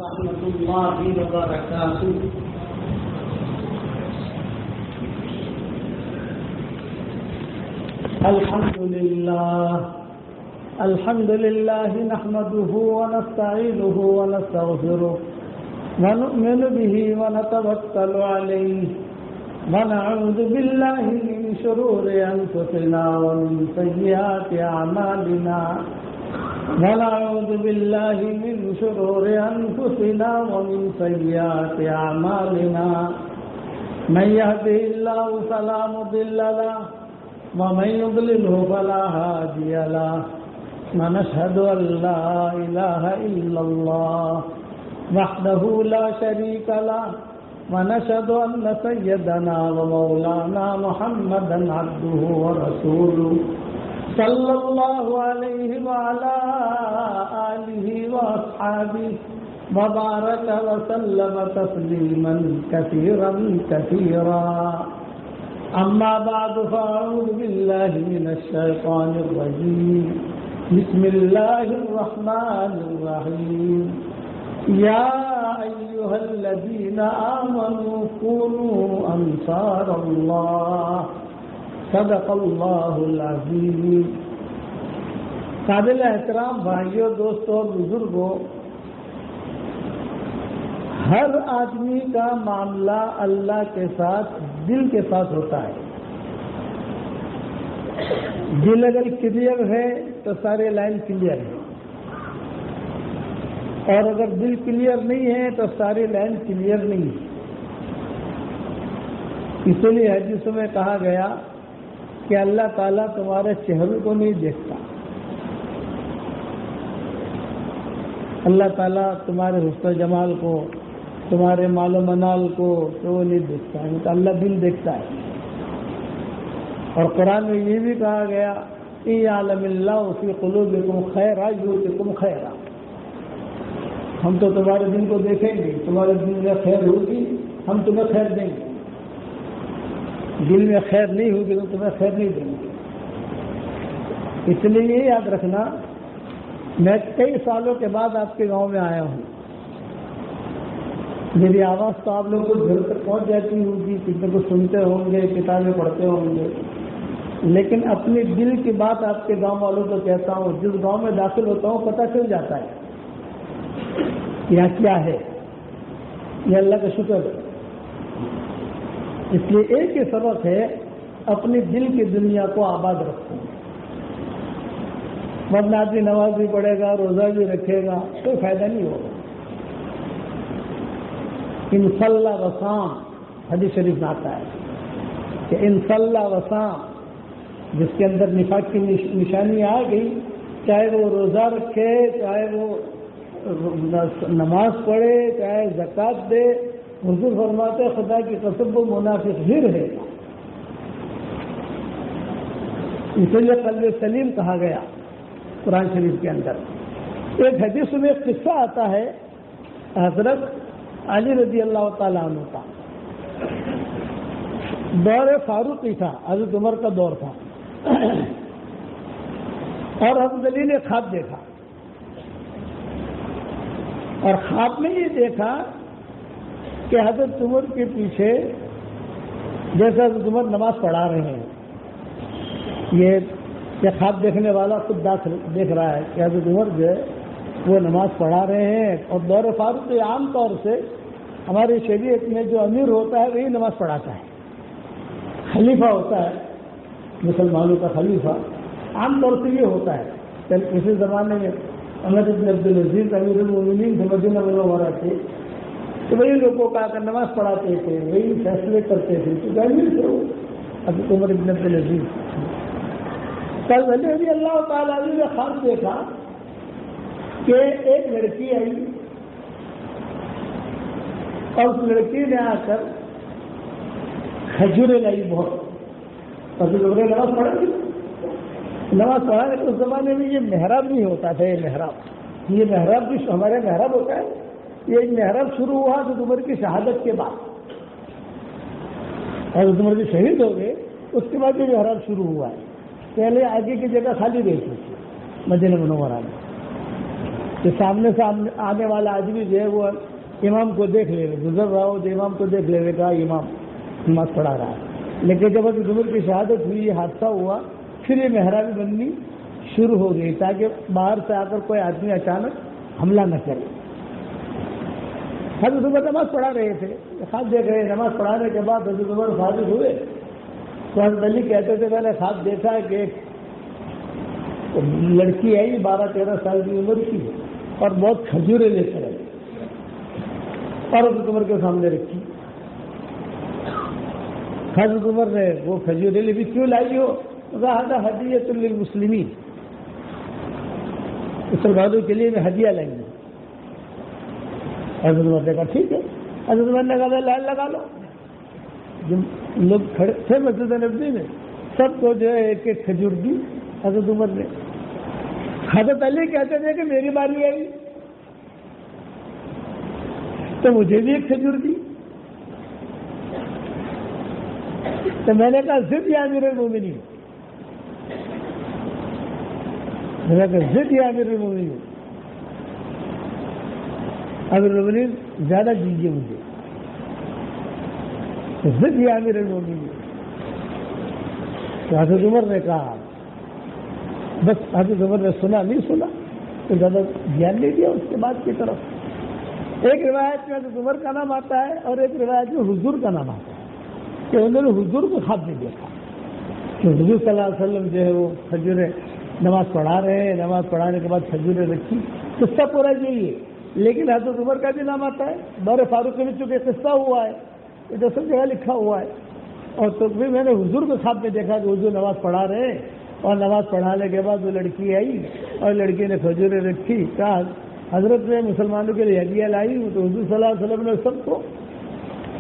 ورحمة الله وبركاته. الحمد لله نحمده ونستعينه ونستغفره ونؤمن به ونتوكل عليه ونعوذ بالله من شرور أنفسنا ومن سيئات أعمالنا من يهده الله فلا مضل له ومن يضلله فلا هادي له ونشهد أن لا إله إلا الله وحده لا شريك له ونشهد أن سيدنا ومولانا محمدا عبده ورسوله صلى الله عليه وعلى آله وأصحابه وبارك وسلم تسليما كثيرا كثيرا. أما بعد فأعوذ بالله من الشيطان الرجيم. بسم الله الرحمن الرحيم. يا أيها الذين آمنوا كونوا أنصار الله صدق اللہ العظیم. قابل احترام بھائیوں، دوستوں اور بزرگوں، ہر آدمی کا معاملہ اللہ کے ساتھ دل کے ساتھ ہوتا ہے. دل اگر کلیئر ہے تو سارے لائن کلیئر ہے، اور اگر دل کلیئر نہیں ہے تو ساری لائن کلیئر نہیں ہے. اسی لیے حدیث میں کہا گیا کہ اللہ تعالیٰ تمہارے چہرے کو نہیں دیکھتا، اللہ تعالیٰ تمہارے حسن و جمال کو، تمہارے مال و منال کو تو وہ نہیں دیکھتا ہے، تو اللہ دل دیکھتا ہے. اور قرآن میں یہ بھی کہا گیا إِن يَعْلَمِ اللَّهُ فِي قُلُوبِكُمْ خَيْرًا يُؤْتِكُمْ خَيْرًا. ہم تو تمہارے دل کو دیکھیں گے، تمہارے دل میں خیر ہوگی ہم تمہیں خیر دیں گے، دل میں خیر نہیں ہوگی تو تمہیں خیر نہیں دیں گے. اس لیے یہ یاد رکھنا، میں کئی سالوں کے بعد آپ کے گاؤں میں آیا ہوں. میری آواز تو آپ لوگوں کو گھر تک پہنچ جاتی ہوگی، کتنے کو سنتے ہوں گے، کتابیں پڑھتے ہوں گے، لیکن اپنے دل کی بات آپ کے گاؤں والوں کو کہتا ہوں. جس گاؤں میں داخل ہوتا ہوں پتہ چل جاتا ہے یہاں کیا ہے. یہ اللہ کا شکر ہے. اس لیے ایک ہی سبق ہے، اپنے دل کی دنیا کو آباد رکھو. ورنہ آدمی نماز بھی پڑھے گا، روزہ بھی رکھے گا، کوئی فائدہ نہیں ہوگا. انصلہ وسام حدیث شریف میں آتا ہے کہ انصلہ وسام، جس کے اندر نفاق کی نشانی آ گئی، چاہے وہ روزہ رکھے، چاہے وہ نماز پڑھے، چاہے زکوٰۃ دے، حضور فرماتے خدا کی قسم وہ منافق ہی رہے گا. اسی لیے قلب سلیم کہا گیا قرآن شریف کے اندر. ایک حدیث میں ایک قصہ آتا ہے حضرت علی رضی اللہ تعالیٰ عنہ کا. دور فاروقی تھا، حضرت عمر کا دور تھا، اور حضرت علی نے خواب دیکھا، اور خواب میں یہ دیکھا کہ حضرت عمر کے پیچھے جیسے حضرت عمر نماز پڑھا رہے ہیں، یہ خواب دیکھنے والا خود دیکھ رہا ہے کہ حضرت عمر جو ہے وہ نماز پڑھا رہے ہیں. اور دور فاروق عام طور سے ہماری شریعت میں جو امیر ہوتا ہے وہی نماز پڑھاتا ہے، خلیفہ ہوتا ہے، مسلمانوں کا خلیفہ. عام طور سے یہ ہوتا ہے. اسی زمانے میں عمر بن عبدالعزیز امیر المومنین تھے مدینہ منورہ کے، تو وہی لوگوں کا کر نماز پڑھاتے تھے، وہی فیصلے کرتے تھے. تو امیر تھے وہ حضرت عمر بن عبدالعزیز. کل رضی اللہ تعالیٰ عنہ نے خواب دیکھا کہ ایک لڑکی آئی، اور اس لڑکی نے آ کر کھجوریں لائی بہت. حضرت عمر نماز پڑھا لیکن اس زمانے میں یہ محراب نہیں ہوتا تھا. یہ محراب بھی ہمارے محراب ہوتا ہے. یہ ایک محراب شروع ہوا حضرت عمر کی شہادت کے بعد. حضرت عمر بھی شہید ہو گئے، اس کے بعد یہ محراب شروع ہوا ہے. پہلے آگے کی جگہ خالی رہتی تھی مدینہ منورہ میں. کہ سامنے سے آنے والا آدمی جو ہے وہ امام کو دیکھ لے، گزر رہا ہو تو امام کو دیکھ لے کہا امام نماز پڑھا رہا ہے، لیکن جب حضرت عمر کی شہادت ہوئی، یہ حادثہ ہوا، پھر یہ محرابی بننی شروع ہو گئی تاکہ باہر سے آ کر کوئی آدمی اچانک حملہ نہ کرے۔ حضرت عمر نماز پڑھا رہے تھے، خواب دیکھ رہے، نماز پڑھانے کے بعد حضرت عمر فارغ ہوئے تو حضرت علی کہتے تھے میں نے خواب دیکھا کہ ایک لڑکی آئی 12-13 سال کی عمر کی اور بہت کھجوریں لے کر آئی اور حضرت عمر کے سامنے رکھی۔ حضرت عمر نے وہ کھجوریں لی، بھی کیوں لائی ہو؟ ذا ہدیۃ للمسلمین، مسلمانوں کے لیے میں ہدیہ لائیں گے۔ حضرت عمر نے کہا ٹھیک ہے۔ حضرت عمر نے کہا لائن لگا لو۔ جب لوگ کھڑے تھے مسجد نبوی میں، سب کو جو ہے ایک ایک کھجور دی حضرت عمر نے۔ حضرت علی کہتے تھے کہ میری باری آئی تو مجھے بھی ایک کھجور دی، تو میں نے کہا ضد یا امیر المومنین، میں نے کہا ضد یا امیر المومنین، امیر المومنین زیادہ دیجیے مجھے، ضد یا امیر المومنین۔ تو حضرت عمر نے کہا، بس حضرت عمر نے سنا نہیں سنا تو زیادہ دھیان نہیں دیا اس کے بعد کی طرف۔ ایک روایت میں حضرت عمر کا نام آتا ہے اور ایک روایت میں حضور کا نام آتا ہے کہ انہوں نے حضور کو خواب میں دیکھا کہ حضور صلی اللہ علیہ وسلم جو ہے وہ کھجوریں نماز پڑھا رہے ہیں، نماز پڑھانے کے بعد کھجوریں رکھی، قصہ پورا یہی ہے، لیکن حضرت عمر کا بھی نام آتا ہے، دور فاروق میں چونکہ قصہ ہوا ہے، یہ دوسری جگہ لکھا ہوا ہے، اور تو بھی میں نے حضور کو خواب میں دیکھا کہ حضور نماز پڑھا رہے ہیں اور نماز پڑھانے کے بعد وہ لڑکی آئی اور لڑکی نے کھجوریں رکھی، کہا حضرت نے مسلمانوں کے لیے ہدیہ لائی ہوں، تو حضور صلی اللہ علیہ وسلم نے سب کو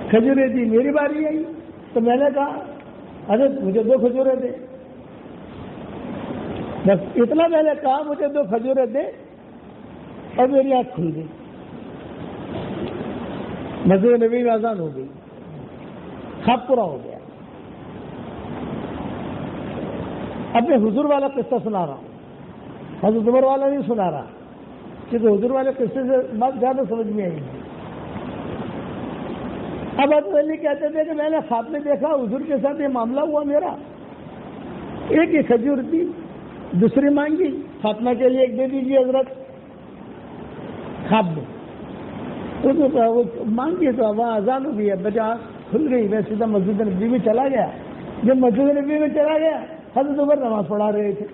کھجوریں دی، میری باری آئی تو میں نے کہا حضرت مجھے 2 کھجوریں دے، بس اتنا میں نے کہا مجھے 2 کھجوریں دے اور میری آنکھ کھل گئی، مسجد نبی میں اذان ہو گئی، خواب پورا ہو گیا۔ اب میں حضور والا قصہ سنا رہا ہوں، حضرت عمر والا نہیں سنا رہا، کیونکہ حضور والے قصے سے بات زیادہ سمجھ میں آئی۔ اب حضرت علی کہتے تھے کہ میں نے خواب میں دیکھا حضور کے ساتھ یہ معاملہ ہوا میرا، ایک ہی کھجور دی، دوسری مانگی فاطمہ کے لیے ایک دے دیجیے حضرت، خواب میں تو مانگی تو وہاں اذان ہو گئی، بچہ کھل گئی، میں سیدھا مسجد نبوی میں چلا گیا۔ جب مسجد نبوی میں چلا گیا حضرت عمر نماز پڑھا رہے تھے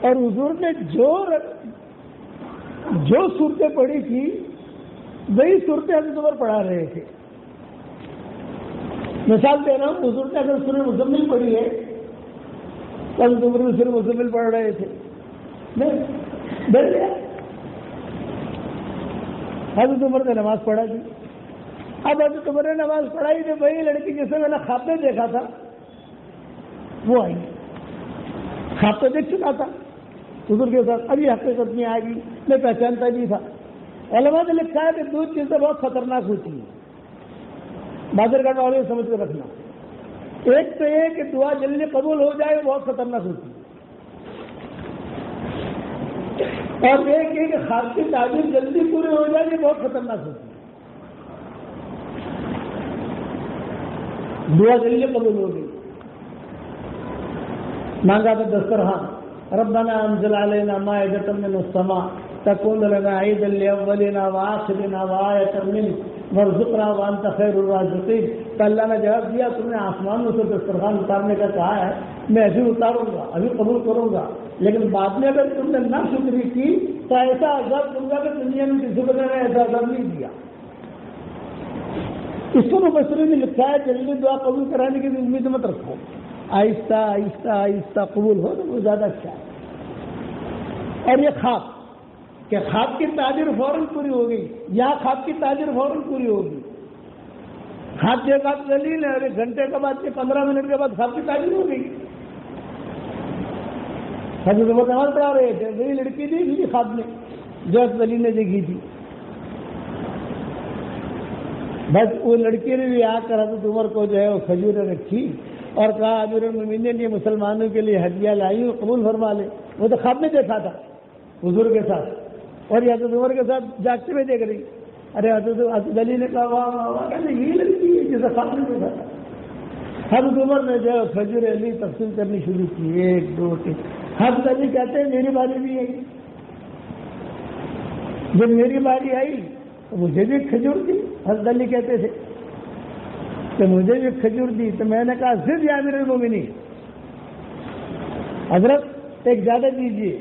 اور حضور نے جو صورتیں پڑھی تھی وہی صورتیں حضرت عمر پڑھا رہے تھے۔ مثال دے رہا ہوں، حضور نے اگر سورہ مزمل پڑھی ہے تو حضرت عمر بھی سورہ مزمل پڑھ رہے تھے، بیٹھ گیا، حضرت عمر نے نماز پڑھا دی۔ اب حضرت عمر نے نماز پڑھائی تو وہی لڑکی جسے میں نے خواب میں دیکھا تھا وہ آئی، خواب تو دیکھ چکا تھا حضور کے ساتھ، ابھی حقیقت میں آ گئی، میں پہچانتا نہیں تھا۔ علماء نے لکھا ہے کہ 2 چیزیں بہت خطرناک ہوتی ہیں، بازر گاٹ والے سمجھ کے رکھنا۔ ایک تو یہ کہ دعا جلدی قبول ہو جائے بہت خطرناک ہوتی ہے، اور ایک کہ خواب کی تعبیر جلدی پوری ہو جائے یہ بہت خطرناک ہوتی ہے۔ دعا جلدی قبول ہو گئی، مانگا تو دسترخوان، ربنا انزل علینا مائدۃ من السماء تکون لنا عیدا لاولنا وآخرنا وآیۃ منک وارزقنا وانت خیر الرازقین۔ تو اللہ نے جواب دیا تم نے آسمانوں سے دسترخوان اتارنے کا کہا ہے، میں ابھی اتاروں گا، ابھی قبول کروں گا، لیکن بعد میں اگر تم نے نہ شکری کی تو ایسا عذاب دوں گا کہ دنیا میں کسی کو میں نے ایسا عذاب نہیں دیا۔ اس کو مفسرین نے لکھا ہے جلدی دعا قبول کرانے کی امید مت رکھو، آہستہ آہستہ آہستہ قبول ہو تو وہ زیادہ اچھا ہے۔ اور یہ خواب کہ خواب کی تعبیر فوراً پوری ہو گئی، یہاں خواب کی تعبیر فوراً پوری ہوگی، خواب کے بعد دلیل ہے اور 1 گھنٹے کے بعد 15 منٹ کے بعد خواب کی تعبیر ہو گئی۔ حضرت عمر نماز پڑھا رہے تھے، وہی لڑکی تھی اسی خواب میں جو حضرت علی نے دیکھی تھی، بس وہ لڑکی نے بھی آ کر حضرت عمر کو جو ہے وہ کھجوریں رکھی اور کہا امیر المومنین یہ مسلمانوں کے لیے ہدیہ لائی ہوں، قبول فرما لے۔ وہ تو خواب میں دیکھا تھا حضور کے ساتھ، اور یہ حضرت عمر کے ساتھ جاگتے ہوئے دیکھ رہی. ارے حضرت علی نے کہا واہ واہ واہ, کہتے یہ لڑکی ہے جسے خواب میں دیکھا تھا. حضرت عمر نے جو فجر علی تقسیم کرنی شروع کی, 1 2 3. حضرت علی کہتے ہیں میری باری بھی آئی. جب میری باری آئی تو مجھے بھی کھجور دی. حضرت علی کہتے تھے کہ مجھے بھی کھجور دی, تو میں نے کہا ضد یا امیر المومنین, حضرت ایک زیادہ دیجیے.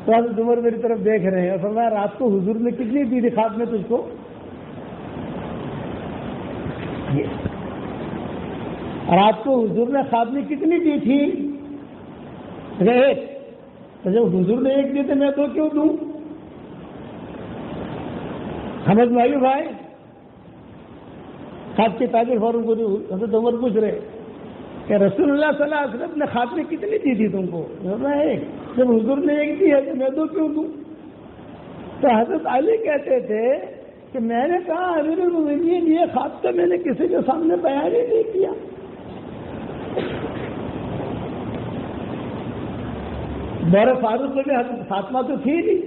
تو حضرت عمر میری طرف دیکھ رہے ہیں اور فرمایا رات کو حضور نے کتنی دی تھی خواب میں تجھ کو؟ رات کو حضور نے خواب میں کتنی دی تھی؟ ایک. تو جب حضور نے 1 دی تو میں 2 کیوں دوں؟ سمجھ میں آئی بھائی؟ خواب کی تعبیر فوراً کو حضرت عمر پوچھ رہے کہ رسول اللہ صلی اللہ علیہ وسلم نے خواب میں کتنی دی تھی تم کو؟ ایک. جب حضور نے 1 دی ہے تو میں 2 کیوں دوں؟ تو حضرت علی کہتے تھے کہ میں نے کہا امیر المومنین یہ خواب تو میں نے کسی کے سامنے بیان ہی نہیں کیا. دور فاروق میں حضرت فاطمہ تو تھی نہیں,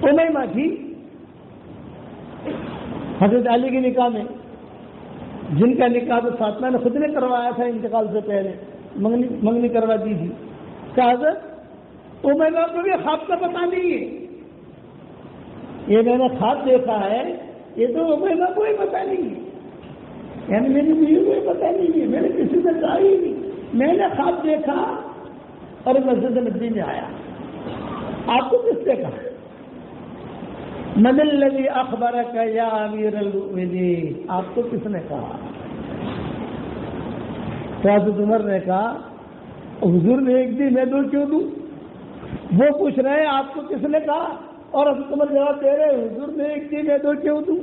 امیمہ تھی حضرت علی کے نکاح میں, جن کا نکاح تو فاطمہ نے خود نے کروایا تھا انتقال سے پہلے, منگنی کروا دی تھی. کہ حضرت امیمہ کو بھی خواب کا پتہ نہیں ہے, یہ میں نے خواب دیکھا ہے, یہ تو امیمہ کو ہی پتہ نہیں ہے, یعنی میری بیوی کو ہی پتہ نہیں ہے, میں نے کسی سے کہا ہی نہیں. میں نے خواب دیکھا اور مسجد نبی میں آیا. آپ کو کس نے کہا؟ من الذی اخبرک یا امیر المؤمنین, آپ کو کس نے کہا؟ تو حضرت عمر نے کہا حضور نے 1 دی, میں 2 کیوں دوں؟ وہ پوچھ رہے ہیں آپ کو کس نے کہا, اور حضرت عمر جواب دے رہے حضور نے 1 دی, میں 2 کیوں دوں؟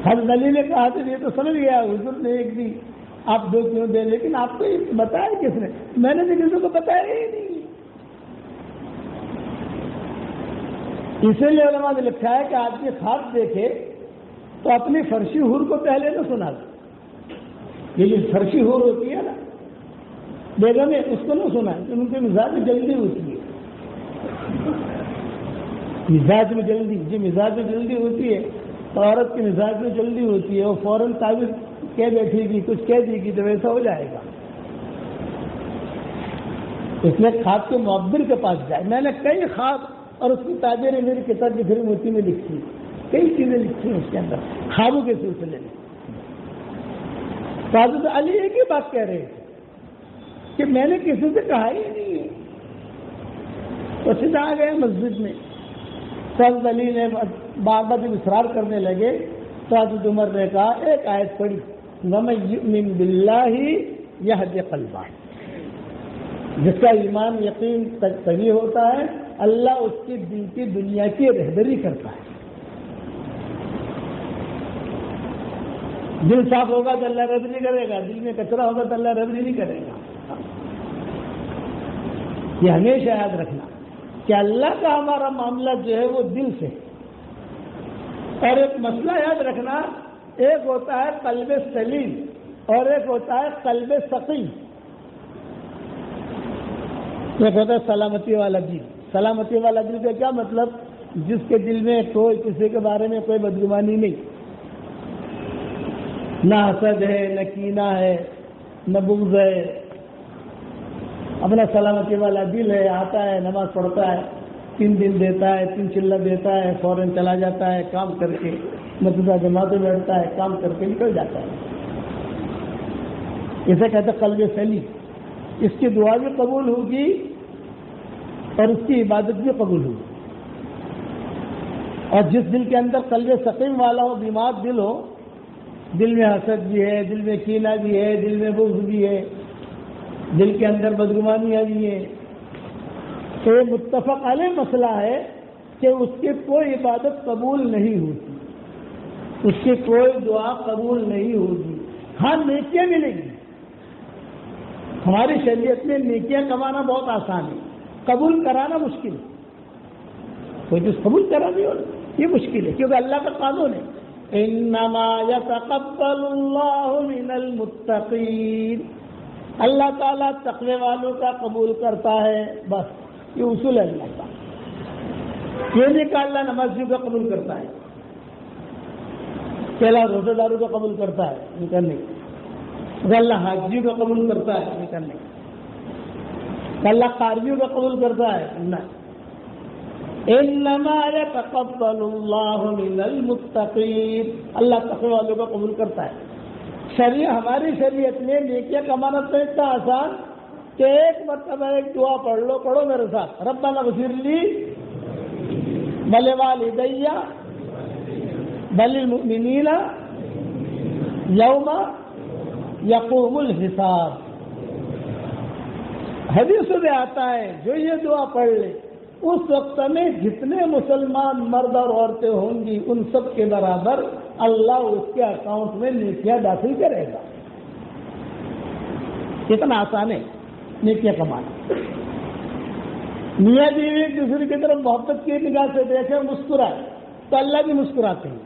حضرت علی نے کہا تو یہ تو سمجھ گیا حضور نے 1 دی, آپ 2 کیوں دیں, لیکن آپ کو یہ بتایا کس نے؟ میں نے تو کسی کو بتایا ہی نہیں. اسی لیے علماء نے لکھا ہے کہ آدمی خواب دیکھے تو اپنی فرشی حور کو پہلے نہ سنا دے. یہ جو فرشی حور ہوتی ہے نا بیگم ہے, اس کو نہ سنائے, ان کے مزاج میں جلدی ہوتی ہے. مزاج میں جلدی, جو مزاج میں جلدی ہوتی ہے تو عورت کے مزاج میں جلدی ہوتی ہے, وہ فوراً تعبیر کہہ بیٹھے گی, کچھ کہہ دے گی تو ویسا ہو جائے گا. اس لیے خواب کے معبر کے پاس جائے. میں نے کئی خواب اور اس کی تعبیریں میری کتاب کی پھر موتی میں لکھی, کئی چیزیں لکھی ہیں اس کے اندر خوابوں کے سلسلے میں. حضرت علی ایک ہی بات کہہ رہے تھے کہ میں نے کسی سے کہا ہی نہیں ہے. تو سیدھا آ گئے مسجد میں. حضرت علی نے بار بار جب اصرار کرنے لگے تو حضرت عمر نے کہا ایک آیت پڑھی, وَمَن یُؤْمِن بِاللَّهِ یَہْدِ قَلْبَهُ, جس کا ایمان یقین تبھی ہوتا ہے اللہ اس کے دل کی دنیا کی رہبری کرتا ہے. دل صاف ہوگا تو اللہ رہبری کرے گا, دل میں کچرا ہوگا تو اللہ رہبری نہیں کرے گا. یہ ہمیشہ یاد رکھنا کہ اللہ کا ہمارا معاملہ جو ہے وہ دل سے. اور ایک مسئلہ یاد رکھنا, ایک ہوتا ہے قلب سلیم اور ایک ہوتا ہے قلب سقیم. ایک ہوتا ہے سلامتی والا دل. سلامتی والا دل کا کیا مطلب؟ جس کے دل میں کوئی کسی کے بارے میں کوئی بدگمانی نہیں, نہ حسد ہے, نہ کینہ ہے, نہ بغض ہے. اپنا سلامتی والا دل ہے, آتا ہے, نماز پڑھتا ہے, 3 دن دیتا ہے, 3 چلہ دیتا ہے, فوراً چلا جاتا ہے کام کر کے, مسجد جماعت میں بیٹھتا ہے, کام کر کے نکل جاتا ہے. اسے کہتے ہیں قلب سلیم. اس کی دعا بھی قبول ہوگی اور اس کی عبادت بھی قبول ہوگی. اور جس دل کے اندر قلب سقیم والا ہو, بیمار دل ہو, دل میں حسد بھی ہے, دل میں کینہ بھی ہے, دل میں بغض بھی ہے, دل کے اندر بدگمانیاں بھی ہیں, تو یہ متفق علیہ مسئلہ ہے کہ اس کی کوئی عبادت قبول نہیں ہوتی, اس کی کوئی دعا قبول نہیں ہوگی. ہاں نیکیاں ملیں گی. ہماری شریعت میں نیکیاں کمانا بہت آسان ہے, قبول کرانا مشکل ہے. کوئی چیز قبول کرا نہیں ہو یہ مشکل ہے, کیونکہ اللہ کا قانون ہے انما یتقبل اللہ من المتقین, اللہ تعالیٰ تقوی والوں کا قبول کرتا ہے. بس یہ اصول ہے اللہ کا. یہ نہیں کہ اللہ نمازیوں کا قبول کرتا ہے، کہ اللہ روزہ داروں کا قبول کرتا ہے، یہ کرنے. اللہ حاجیوں کا قبول کرتا ہے، یہ کرنے. اللہ قاریوں کا قبول کرتا ہے، نہیں. انما يتقبل الله من المتقين، اللہ تقوی والوں کا قبول کرتا ہے. ہماری شریعت میں نیکیاں کمانا تو اتنا آسان کہ ایک مرتبہ ایک دعا پڑھو میرے ساتھ، ربنا اغفر لی ولوالدی وللمؤمنین یوم یقوم الحساب. حدیث میں آتا ہے جو یہ دعا پڑھ لے اس وقت میں جتنے مسلمان مرد اور عورتیں ہوں گی ان سب کے برابر اللہ اس کے اکاؤنٹ میں نیکیاں داخل کرے گا. کتنا آسان ہے نیکیاں کمانا. میاں بیوی ایک دوسرے کی طرف محبت کی نگاہ سے دیکھیں مسکرائے تو اللہ بھی مسکراتے ہیں.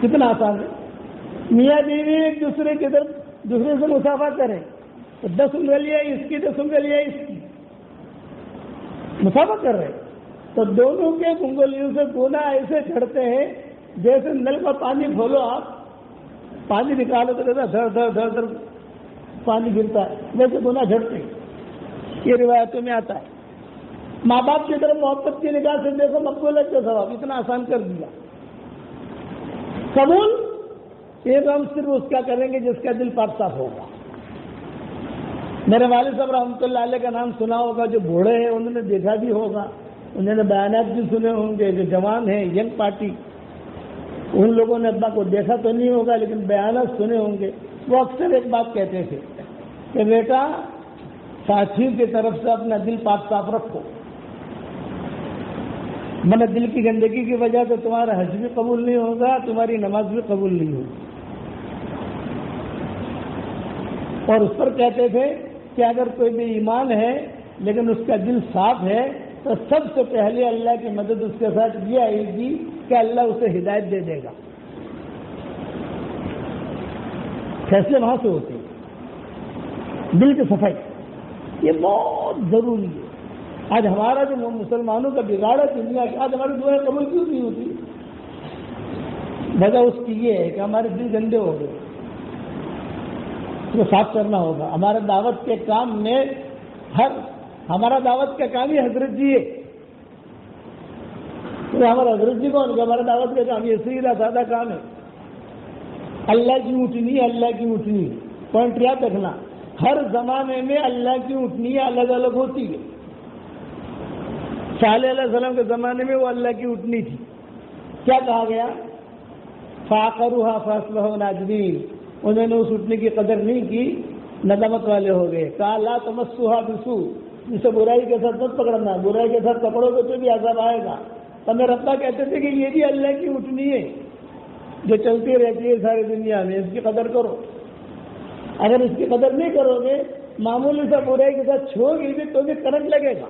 کتنا آسان ہے. میاں بیوی ایک دوسرے کی طرف دوسرے سے مسافہ کریں تو 10 انگلیاں اس کی 10 انگلیاں اس کی مسافہ کر رہے تو دونوں کے انگلیوں سے گونا ایسے جھڑتے ہیں جیسے نل کا پانی کھولو آپ پانی نکالو تو کہتا دھڑ دھڑ دھڑ دھڑ پانی گرتا ہے، ویسے گونا جھڑتے ہیں. یہ روایتوں میں آتا ہے. ماں باپ کی طرف محبت کی نگاہ سے دیکھو مقبولیت کا ثواب اتنا آسان کر دیا. قبول یہ ہم صرف اس کا کریں گے جس کا دل پاک صاف ہوگا. میرے والد صاحب رحمۃ اللہ علیہ کا نام سنا ہوگا، جو بوڑھے ہیں انہوں نے دیکھا بھی ہوگا، انہوں نے بیانات بھی سنے ہوں گے. جو جوان ہیں ینگ پارٹی ان لوگوں نے ابا کو دیکھا تو نہیں ہوگا لیکن بیانات سنے ہوں گے. وہ اکثر ایک بات کہتے تھے کہ بیٹا ساتھیوں کی طرف سے اپنا دل پاک صاف رکھو، من دل کی گندگی کی وجہ سے تمہارا حج بھی قبول نہیں ہوگا، تمہاری نماز بھی قبول نہیں ہوگی. اور اس پر کہتے تھے کہ اگر کوئی بھی ایمان ہے لیکن اس کا دل صاف ہے تو سب سے پہلے اللہ کی مدد اس کے ساتھ یہ آئے گی کہ اللہ اسے ہدایت دے دے گا. فیصلے وہاں سے ہوتے ہیں. دل کی صفائی یہ بہت ضروری ہے. آج ہمارا جو مسلمانوں کا بگاڑ ہے دنیا کی، آج ہماری دعائیں قبول کیوں نہیں ہوتی؟ وجہ اس کی یہ ہے کہ ہمارے دل گندے ہو گئے. اس کو صاف کرنا ہوگا. ہمارا دعوت کے کام میں ہمارا دعوت کا کام ہی حضرت جی ہے. ہمارا حضرت جی کون کہ ہمارا دعوت کا کام یہ سیدھا سادہ کام ہے. اللہ کی اٹھنی اللہ کی اٹھنی پوائنٹ یاد رکھنا. ہر زمانے میں اللہ کی اٹھنی الگ الگ ہوتی ہے. صالح علیہ السلام کے زمانے میں وہ اللہ کی اٹھنی تھی. کیا کہا گیا؟ فعقروها فاصبحوا نادمین. انہوں نے اس اٹھنے کی قدر نہیں کی، ندامت والے ہو گئے. کہا لا تمسوها بسوء، جسے برائی کے ساتھ مت پکڑنا، برائی کے ساتھ پکڑو گے تو بھی عذاب آئے گا. تو میرے ربا کہتے تھے کہ یہ بھی اللہ کی اٹھنی ہے جو چلتی رہتی ہے ساری دنیا میں، اس کی قدر کرو. اگر اس کی قدر نہیں کرو گے، معمولی سا برائی کے ساتھ چھوڑ گی بھی تو بھی کرنٹ لگے گا.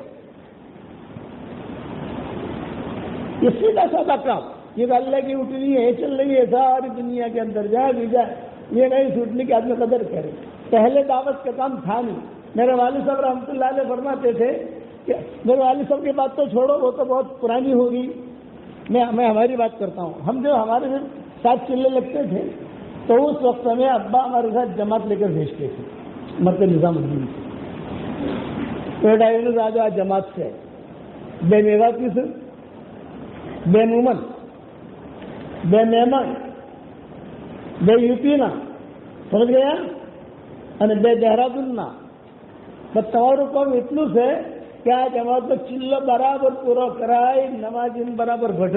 یہ سیدھا سادہ کام، یہ اللہ کی اٹھنی ہے، چل رہی ہے ساری دنیا کے اندر، جائے بھی جائے. یہ نہیں سوٹنے کی آدمی قدر کرے. پہلے دعوت کا کام تھا نہیں. میرے والد صاحب رحمۃ اللہ علیہ فرماتے تھے کہ میرے والد صاحب کی بات تو چھوڑو، وہ تو بہت پرانی ہوگی، میں ہماری بات کرتا ہوں. ہم جو ہمارے ساتھ چلنے لگتے تھے تو اس وقت میں ابا ہمارے ساتھ جماعت لے کر بھیجتے تھے. مرکز نظام الدین سے آج جماعت سے بے میواتی سے بے مومن بے میمن بے یوپینا سمجھ گیا અને બે દેહરાદૂનના તમારું કામ એટલું છે કે આ જમાત તો ચિલ્લો બરાબર પૂરો કરાય, નમાઝ બરાબર ભઢ,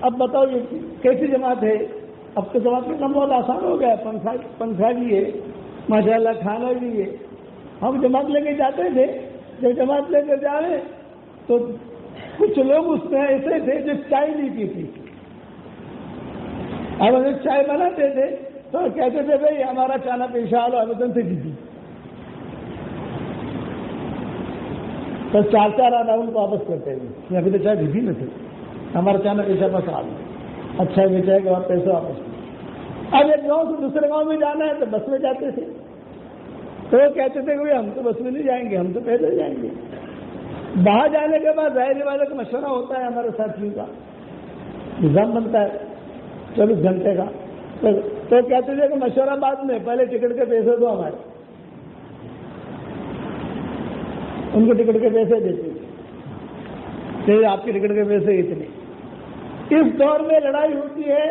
اب بتاؤ یہ کیسی جماعت ہے؟ اب تو جماعت کا کام بہت آسان ہو گیا، پنکھا بھی ہے ماشاءاللہ، کھانا بھی ہے۔ ہم جماعت لے کے جاتے تھے، جب جماعت لے کے جا رہے تو کچھ لوگ اس میں ایسے تھے جو چائے نہیں پیتے، اب ہم چائے بناتے تھے تو کہتے تھے بھائی ہمارا چانا پیشہ لو، آبدن سے دیجیے، تو 4 راؤنڈ کو واپس کرتے ہیں، ابھی تو چائے دیجیے نہ تھے، ہمارا چانا پیشہ بس آ گیا، اچھا ہے چائے کے بعد پیسے واپس۔ اب ایک گاؤں سے دوسرے گاؤں میں جانا ہے تو بس میں جاتے تھے، تو وہ کہتے تھے کہ ہم تو بس میں نہیں جائیں گے، ہم تو پیدل جائیں گے۔ باہر جانے کے بعد ظاہر والے کا مشورہ ہوتا ہے، ہمارے ساتھیوں کا نظام بنتا ہے 24 گھنٹے کا، تو کہتے تھے کہ مشورہ بعد میں، پہلے ٹکٹ کے پیسے دو ہمارے، ان کو ٹکٹ کے پیسے دیتے تھے، آپ کے ٹکٹ کے پیسے اتنے۔ اس دور میں لڑائی ہوتی ہے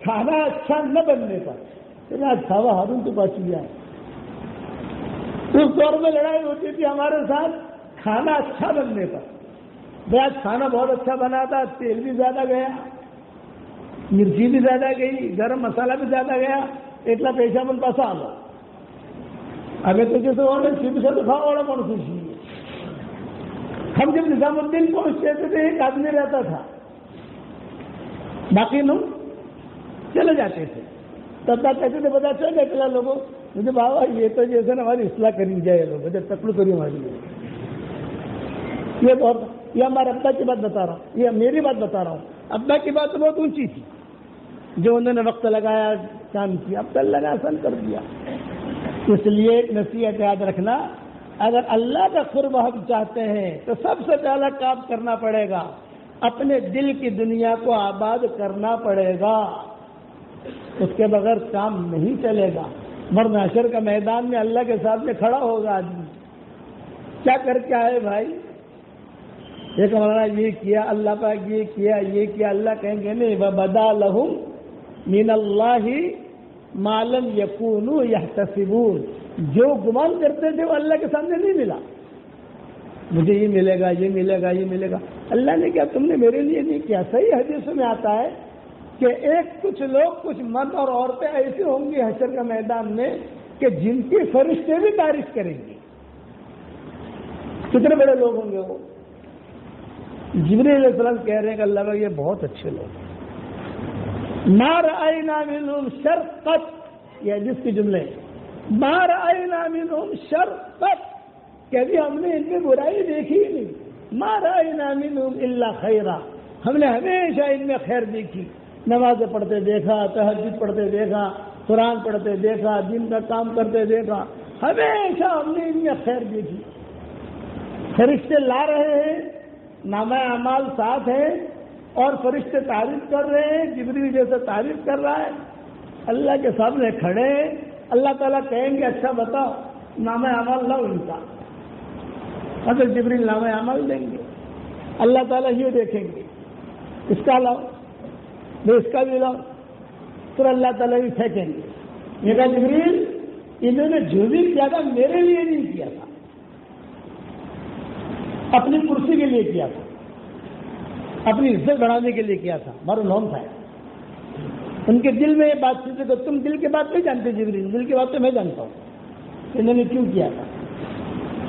کھانا اچھا نہ بننے پر، کھاوا ہارون تو پاس لیا ہے۔ اس دور میں لڑائی ہوتی تھی ہمارے ساتھ کھانا اچھا بننے پر، بھائی آج کھانا بہت اچھا بنا تھا، تیل بھی زیادہ گیا، مرچی بھی زیادہ گئی، گرم مسالہ بھی زیادہ گیا، اتنا پیسہ من پاس آ گیا۔ ابھی تو جیسے شیب سے تو کھاؤ والا کون خوشی ہے۔ ہم جب نظام الدین پہنچتے تھے ایک آدمی رہتا تھا، باقی لوگ چلے جاتے تھے، تب تک کہتے تھے پتا چل گیا لوگوں، مجھے بابا یہ تو جیسے نا ہماری اصلاح کری جائے، لوگ جب تکڑ کری ہماری یہ بہت، یہ ہمارے ابا کی بات بتا رہا ہوں، یہ میری بات بتا رہا ہوں۔ ابا کی بات تو بہت اونچی تھی، جو انہوں نے وقت لگایا کام کیا، اب تو اللہ نے آسان کر دیا۔ اس لیے ایک نصیحت یاد رکھنا، اگر اللہ کا قرب ہم چاہتے ہیں تو سب سے پہلا کام کرنا پڑے گا، اپنے دل کی دنیا کو آباد کرنا پڑے گا، اس کے بغیر کام نہیں چلے گا۔ مرد حشر کا میدان میں اللہ کے سامنے کھڑا ہوگا آدمی، کیا کر کے آئے بھائی؟ ایک مولانا یہ کیا، اللہ پاک یہ کیا، اللہ کہیں گے نہیں، وَبَدَا لَهُم مِّنَ اللَّهِ مَا لَمْ يَكُونُوا يَحْتَسِبُونَ، جو گمان کرتے تھے وہ اللہ کے سامنے نہیں ملا، مجھے یہ ملے گا، یہ ملے گا، یہ ملے گا، اللہ نے کیا تم نے میرے لیے نہیں کیا؟ صحیح حدیث میں آتا ہے کہ کچھ لوگ، کچھ مرد اور عورتیں ایسی ہوں گی حشر کا میدان میں کہ جن کی فرشتے بھی تعریف کریں گے۔ کتنے بڑے لوگ ہوں گے وہ؟ جبریل علیہ السلام کہہ رہے ہیں کہ اللہ کا یہ بہت اچھے لوگ ہیں، ما رأینا منہم شر قط، یہ حدیث کے جملے، ما رأینا منہم شر قط، کہ ہم نے ان میں برائی دیکھی ہی نہیں، ما رأینا منہم الا خیرا، ہم نے ہمیشہ ان میں خیر دیکھی، نمازیں پڑھتے دیکھا، تہجد پڑھتے دیکھا، قرآن پڑھتے دیکھا، دین کا کام کرتے دیکھا، ہمیشہ ہم نے ان میں خیر دیکھی۔ فرشتے لا رہے ہیں، نامہ اعمال ساتھ ہے، اور فرشتے تعریف کر رہے ہیں، جبریل جیسے تعریف کر رہا ہے، اللہ کے سامنے کھڑے ہیں، اللہ تعالیٰ کہیں گے اچھا بتاؤ نامہ اعمال لاؤ ان کا، حضرت جبریل نامہ اعمال دیں گے، اللہ تعالیٰ یہ دیکھیں گے اس کا لاؤ، وہ اس کا بھی لاؤ، پھر اللہ تعالیٰ بھی پھینکیں گے، یہ کہا جبریل انہوں نے جو بھی کیا تھا میرے لیے نہیں کیا تھا، اپنی کرسی کے لیے کیا تھا، اپنی عزت بڑھانے کے لیے کیا تھا، معلوم تھا ان کے دل میں یہ بات تھی کہ تم دل کی بات نہیں جانتے جبریل، دل کی بات تو میں جانتا ہوں، انہوں نے کیوں کیا تھا،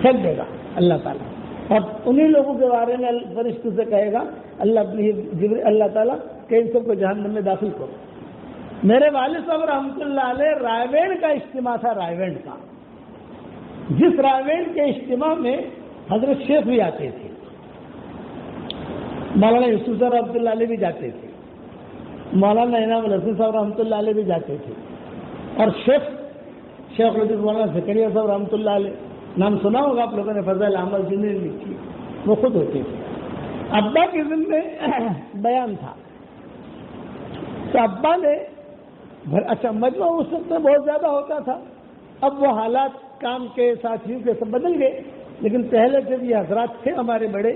پھینک دے گا اللہ تعالیٰ، اور انہی لوگوں کے بارے میں فرشتوں سے کہے گا اللہ تعالیٰ کہ ان سب کو جہنم میں داخل کرو۔ میرے والد صاحب رحمۃ اللہ علیہ رائے کا اجتماع تھا، رائے کا، جس رائے کے اجتماع میں حضرت شیخ بھی آتے تھے، مولانا یوسف صاحب رحمۃ اللہ علیہ بھی جاتے تھے، مولانا انعام الحسن صاحب رحمۃ اللہ علیہ بھی جاتے تھے، اور شیخ لطیف مولانا زکریا صاحب رحمۃ اللہ علیہ، نام سنا ہوگا آپ لوگوں نے، فضائل اعمال جنہوں نے لکھی، وہ خود ہوتے تھے۔ ابا کے ذمے بیان تھا تو ابا نے اچھا مجمع اس وقت میں بہت زیادہ ہوتا تھا، اب وہ حالات کام کے ساتھیوں کے سب بدل گئے، لیکن پہلے سے بھی حضرات تھے ہمارے بڑے،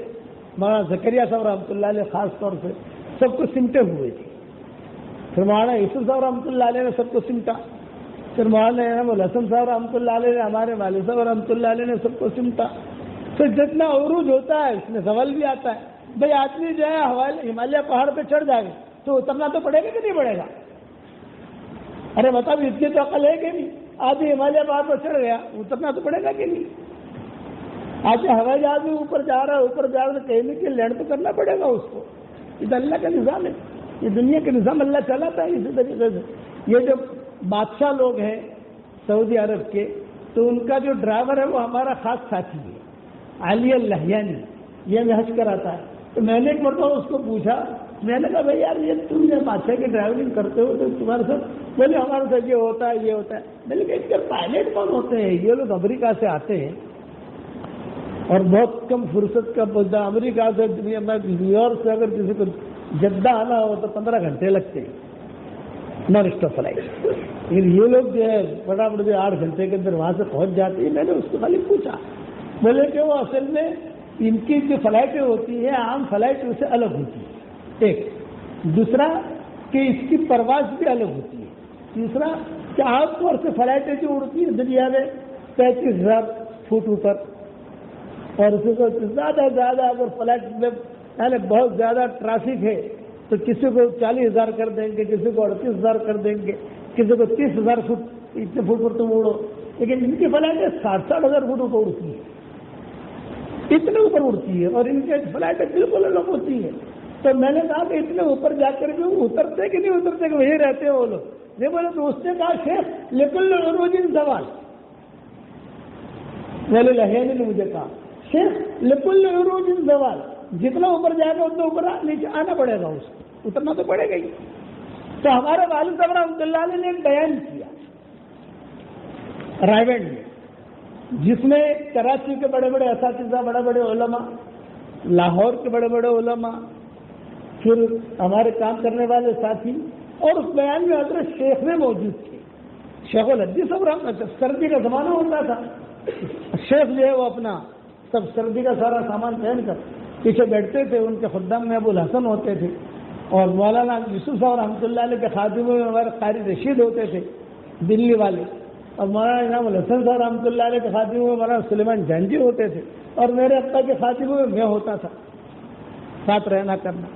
مولانا زکریا صاحب رحمۃ اللہ علیہ خاص طور سے سب کو سمٹے ہوئے تھے، پھر مولانا یوسف صاحب رحمۃ اللہ علیہ نے سب کو سمٹا، پھر مولانا انعام الحسن صاحب رحمۃ اللہ علیہ نے، ہمارے والد صاحب رحمۃ اللہ علیہ نے سب کو سمٹا، پھر جتنا عروج ہوتا ہے اس میں زوال بھی آتا ہے، بھائی آدمی جو ہے ہمالیہ پہاڑ پہ چڑھ جائے تو اترنا تو پڑے گا کہ نہیں پڑے گا؟ ارے بتاؤ اتنی تو عقل ہے کہ نہیں؟ آدمی ہمالیہ پہاڑ پہ چڑھ گیا اترنا تو پڑے گا کہ نہیں؟ آج ہوائی جہاز میں اوپر جا رہا ہے کہیں نہ کہیں لینڈ تو کرنا پڑے گا اس کو. یہ اللہ کا نظام ہے, یہ دنیا کے نظام اللہ چلاتا ہے اسی طریقے سے. یہ جو بادشاہ لوگ ہیں سعودی عرب کے, تو ان کا جو ڈرائیور ہے وہ ہمارا خاص ساتھی ہے, علی اللہیانی, یہ میں حج کراتا ہے. تو میں نے ایک مرتبہ اس کو پوچھا, میں نے کہا بھائی یار یہ تم نے بادشاہ کی ڈرائیورنگ کرتے ہو تو تمہارے ساتھ, بولے ہمارے ساتھ یہ ہوتا ہے یہ ہوتا ہے. میں نے کہا اس کے پائلٹ کون ہوتے ہیں؟ یہ لوگ امریکہ سے آتے ہیں اور بہت کم فرصت کا بولتا. امریکہ سے نیو یارک سے اگر کسی کو جدہ آنا ہو تو 15 گھنٹے لگتے ہیں نان اسٹاپ فلائٹ. لیکن یہ لوگ جو ہے بڑا 8 گھنٹے کے اندر وہاں سے پہنچ جاتے ہیں. میں نے اس کو خالی پوچھا, بولے کہ وہ اصل میں ان کی جو فلائٹیں ہوتی ہیں عام فلائٹوں سے الگ ہوتی ہے, ایک. دوسرا کہ اس کی پرواز بھی الگ ہوتی ہے. تیسرا کہ عام طور سے فلائٹیں جو اڑتی ہیں دنیا میں 35,000 فٹ اوپر, اور اسی کو زیادہ سے زیادہ اگر فلائٹ میں یعنی بہت زیادہ ٹریفک ہے تو کسی کو 40,000 کر دیں گے, کسی کو 38,000 کر دیں گے, کسی کو 30,000 فٹ, اتنے فٹ پر تم اڑو. لیکن ان کی فلائٹیں 60,000 فٹ اوپر اڑتی ہیں, اتنے اوپر اڑتی ہے, اور ان کی فلائٹیں بالکل الگ ہوتی ہیں. تو میں نے کہا کہ اتنے اوپر جا کر بھی اترتے کہ نہیں اترتے کہ وہی رہتے ہیں وہ لوگ. یہ بولے تو اس نے کہا شیخ لیکن عروج سوال, میرے لہیانی نے مجھے کہا شیخ لکل عروج سوال, جتنا اوپر جائے گا اتنا اوپر نیچے آنا پڑے گا, اس کو اترنا تو پڑے گا ہی. تو ہمارے والد صاحب رحمۃ اللہ علیہ نے ایک بیان کیا رائے میں, جس میں کراچی کے بڑے بڑے اساتذہ, بڑے بڑے علماء, لاہور کے بڑے بڑے علماء, پھر ہمارے کام کرنے والے ساتھی, اور اس بیان میں حضرت شیخ میں موجود تھے. شیخ الحدیث صاحب, سردی کا زمانہ ہوتا تھا, شیخ جو ہے وہ اپنا سب سردی کا سارا سامان پہن کر پیچھے بیٹھتے تھے. ان کے خدام میں ابو الحسن ہوتے تھے, اور مولانا یوسف صاحب رحمۃ اللہ علیہ کے خادموں میں ہمارے قاری رشید ہوتے تھے دلی والے, اور مولانا انعام الحسن صاحب رحمۃ اللہ علیہ کے خادموں میں مولانا سلیمان جانجی ہوتے تھے, اور میرے ابا کے خادموں میں میں ہوتا تھا, ساتھ رہنا کرنا.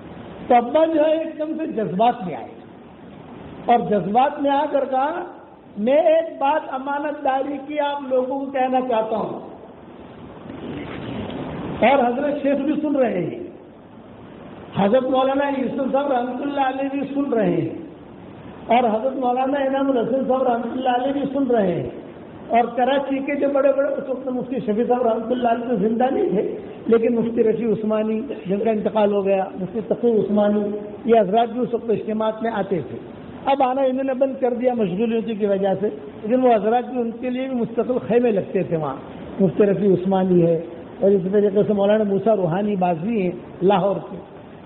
تو ابا جو ہے ایک دم سے جذبات میں آئے, اور جذبات میں آ کر کہا میں ایک بات امانت داری کی آپ لوگوں کو کہنا چاہتا ہوں, اور حضرت شیخ بھی سن رہے ہیں, حضرت مولانا یوسف صاحب رحمۃ اللہ علیہ بھی سن رہے ہیں, اور حضرت مولانا انعام الحسن صاحب رحمۃ اللہ علیہ بھی سن رہے ہیں, اور کراچی کے جو بڑے بڑے اس وقت مفتی شفیع صاحب رحمۃ اللہ علیہ تو زندہ نہیں تھے, لیکن مفتی رشید عثمانی جن کا انتقال ہو گیا, مفتی تقی عثمانی, یہ حضرات بھی اس وقت اجتماعات میں آتے تھے. اب آنا انہوں نے بند کر دیا مشغولیتوں کی وجہ سے, لیکن وہ حضرات بھی ان کے لیے بھی مستقل خیمے لگتے تھے وہاں. مفتی رشید عثمانی ہے, اور اسی طریقے سے مولانا موسیٰ روحانی بازوی ہیں لاہور کے.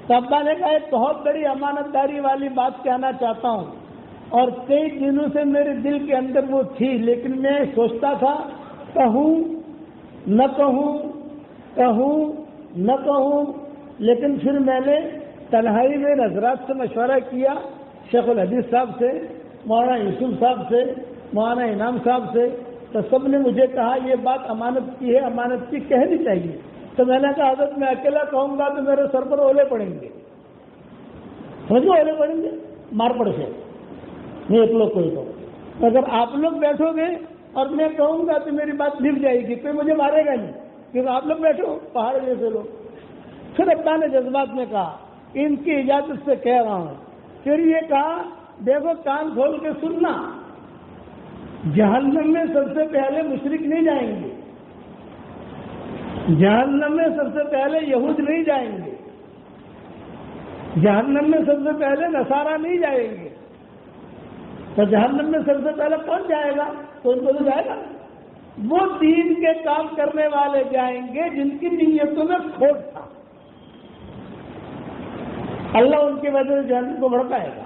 تو ابا نے کہا ایک بہت بڑی امانت داری والی بات کہنا چاہتا ہوں, اور کئی دنوں سے میرے دل کے اندر وہ تھی, لیکن میں سوچتا تھا کہوں نہ کہوں, کہوں نہ کہوں, لیکن پھر میں نے تنہائی میں حضرات سے مشورہ کیا, شیخ الحدیث صاحب سے, مولانا یوسف صاحب سے, مولانا انعام صاحب سے. تو سب نے مجھے کہا یہ بات امانت کی ہے, امانت کی کہنی چاہیے. تو میں نے کہا حضرت میں اکیلا کہوں گا تو میرے سر پر اولے پڑیں گے, سمجھو اولے پڑیں گے مار پڑ سے, میں ایک لوگ کوئی کہوں. اگر آپ لوگ بیٹھو گے اور میں کہوں گا تو میری بات لکھ جائے گی, کوئی مجھے مارے گا نہیں, کیونکہ آپ لوگ بیٹھو پہاڑ جیسے لوگ. پھر ابا نے جذبات میں کہا ان کی اجازت سے کہہ رہا ہوں. پھر یہ کہا دیکھو کان کھول کے سننا, جہنم میں سب سے پہلے مشرک نہیں جائیں گے, جہنم میں سب سے پہلے یہود نہیں جائیں گے, جہنم میں سب سے پہلے نصارہ نہیں جائیں گے. تو جہنم میں سب سے پہلے کون جائے گا؟ کون کو جائے گا؟ وہ دین کے کام کرنے والے جائیں گے جن کی نیتوں میں کھوٹ تھا. اللہ ان کی وجہ سے جہنم کو بھڑکائے گا.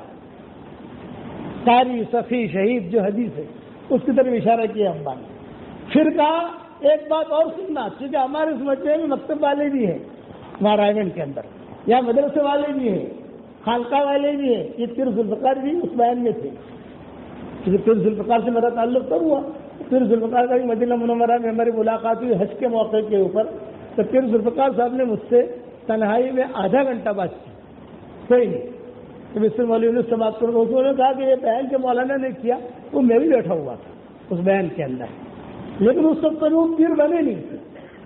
قاری, صفی, شہید جو حدیث ہے اس کی طرف اشارہ کیا ابا نے. پھر کہا ایک بات اور سننا, کیونکہ ہمارے اس مجمع میں مکتب والے بھی ہیں وہاں رائے گنج کے اندر, یا مدرسے والے بھی ہیں, خانقاہ والے بھی ہیں. یہ پیر ذوالفقار بھی اس بیان میں تھے, کیونکہ پیر ذوالفقار سے میرا تعلق کب ہوا؟ پیر ذوالفقار کا مدینہ منورہ میں ہماری ملاقات ہوئی حج کے موقع کے اوپر. تو پیر ذوالفقار صاحب نے مجھ سے تنہائی میں آدھا گھنٹہ بات کی، کوئی نہیں. تو مصر مولوی نے سماعت کر کے انہوں نے کہا کہ یہ بیان جو مولانا نے کیا وہ میں بھی بیٹھا ہوا تھا اس بیان کے اندر، لیکن اس وقت وہ پیر بنے نہیں تھے،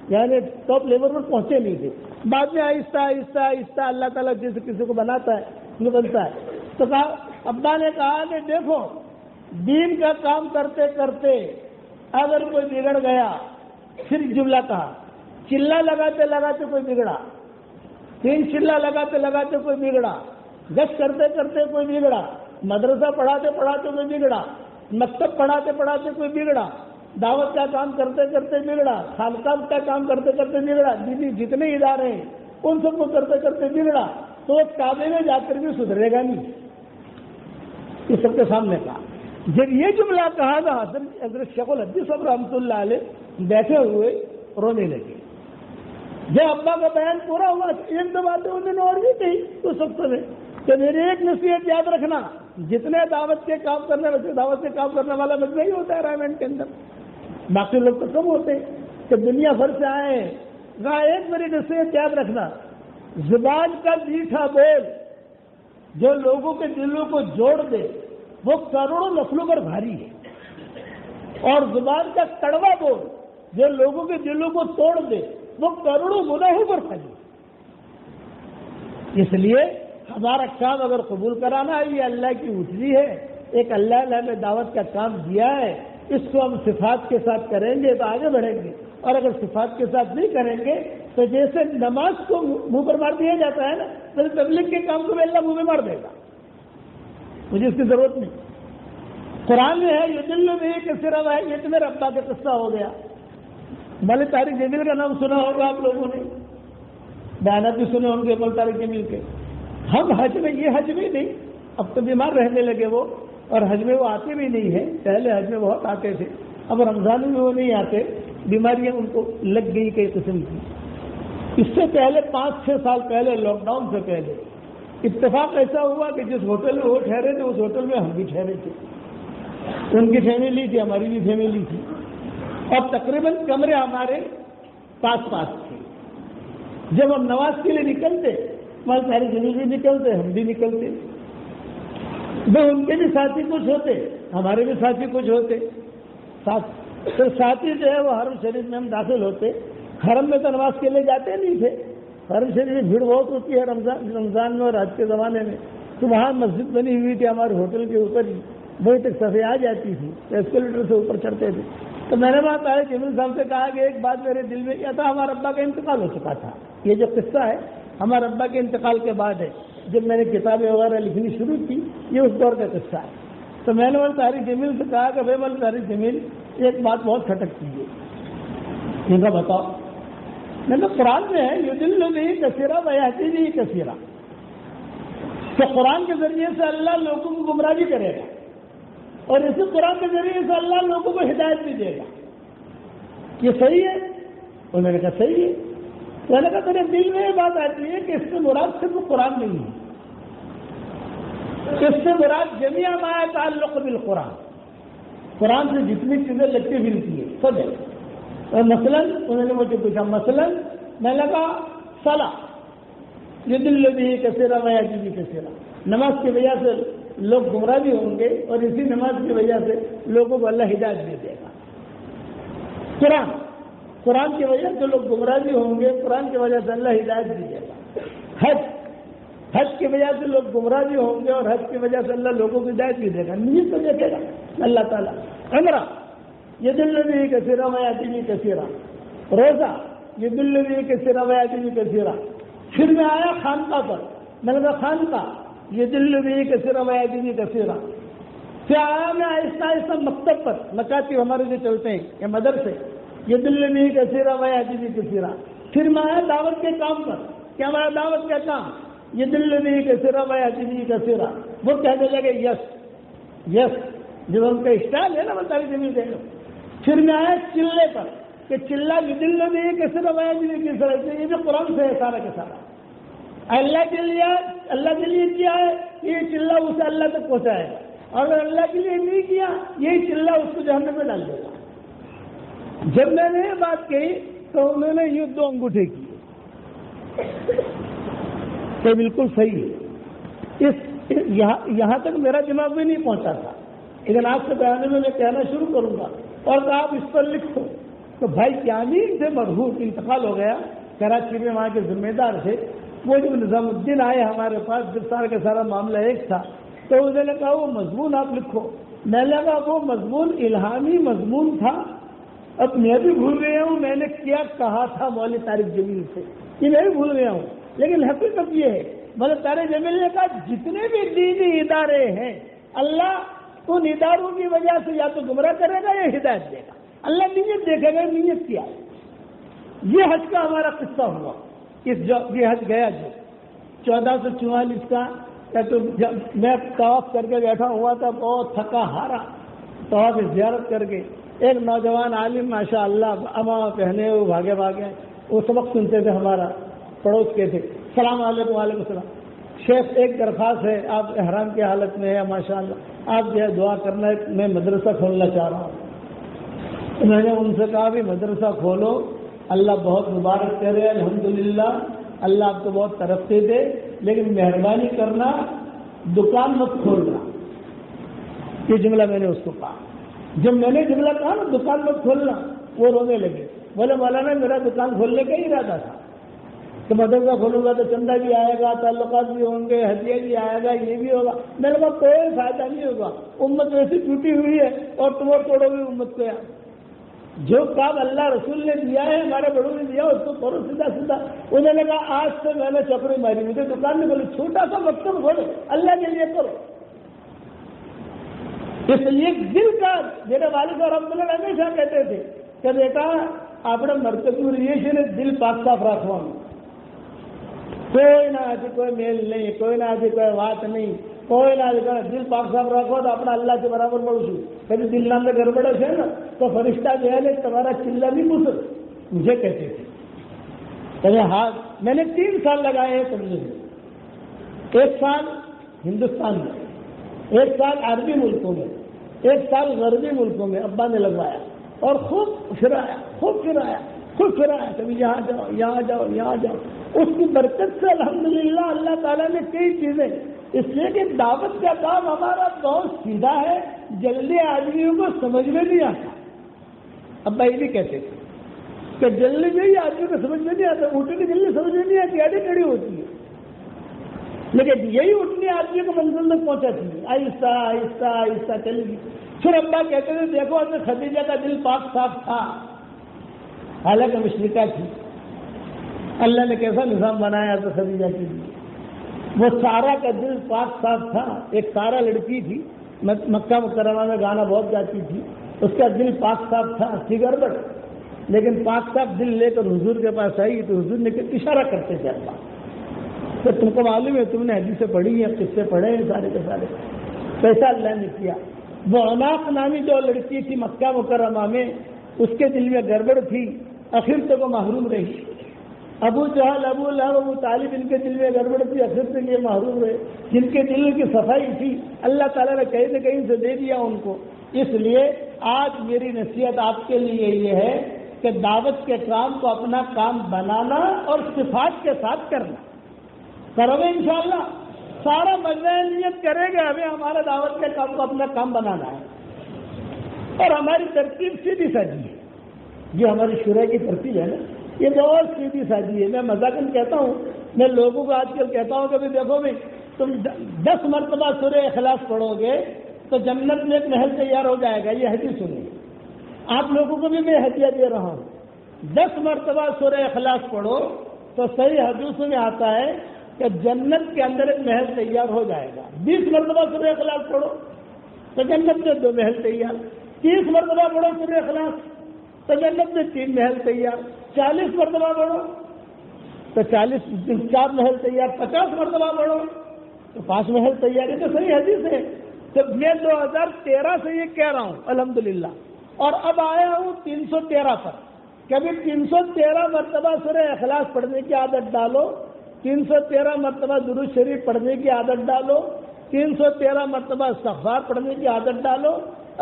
یعنی ٹاپ لیول پر پہنچے نہیں تھے. بعد میں آہستہ آہستہ آہستہ اللہ تعالیٰ جیسے کسی کو بناتا ہے وہ بنتا ہے. تو کہا ابا نے کہا کہ دیکھو دین کا کام کرتے کرتے اگر کوئی بگڑ گیا، پھر جملہ کہا چلا لگاتے لگاتے کوئی بگڑا، 3 چلا لگاتے لگاتے کوئی بگڑا، گشت کرتے کرتے کوئی بگڑا، مدرسہ پڑھاتے پڑھاتے کوئی بگڑا، مکتب پڑھاتے پڑھاتے کوئی بگڑا، دعوت کا کام کرتے کرتے بگڑا، خانقاہ کا کام کرتے کرتے بگڑا، دیدی جتنے ادارے ہیں ان سب کو کرتے کرتے بگڑا، تو کعبے میں جا کر بھی سدھرے گا نہیں. یہ سب کے سامنے کہا. جب یہ جملہ کہا تھا حضرت شیخ الحدیث صاحب رحمۃ اللہ علیہ بیٹھے ہوئے رونے لگے. جب ابا کا بیان پورا ہوا ایک دو باتیں انہوں نے اور بھی کہی اس وقت میں کہ میری ایک نصیحت یاد رکھنا، جتنے دعوت کے کام کرنے ویسے دعوت کے کام کرنے والا مجمع ہی ہوتا ہے رائمنڈ کے اندر، باقی لوگ تو کم ہوتے ہیں کہ دنیا بھر سے آئے ہیں. کہا ایک میری نصیحت یاد رکھنا، زبان کا میٹھا بول جو لوگوں کے دلوں کو جوڑ دے وہ کروڑوں نسلوں پر بھاری ہے، اور زبان کا کڑوا بول جو لوگوں کے دلوں کو توڑ دے وہ کروڑوں گناہوں پر پھیلی. اس لیے ہمارا کام اگر قبول کرانا ہے یہ اللہ کی اٹھلی ہے، ایک اللہ نے دعوت کا کام دیا ہے، اس کو ہم صفات کے ساتھ کریں گے تو آگے بڑھیں گے، اور اگر صفات کے ساتھ نہیں کریں گے تو جیسے نماز کو منہ پر مار دیا جاتا ہے نا، تو تبلیغ کے کام کو بھی اللہ منہ میں مار دے گا، مجھے اس کی ضرورت نہیں. قرآن میں ہے یدل بھی کثیرا ہے، یہ تو میرے ابا کا قصہ ہو گیا. ملک طارق جمیل کا نام سنا ہوگا آپ لوگوں نے، بیانات بھی سنے ہوں گے ملک طارق جمیل کے. ہم حج میں، یہ حج میں نہیں، اب تو بیمار رہنے لگے وہ، اور حج میں وہ آتے بھی نہیں ہیں، پہلے حج میں بہت آتے تھے، اب رمضان میں وہ نہیں آتے، بیماریاں ان کو لگ گئی کئی قسم کی. اس سے پہلے 5-6 سال پہلے لاک ڈاؤن سے پہلے اتفاق ایسا ہوا کہ جس ہوٹل میں وہ ٹھہرے تھے اس ہوٹل میں ہم بھی ٹھہرے تھے. ان کی فیملی تھی، ہماری بھی فیملی تھی، اور تقریباً کمرے ہمارے پاس پاس تھے. جب ہم نماز کے لیے نکلتے ہمارے سارے زمین بھی نکلتے، ہم بھی نکلتے، وہ ان کے بھی ساتھی کچھ ہوتے، ہمارے بھی ساتھی کچھ ہوتے. تو ساتھی جو ہے وہ حرم شریف میں ہم داخل ہوتے. حرم میں تو نماز کے لیے جاتے نہیں تھے، حرم شریف میں بھیڑ بہت ہوتی ہے رمضان میں اور آج کے زمانے میں، تو وہاں مسجد بنی ہوئی تھی ہمارے ہوٹل کے اوپر ہی، وہیں تک صفحے آ جاتی تھی، ایسکیلیٹر سے اوپر چڑھتے تھے. تو میں نے وہاں طارق جمیل صاحب سے کہا کہ ایک بات میرے دل میں کیا تھا، ہمارے ابا کا انتقال ہو چکا تھا. یہ جو قصہ ہے ہمارے ابا کے انتقال کے بعد ہے، جب میں نے کتابیں وغیرہ لکھنی شروع کی یہ اس دور کا قصہ ہے. تو میں نے وہ طارق جمیل سے کہا کہ بھائی مول طارق جمیل ایک بات بہت کھٹکتی ہے. ان کا بتاؤ. میں نے قرآن میں ہے یضل به کثیرا ویہدی به کثیرا، کہ قرآن کے ذریعے سے اللہ لوگوں کو گمراہ بھی کرے گا اور اسی قرآن کے ذریعے سے اللہ لوگوں کو ہدایت بھی دے گا. یہ صحیح ہے؟ انہوں نے کہا صحیح ہے. میں نے کہا میرے دل میں یہ بات آتی ہے کہ اس سے مراد صرف قرآن نہیں ہے، اس سے مراد جمیع ما تعلق بالقرآن، قرآن سے جتنی چیزیں لگتی ملتی ہے سب ہے. اور مثلاً انہوں نے مجھے پوچھا، مثلاً میں لگا صلاح یضل به کثیرا ویہدی به کثیرا، نماز کی وجہ سے لوگ گمراہ بھی ہوں گے اور اسی نماز کی وجہ سے لوگوں کو اللہ ہدایت بھی دے گا. قرآن کی وجہ سے لوگ گمراہ بھی ہوں گے، قرآن کی وجہ سے اللہ ہدایت بھی دے گا. حج کی وجہ سے لوگ گمراہ بھی ہوں گے اور حج کی وجہ سے اللہ لوگوں کو ہدایت بھی دے گا. نیت تو دیکھے گا اللہ تعالیٰ. عمرہ یضل به کثیرا ویہدی به کثیرا، روزہ یضل به کثیرا ویہدی به کثیرا. پھر میں آیا خانقاہ پر، میں نے کہا خانقاہ یضل به کثیرا ویہدی به کثیرا. پھر آیا میں آہستہ آہستہ مکتب پر، مکاتب ہمارے جو چلتے ہیں یا مدرسے، یضل به کثیرا ویہدی به کثیرا. پھر میں آیا دعوت کے کام پر، کہ ہمارا دعوت کا کام یضل به کثیرا ویہدی به کثیرا. وہ کہنے لگے یس یس، جو ان کا اسٹائل ہے نا وہ طارق جمیل دے. پھر میں آیا چلے پر کہ چلا یضل به کثیرا ویہدی به کثیرا. یہ بھی قرآن سے ہے سارا کے سارا. اللہ کے لیے کیا ہے یہ چلا اسے اللہ تک پہنچائے گا، اور اگر اللہ کے لیے نہیں کیا یہی چلا اس کو جہنم میں ڈال دے گا. جب میں نے یہ بات کہی تو انہوں نے یہ 2 انگوٹھے کیے. تو بالکل صحیح ہے. یہاں تک میرا دماغ بھی نہیں پہنچا تھا، لیکن آپ سے بیان میں کہنا شروع کروں گا اور آپ اس پر لکھو. تو بھائی کیانی سے مرحوم انتقال ہو گیا، کراچی میں وہاں کے ذمہ دار تھے. وہ جب نظام الدین آئے ہمارے پاس، جب سارا کا سارا معاملہ ایک تھا، تو انہوں نے کہا وہ مضمون آپ لکھو. میں لگا وہ مضمون الہامی مضمون تھا. اب میں بھی بھول گیا ہوں میں نے کیا کہا تھا مولوی طارق جمیل سے، یہ میں بھی بھول گیا ہوں. لیکن حقیقت یہ ہے مولوی طارق جمیل نے کہا جتنے بھی دینی ادارے ہیں اللہ ان اداروں کی وجہ سے یا تو گمراہ کرے گا یا ہدایت دے گا. اللہ نیت دیکھے گا، نیت کیا ہے. یہ حج کا ہمارا قصہ ہوا. یہ حج گیا جو 1444 کا، تو میں طواف کر کے بیٹھا ہوا تھا، بہت تھکا ہارا طواف زیارت کر کے. ایک نوجوان عالم ماشاء اللہ امامہ پہنے وہ بھاگے وہ سبق سنتے تھے، ہمارا پڑوس کے تھے. السلام علیکم. وعلیکم السلام. شیخ ایک درخواست ہے، آپ احرام کی حالت میں ہے ماشاء اللہ، آپ جو ہے دعا کرنا ہے، میں مدرسہ کھولنا چاہ رہا ہوں. میں نے ان سے کہا بھی مدرسہ کھولو، اللہ بہت مبارک کرے، الحمدللہ اللہ آپ کو بہت ترقی دے، لیکن مہربانی کرنا دکان مت کھولنا. یہ جملہ میں نے اس کو کہا. جب میں نے جملہ کہا نا دکان مت کھولنا، وہ رونے لگے. بولے مولانا میرا دکان کھولنے کا ہی ارادہ تھا، تو مدرسہ کھولوں گا تو چندہ بھی آئے گا، تعلقات بھی ہوں گے، ہدیہ بھی آئے گا، یہ بھی ہوگا. میں نے کہا کوئی فائدہ نہیں ہوگا، امت ویسی ٹوٹی ہوئی ہے اور تم اور توڑو گی امت کو. یار جو کام اللہ رسول نے دیا ہے، ہمارے بڑوں نے دیا، اس کو کرو سیدھا سیدھا. انہوں نے کہا آج سے میں نے چکری ماری، مجھے دکان میں کھولی، چھوٹا سا مکتب کھولو، اللہ کے لیے کرو. اس لیے دل کا میرے والد اور ہم لوگ ہمیشہ کہتے تھے کہ بیٹا اپنے مرکزی ریشن دل پاک صاف رکھوا، کوئی نہ آج کوئی میل نہیں، کوئی نہ آج کوئی بات نہیں، کوئی نہ دل پاک صاف رکھو تو اپنا اللہ سے برابر پڑھو. کبھی دل نام میں گڑبڑ ہے نا تو فرشتہ جو ہے تمہارا چلا نہیں پوچھ مجھے کہتے تھے. ہاتھ میں نے 3 سال لگائے ہیں سمجھے، 1 سال ہندوستان میں، 1 سال عربی ملکوں میں، 1 سال غربی ملکوں میں ابا نے لگوایا اور خوب پھرایا. کبھی یہاں جاؤ یہاں جاؤ یہاں جاؤ. اس کی برکت سے الحمدللہ اللہ تعالیٰ نے کئی چیزیں، اس لیے کہ دعوت کا کام ہمارا بہت سیدھا ہے، جلدی آدمیوں کو سمجھ میں نہیں آتا. ابا یہ بھی کہتے تھے کہ جلدی نہیں آدمی کو سمجھ میں نہیں آتا، اٹھنے جلدی سمجھ میں نہیں آتی، آدھی کڑی ہوتی ہے، لیکن یہی اٹھنے آدمی کو منزل میں پہنچاتی ہے، آہستہ آہستہ آہستہ چلے گی. پھر ابا کہتے تھے دیکھو حضرت خدیجہ کا دل پاک صاف تھا، حالانکہ مشرکہ تھی، اللہ نے کیسا نظام بنایا تو خدیجہ کے لیے. وہ سارا کا دل پاک صاف تھا. ایک سارا لڑکی تھی، مکہ مکرمہ میں گانا بہت گاتی تھی، اس کا دل پاک صاف تھا، تھی گڑبڑ، لیکن پاک صاف دل لے کر حضور کے پاس آئی تو حضور نے اشارہ کرتے تھے اللہ. تو تم کو معلوم ہے، تم نے حدیثیں پڑھی ہیں، قصے پڑھے ہیں سارے کے سارے، کیسا اللہ نے کیا. وہ عناق نامی جو لڑکی تھی مکہ مکرمہ میں، اس کے دل میں گڑبڑ تھی، آخر تک وہ محروم رہی. ابو جہل، ابو لہب، ابو طالب، ان کے دل میں گڑبڑ تھی، آخر تک یہ محروم رہے. جن کے دل کی صفائی تھی اللہ تعالیٰ نے کہیں نہ کہیں سے دے دیا ان کو. اس لیے آج میری نصیحت آپ کے لیے یہ ہے کہ دعوت کے کام کو اپنا کام بنانا اور صفات کے ساتھ کرنا. کرو گے انشاءاللہ، سارا مجمع نیت کرے گا ہمیں ہمارا دعوت کے کام کو اپنا کام بنانا ہے. اور ہماری ترتیب سیدھی سادی ہے، یہ ہماری شورا کی ترتیب ہے نا، یہ بہت سیدھی سادی ہے. میں مذاقاً کہتا ہوں، میں لوگوں کو آج کل کہتا ہوں کہ دیکھو بھائی تم 10 مرتبہ سورہ اخلاص پڑھو گے تو جنت میں ایک محل تیار ہو جائے گا. یہ حدیث سنیے، آپ لوگوں کو بھی میں ہدیہ دے رہا ہوں. 10 مرتبہ سورہ اخلاص پڑھو تو صحیح حدیث میں آتا ہے کہ جنت کے اندر ایک محل تیار ہو جائے گا. 20 مرتبہ سورہ اخلاص پڑھو تو جنت میں 2 محل تیار. 30 مرتبہ پڑھو سورہ اخلاص تو جنت میں 3 محل تیار. 40 مرتبہ پڑھو تو 4 محل تیار. 50 مرتبہ پڑھو تو 5 محل تیار. یہ تو صحیح حدیث ہے. تو میں 2013 سے یہ کہہ رہا ہوں الحمدللہ، اور اب آیا ہوں 313 پر. کبھی 313 مرتبہ سورہ اخلاص پڑھنے کی عادت ڈالو، 313 مرتبہ درود شریف پڑھنے کی عادت ڈالو، 313 مرتبہ استغفار پڑھنے کی عادت ڈالو.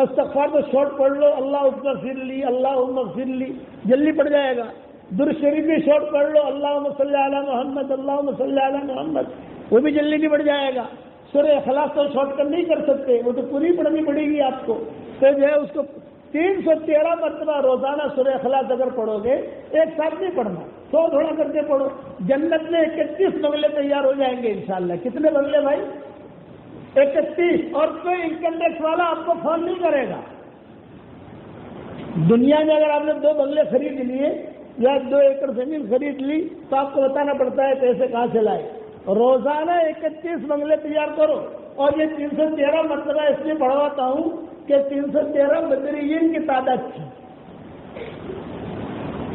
استغفار تو شارٹ پڑھ لو، اللہ اغفر لی، اللہ اغفر لی، جلدی پڑ جائے گا. درود شریف بھی شارٹ پڑھ لو، اللہم صلی علی محمد اللہم صلی علی محمد، وہ بھی جلدی نہیں بڑھ جائے گا۔ سورہ اخلاص تو شارٹ کٹ نہیں کر سکتے، وہ تو پوری پڑھنی پڑے گی آپ کو، تو جو ہے اس کو 313 مرتبہ روزانہ سورہ اخلاص اگر پڑھو گے، ایک ساتھ نہیں پڑھنا، 100 تھوڑا کر کے پڑھو، جنت میں 31 بنگلے تیار ہو جائیں گے انشاءاللہ۔ کتنے بنگلے بھائی؟ 31، اور کوئی انکم ٹیکس والا آپ کو فون نہیں کرے گا۔ دنیا میں اگر آپ نے 2 بنگلے خرید لیے یا 2 ایکڑ زمین خرید لی تو آپ کو بتانا پڑتا ہے پیسے کہاں سے لائے۔ روزانہ 31 بنگلے تیار کرو، اور یہ 313 مرتبہ اس لیے بڑھواتا ہوں کہ 313 بدرین کی تعداد تھی۔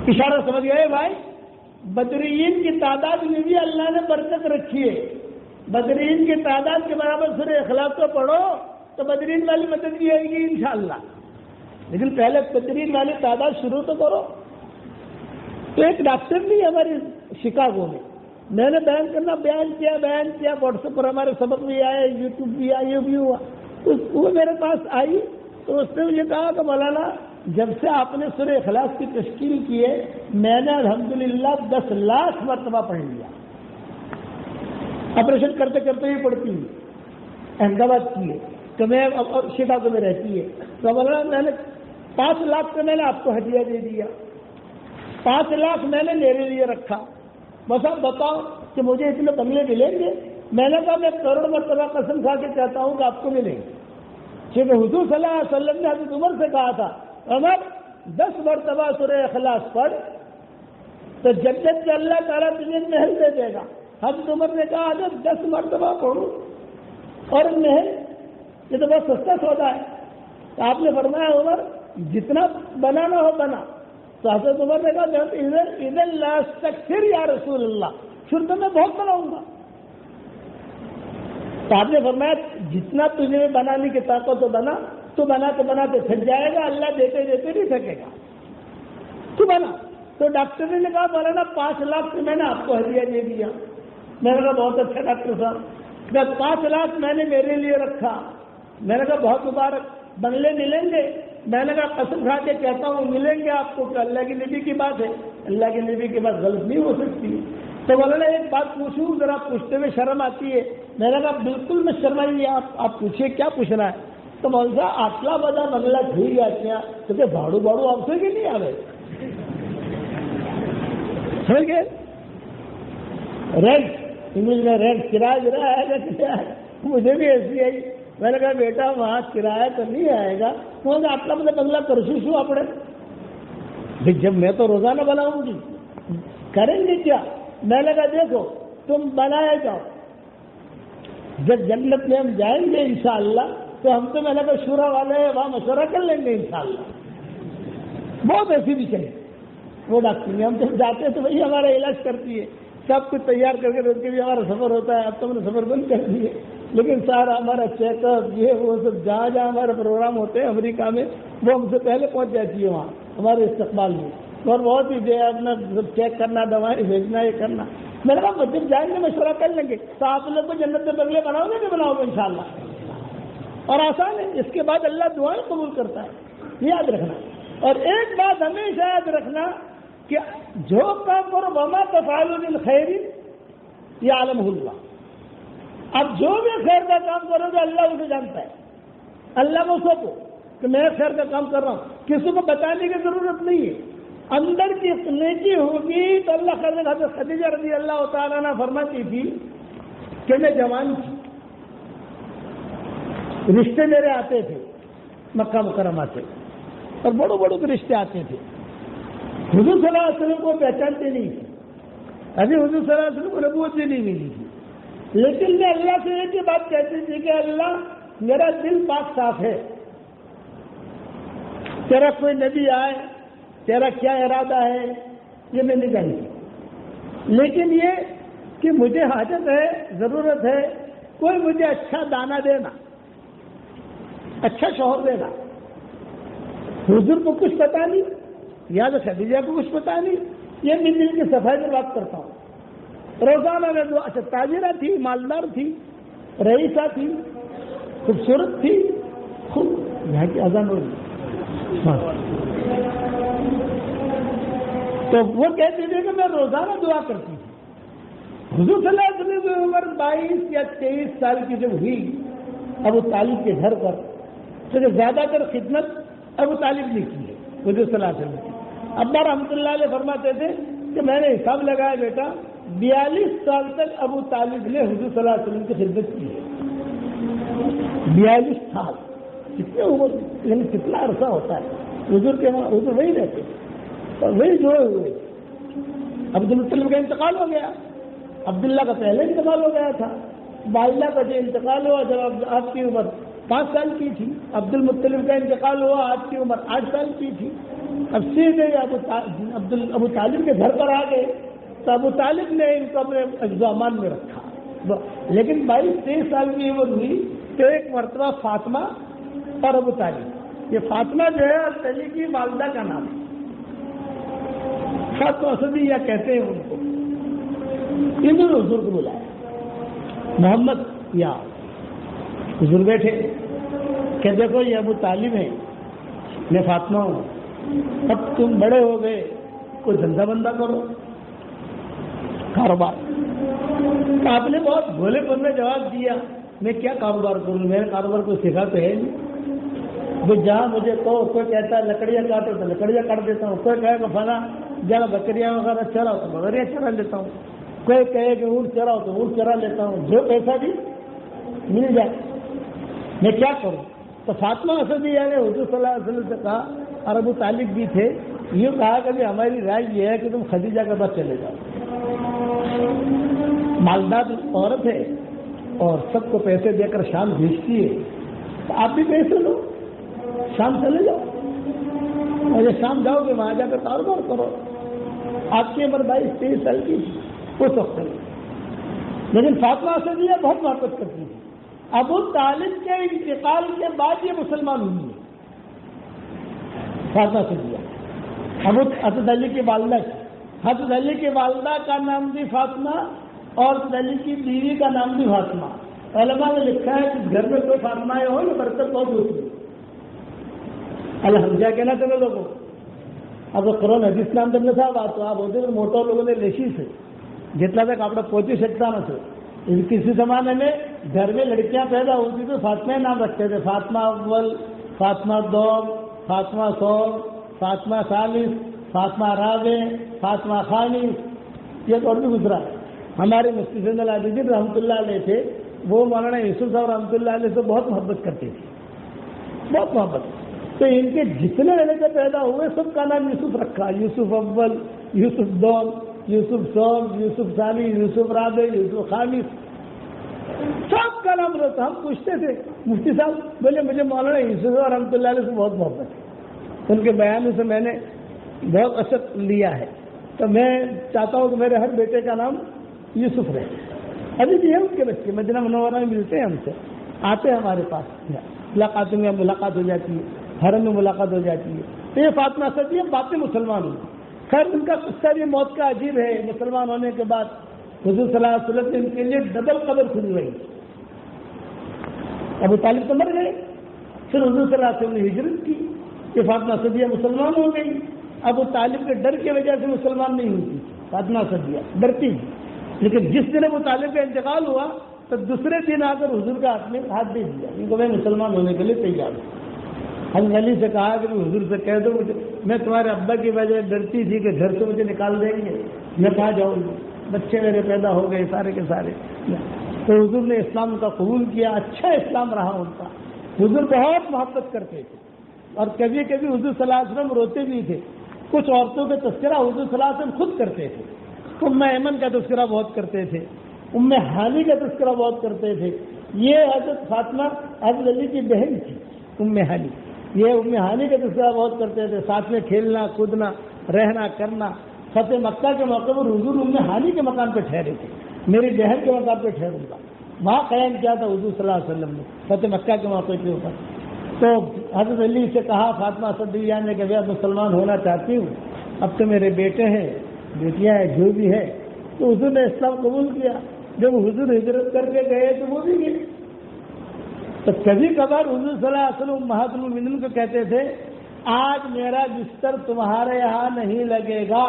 اشارہ سمجھ گئے بھائی؟ بدرین کی تعداد میں بھی اللہ نے برکت رکھی ہے۔ بدرین کی تعداد کے برابر سورہ اخلاص کو پڑھو تو بدرین والی مدد بھی آئے گی انشاءاللہ، لیکن پہلے بدرین والی تعداد شروع تو کرو۔ تو ایک ڈاکٹر نہیں ہمارے شکاگو میں نے بیان کرنا بیان کیا، واٹس ایپ پر ہمارے سبق بھی آئے، یوٹیوب بھی آئے، یہ بھی ہوا۔ وہ میرے پاس آئی تو اس نے مجھے کہا کہ مولانا جب سے آپ نے سورہ اخلاص کی تشکیل کی ہے میں نے الحمدللہ 10 لاکھ مرتبہ پڑھ لیا۔ آپریشن کرتے کرتے ہی پڑھتی ہے، احمد آباد کی ہے تو میں شکاگو میں رہتی ہے، تو مولانا میں نے 5 لاکھ کا میں نے آپ کو ہدیہ دے دیا، 5 لاکھ میں نے میرے لیے رکھا، بس آپ بتاؤ کہ مجھے اتنے بنگلے ملیں گے؟ میں نے کہا میں 1 کروڑ مرتبہ قسم کھا کے کہتا ہوں کہ آپ کو ملیں گے، کیونکہ حضور صلی اللہ علیہ وسلم نے حضرت عمر سے کہا تھا عمر 10 مرتبہ سورہ اخلاص پڑھ تو جنت میں اللہ تعالیٰ تجھے محل دے دے گا۔ حضرت عمر نے کہا حضرت 10 مرتبہ پڑھوں اور محل، یہ تو بہت سستا سودا ہے۔ تو آپ نے فرمایا عمر جتنا بنانا ہو بنا، تو حضرت عمر نے کہا ادھر لا استکثر یا رسول اللہ، پھر تو میں بہت بناؤں گا۔ تو آپ نے فرمایا جتنا تجھے بنانے کی طاقت ہو بنا، تو بناتے تھک جائے گا، اللہ دیتے دیتے نہیں تھکے گا، تو بنا۔ تو ڈاکٹر نے کہا مولانا 5 لاکھ سے میں نے آپ کو ہدیہ دے دیا۔ میں نے کہا بہت اچھا ڈاکٹر صاحب، 5 لاکھ میں نے میرے لیے رکھا۔ میں نے کہا بہت مبارک، بنگلے ملیں گے؟ میں نے کہا قسم کھا کے کہتا ہوں ملیں گے آپ کو، کہ اللہ کی نبی کی بات ہے، اللہ کے نبی کی بات غلط نہیں ہو سکتی۔ تو مولانا ایک بات پوچھوں، ذرا پوچھتے ہوئے شرم آتی ہے۔ میں نے کہا بالکل میں شرمائیے، آپ پوچھیے کیا پوچھنا ہے۔ تو مولانا صاحب آٹلا بدا بنگلہ ٹھیک جاتے ہیں تو کہ بھاڑو آپ سے کہ نہیں آ رہے، سمجھ گئے؟ رینٹ انگلش میں رینٹ، کرایہ آئے گا کرایہ، مجھے بھی ایسی آئی۔ میں نے کہا بیٹا وہاں کرایہ تو نہیں آئے گا، وہ آٹلا بدا بنگلہ کرسو شو اپنے، جب میں تو روزانہ بناؤں گی، کریں گے کیا؟ میں نے کہا دیکھو تم بنایا جاؤ، جب جنت میں ہم جائیں گے انشاءاللہ تو ہم تو میں نے کہا شورا والے ہیں وہاں مشورہ کر لیں گے انشاءاللہ۔ بہت ایسی بھی چلے وہ ڈاکٹر، ہم جب جاتے ہیں تو وہی ہمارا علاج کرتی ہے، سب کچھ تیار کر کے روز کے بھی ہمارا سفر ہوتا ہے۔ اب تو ہم نے سفر بند کر دیے، لیکن سارا ہمارا چیک اپ یہ وہ سب جہاں ہمارے پروگرام ہوتے ہیں امریکہ میں، وہ ہم سے پہلے پہنچ جاتی ہے وہاں ہمارے استقبال میں، اور بہت ہی جو ہے اپنا چیک کرنا، دوائیں بھیجنا، یہ کرنا۔ میں نے کہا جب جائیں گے مشورہ کر لیں گے، تو آپ لوگ کو جنت میں بنگلے بناؤ گے کہ بناؤ گے انشاءاللہ؟ اور آسان ہے، اس کے بعد اللہ دعائیں قبول کرتا ہے، یاد رکھنا۔ اور ایک بات ہمیشہ یاد رکھنا کہ جو کام کرو وما تفعلوا من خیر یعلمہ اللہ، اب جو بھی خیر کا کام کرو گے اللہ اسے جانتا ہے، اللہ کو سوچو کہ میں خیر کا کام کر رہا ہوں، کسی کو بتانے کی ضرورت نہیں ہے، اندر کی نیکی ہوگی تو اللہ کر دے گا۔ حضرت خدیجہ رضی اللہ تعالیٰ عنہ فرماتی تھی کہ میں جوان تھی، رشتے میرے آتے تھے مکہ مکرمہ سے، اور بڑوں بڑوں کے رشتے آتے تھے، حضور صلی اللہ علیہ وسلم کو پہچانتے نہیں تھے، ابھی حضور صلی اللہ علیہ وسلم کو نبوت بھی نہیں ملی تھی، لیکن میں اللہ سے ایک ہی بات کہتی تھی کہ اللہ میرا دل پاک صاف ہے، تیرا کوئی نبی آئے تیرا کیا ارادہ ہے یہ میں نہیں جانتی، لیکن یہ کہ مجھے حاجت ہے، ضرورت ہے، کوئی مجھے اچھا دانا دینا، اچھا شوہر دینا۔ حضور کو کچھ پتا نہیں، یا تو خدیجہ کو کچھ پتا نہیں، یہ میں دل کی صفائی میں بات کرتا ہوں۔ روزانہ میں دو اچھا تاجرہ تھی، مالدار تھی، رئیسہ تھی، خوبصورت تھی، خوب یہاں کی اذان ہوئی۔ تو وہ کہتے تھے کہ میں روزانہ دعا کرتی تھی. حضور صلی اللہ علیہ وسلم کی عمر 22 یا 23 سال کی جب ہوئی ابو طالب کے گھر پر، تو زیادہ تر خدمت ابو طالب نے کی ہے حضور صلی اللہ علیہ وسلم کی. ابا رحمۃ اللہ علیہ فرماتے تھے کہ میں نے حساب لگایا بیٹا 42 سال تک ابو طالب نے حضور صلی اللہ علیہ وسلم کی خدمت کی ہے. 42 سال کتنے عمر، یعنی کتنا عرصہ ہوتا ہے. حضور کے وہاں حضور وہی رہتے اور وہی جوڑے ہوئے. عبد المطلب کا انتقال ہو گیا، عبداللہ کا پہلے انتقال ہو گیا تھا. بالا کا جو انتقال ہوا جب آپ کی عمر 5 سال کی تھی. عبد المطلب کا انتقال ہوا آپ کی عمر 8 سال کی تھی. اب سیدھے ابو طالب کے گھر پر آ گئے تو ابو طالب نے ان کو اپنے اجزامان میں رکھا. لیکن 22-23 سال کی عمر ہوئی تو ایک مرتبہ فاطمہ اور ابو طالب، یہ فاطمہ جو ہے علی کی والدہ کا نام ہے، فاطمہ اسدیہ کہتے ہیں ان کو. انہوں نے حضور کو بلایا، محمد یا حضور بیٹھے کہ دیکھو یہ ابو طالب ہیں، میں فاطمہ ہوں، اب تم بڑے ہو گئے، کوئی دھندا بندہ کرو، کاروبار. تو آپ نے بہت بھولے پن میں جواب دیا میں کیا کاروبار کروں، میرے کاروبار کو سکھا تو ہے نہیں. وہ جہاں مجھے کوئی کہتا ہے لکڑیاں کاٹو تو لکڑیاں کاٹ دیتا ہوں، کوئی کہے کہ فلاں جہاں بکریاں وغیرہ چراؤ تو بکریاں چرا لیتا ہوں، کوئی کہے کہ اونٹ چراؤ تو اونٹ چرا لیتا ہوں، جو پیسہ بھی مل جائے میں کیا کروں. تو فاطمہ اسدیہ نے حضور صلی اللہ علیہ وسلم سے کہا، اور ابو طالب بھی تھے، یہ کہا کہ ہماری رائے یہ ہے کہ تم خدیجہ کے پاس چلے جاؤ، مالدار عورت ہے اور سب کو پیسے دے کر شام بھیجتی ہے، تو آپ بھی پیسے لو، شام چلے جاؤ اور جب شام جاؤ گے وہاں جا کر کاروبار کرو. آپ کی عمر 22-23 سال کی اس وقت. لیکن فاطمہ اسدیہ بہت محبت کرتی تھی. ابو طالب کے انتقال کے بعد یہ مسلمان ہوئی ہے فاطمہ اسدیہ. حضرت علی کی والدہ، حضرت علی کی والدہ کا نام بھی فاطمہ اور حضرت علی کی بیوی کا نام بھی فاطمہ. علماء نے لکھا ہے کہ گھر میں کوئی فاطمہ ہو یہ برکت بہت ہوتی ہے. الحمدہ کہنا چلو لوگوں. اب قرآن حدیث نام تم نے صاحب تو آپ ہوتے تو موٹا لوگوں نے لیشی سے جتنا تک آپ پہنچی سکتا نہ تھے. کسی زمانے میں گھر میں لڑکیاں پیدا ہوتی تو فاطمہ نام رکھتے تھے، فاطمہ اول، فاطمہ دوم، فاطمہ سوم، فاطمہ ثالث، فاطمہ رابع، فاطمہ خامس. یہ اور بھی گزرا. ہمارے مفتی زین العابدین رحمۃ اللہ علیہ تھے، وہ مولانا یوسف صاحب رحمۃ اللہ علیہ سے بہت محبت کرتے تھے، بہت محبت. تو ان کے جتنے لڑکے پیدا ہوئے سب کا نام یوسف رکھا، یوسف اول، یوسف دوم، یوسف سوم، یوسف ثانی، یوسف رابع، یوسف خامس، سب کا نام رکھا. ہم پوچھتے تھے مفتی صاحب، بولے مجھے مولانا یوسف رحمۃ اللہ علیہ سے بہت محبت ہے، ان کے بیانوں سے میں نے بہت اثر لیا ہے، تو میں چاہتا ہوں کہ میرے ہر بیٹے کا نام یوسف رہے. ابھی بھی ہے ان کے بچے مدینہ منورہ میں ملتے ہیں، ہم سے آتے ہیں ہمارے پاس، ملاقاتوں میں ملاقات ہو جاتی ہے، حرم میں ملاقات ہو جاتی ہے. تو یہ فاطمہ اسدیہ باقی مسلمان ہوئی. خیر ان کا قصہ بھی موت کا عجیب ہے. مسلمان ہونے کے بعد حضور صلی اللہ علیہ وسلم نے ان کے لیے ڈبل قبر کھلوائی. ابو طالب تو مر گئے، پھر حضور صلی اللہ علیہ وسلم نے ہجرت کی کہ فاطمہ اسدیہ مسلمان ہو گئی. ابو طالب کے ڈر کی وجہ سے مسلمان نہیں ہوتی فاطمہ اسدیہ، ڈرتی تھی. لیکن جس دن ابو طالب کا انتقال ہوا تو دوسرے دن آ کر حضور کا ہاتھ دے دیا، ان کو میں مسلمان ہونے کے لیے تیار ہوں. حضرت علی سے کہا کہ حضور سے کہہ دو مجھے، میں تمہارے ابا کی وجہ ڈرتی تھی کہ گھر سے مجھے نکال دیں گے، میں کہاں جاؤں گی، بچے میرے پیدا ہو گئے سارے کے سارے. تو حضور نے اسلام کا قبول کیا، اچھا اسلام رہا ان کا. حضور بہت محبت کرتے تھے اور کبھی کبھی حضور صلی اللہ علیہ وسلم روتے بھی تھے. کچھ عورتوں کا تذکرہ حضور صلی اللہ علیہ وسلم خود کرتے تھے. ام ایمن کا تذکرہ بہت کرتے تھے، ام ہانی کا تذکرہ بہت کرتے تھے. یہ حضرت فاطمہ حضرت علی کی بہن تھی ام ہانی. یہ ام ہانی کا تذکرہ بہت کرتے تھے، ساتھ میں کھیلنا کودنا رہنا کرنا. فتح مکہ کے موقع پر حضور ام ہانی کے مقام پہ ٹھہرے تھے، میری بہن کے مقام پہ ٹھہروں گا. وہاں قیام کیا تھا حضور صلی اللہ علیہ وسلم نے فتح مکہ کے موقع کے اوپر. تو حضرت علی سے کہا فاطمہ اسدیہ نے کہ میں مسلمان ہونا چاہتی ہوں، اب تو میرے بیٹے ہیں بیٹیاں ہیں جو بھی ہے. تو حضور نے اسلام قبول کیا. جب حضور ہجرت کر کے گئے تو وہ بھی گئے. تو کبھی کبھار حضور صلی اللہ علیہ وسلم امہات المؤمنین کو کہتے تھے آج میرا بستر تمہارے یہاں نہیں لگے گا،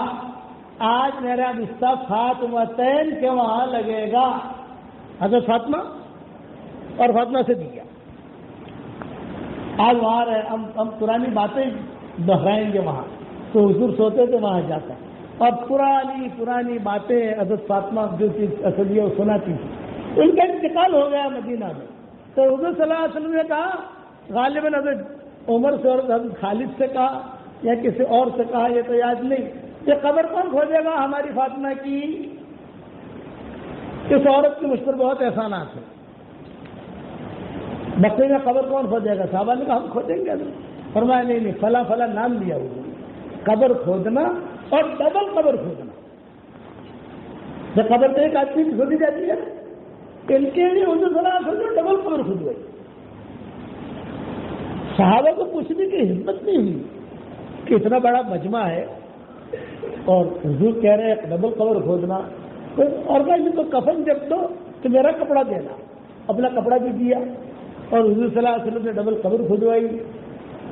آج میرا بستر فاطمتین کے وہاں لگے گا. حضرت فاطمہ اور فاطمہ سے دیا. آج وہاں رہے، ہم پرانی باتیں دہرائیں گے وہاں. تو حضور سوتے تھے وہاں جاتا اور پرانی باتیں حضرت فاطمہ جو چیز اصلیہ وہ سناتی تھی. ان کا انتقال ہو گیا مدینہ میں. تو حضور صلی اللہ علیہ وسلم نے کہا، غالباً حضرت عمر سے اور حضرت خالد سے کہا یا کسی اور سے کہا، یہ تو یاد نہیں، کہ قبر کون کھودے گا ہماری فاطمہ کی؟ اس عورت کے مجھ پر بہت احسانات ہیں. بقی میں قبر کون کھودے گا؟ صحابہ نے کہا ہم کھودیں گے. فرمایا نہیں، فلاں نام لیا ہوگا. قبر کھودنا اور ڈبل قبر کھودنا. جب قبر تو ایک آدمی کی کھودی جاتی ہے، ان کے لیے حضور صلی اللہ علیہ وسلم ڈبل قبر کھودوائی. صحابہ کو پوچھنے کی ہمت نہیں ہوئی کہ اتنا بڑا مجمع ہے اور حضور کہہ رہے ہیں ڈبل قبر کھودنا. اور میں ان کو کفن جب دو تو میرا کپڑا دینا. اپنا کپڑا بھی دیا اور حضور صلی اللہ علیہ وسلم نے ڈبل قبر کھودوائی.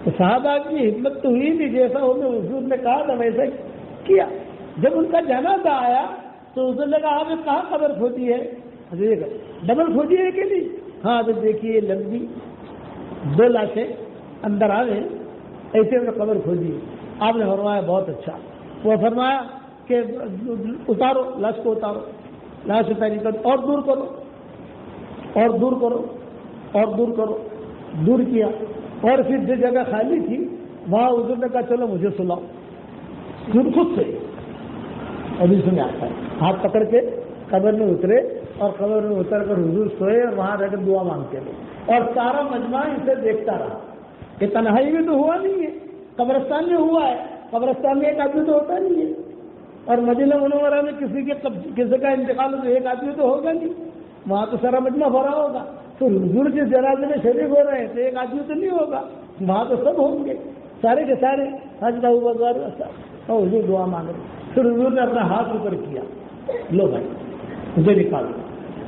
تو صحابہ کی ہمت تو ہوئی نہیں، جیسا انہیں حضور نے کہا تھا ویسا کیا. جب ان کا جنازہ آیا تو حضور نے کہا آپ کہاں قبر کھودی ہے؟ ڈبل کھودی ہے کہ نہیں؟ ہاں تو دیکھیے لمبی 2 لاشیں اندر آ گئے، ایسے میں قبر کھودی. آپ نے فرمایا بہت اچھا. وہ فرمایا کہ اتارو لاش کو، اتارو لاش اتاری کرو اور دور کرو اور دور کرو اور دور کرو. دور کیا اور پھر جو جگہ خالی تھی وہاں حضور نے کہا چلو مجھے سلاؤ. پھر خود سے ابھی سنے آتا ہے، ہاتھ پکڑ کے قبر میں اترے اور قبر میں اتر کر حضور سوئے اور وہاں رہ کر دعا مانگتے رہے. اور سارا مجمع اسے دیکھتا رہا. کہ تنہائی میں تو ہوا نہیں ہے، قبرستان میں ہوا ہے. قبرستان میں ایک آدمی تو ہوتا نہیں ہے، اور مدینہ منورہ میں کسی کا انتقال ہو تو ایک آدمی تو ہوگا نہیں. وہاں تو سارا مجمع بھرا ہوگا. تو حضور کے جنازے میں شریک ہو رہے ہیں تو ایک آدمی تو نہیں ہوگا، وہاں تو سب ہوں گے، سارے کے سارے. حضرت ابوبکر اور حضور دعا مانگ رہے. پھر حضور نے اپنا ہاتھ اوپر کیا، لو بھائی مجھے نکالو.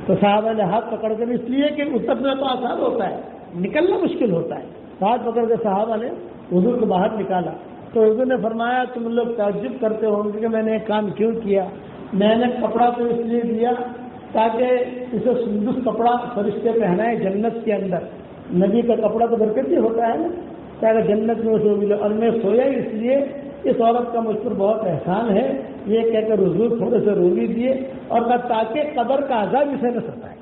تو صحابہ نے ہاتھ پکڑ کر، اس لیے کہ اترنا تو آسان ہوتا ہے، نکلنا مشکل ہوتا ہے. ہاتھ پکڑ کے صحابہ نے حضور کو باہر نکالا. تو حضور نے فرمایا تم لوگ تعجب کرتے ہوں گے کہ میں نے ایک کام کیوں کیا. میں نے کپڑا تو اس لیے دیا تاکہ اسے سندس کپڑا فرشتے پہنائے جنت کے اندر. نبی کا کپڑا تو برکتی ہوتا ہے نا، تاکہ جنت میں اسے ملے. اور میں سویا اس لیے اس عورت کا مجھ پر بہت احسان ہے، یہ کہہ کر حضور تھوڑے سے رولی دیے اور کہا تاکہ قبر کا عذاب اسے نہ ستائے،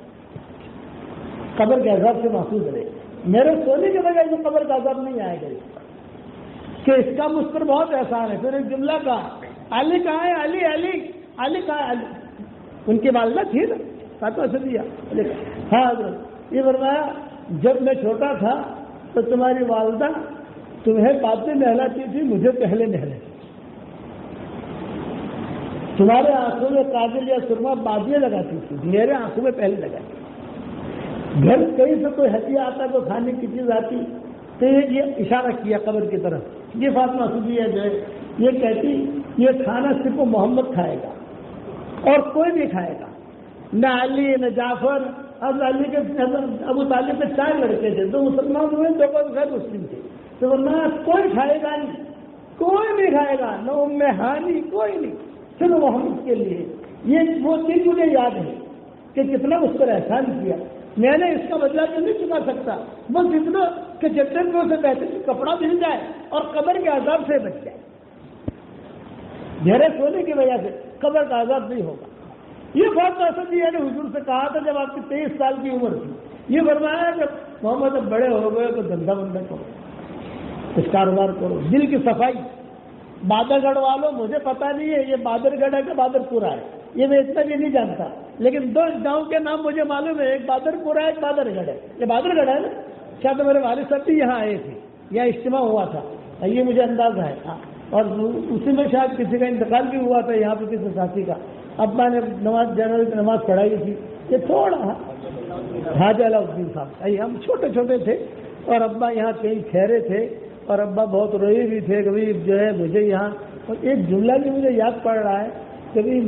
قبر کے عذاب سے محفوظ رہے. میرے سونے کے بجائے جو قبر کا عذاب نہیں آئے گا کہ اس کا مجھ پر بہت احسان ہے. پھر ایک جملہ کہا، علی کہاں ہے؟ علی علی علی کہاں ہے؟ علی ان کی والدہ تھی نا، فاطمہ سے دیا. ہاں حضرت یہ فرمایا جب میں چھوٹا تھا تو تمہاری والدہ تمہیں بعد میں نہلاتی تھی، مجھے پہلے نہلاتی. تمہارے آنکھوں میں کاجل یا سرما بعد میں لگاتی تھی، میرے آنکھوں میں پہلے لگاتی. گھر کہیں سے کوئی ہدیہ آتا تو کھانے کی چیز آتی تو یہ اشارہ کیا قبر کی طرف. یہ فاطمہ صدیقہ جو ہے یہ کہتی یہ کھانا صرف محمد کھائے گا اور کوئی نہیں کھائے گا، نہ علی نہ جعفر. اب علی کے ابو طالب کے 4 لڑکے تھے، 2 مسلمان ہوئے، 2 غیر مسلم تھے. تو ورنہ کوئی کھائے گا نہیں، کوئی نہیں کھائے گا، نہ ام ہانی، کوئی نہیں، صرف محمد کے لیے. یہ وہ چیز مجھے یاد ہے کہ کتنا اس پر احسان کیا. میں نے اس کا بدلہ تو نہیں چکا سکتا، بس اتنا کہ جنت میں اسے بہتر کپڑا مل جائے اور قبر کے عذاب سے بچ جائے. گہرے سونے کی وجہ سے قبر کا عذاب نہیں ہوگا. یہ بات ایسا جی نے حضور سے کہا تھا جب آپ کی 23 سال کی عمر تھی. یہ فرمایا کہ محمد اب بڑے ہو گئے تو دھندا بندہ کرو، کچھ کاروبار کرو، دل کی صفائی. بادر گڑھ والوں مجھے پتا نہیں ہے یہ بادر گڑھ ہے کہ بادر پورا ہے، یہ میں اتنا بھی نہیں جانتا، لیکن 2 گاؤں کے نام مجھے معلوم ہے، ایک بادر پورا ہے، ایک بادر گڑھ ہے. یہ بادر گڑھ ہے نا، شاید میرے والد صاحب بھی یہاں آئے تھے، یہاں اجتماع ہوا تھا، یہ مجھے اندازہ ہے. اور اسی میں شاید کسی کا انتقال بھی ہوا تھا یہاں پہ کسی ساتھی کا. ابا نے جنرل کی نماز پڑھائی تھی. یہ تھوڑا حاجی علاؤدین صاحب، ہم چھوٹے چھوٹے تھے اور ابا یہاں کہیں ٹھہرے تھے اور ابا بہت روئے بھی تھے. کبھی جو ہے مجھے یہاں اور ایک جملہ بھی مجھے یاد پڑ رہا ہے، کبھی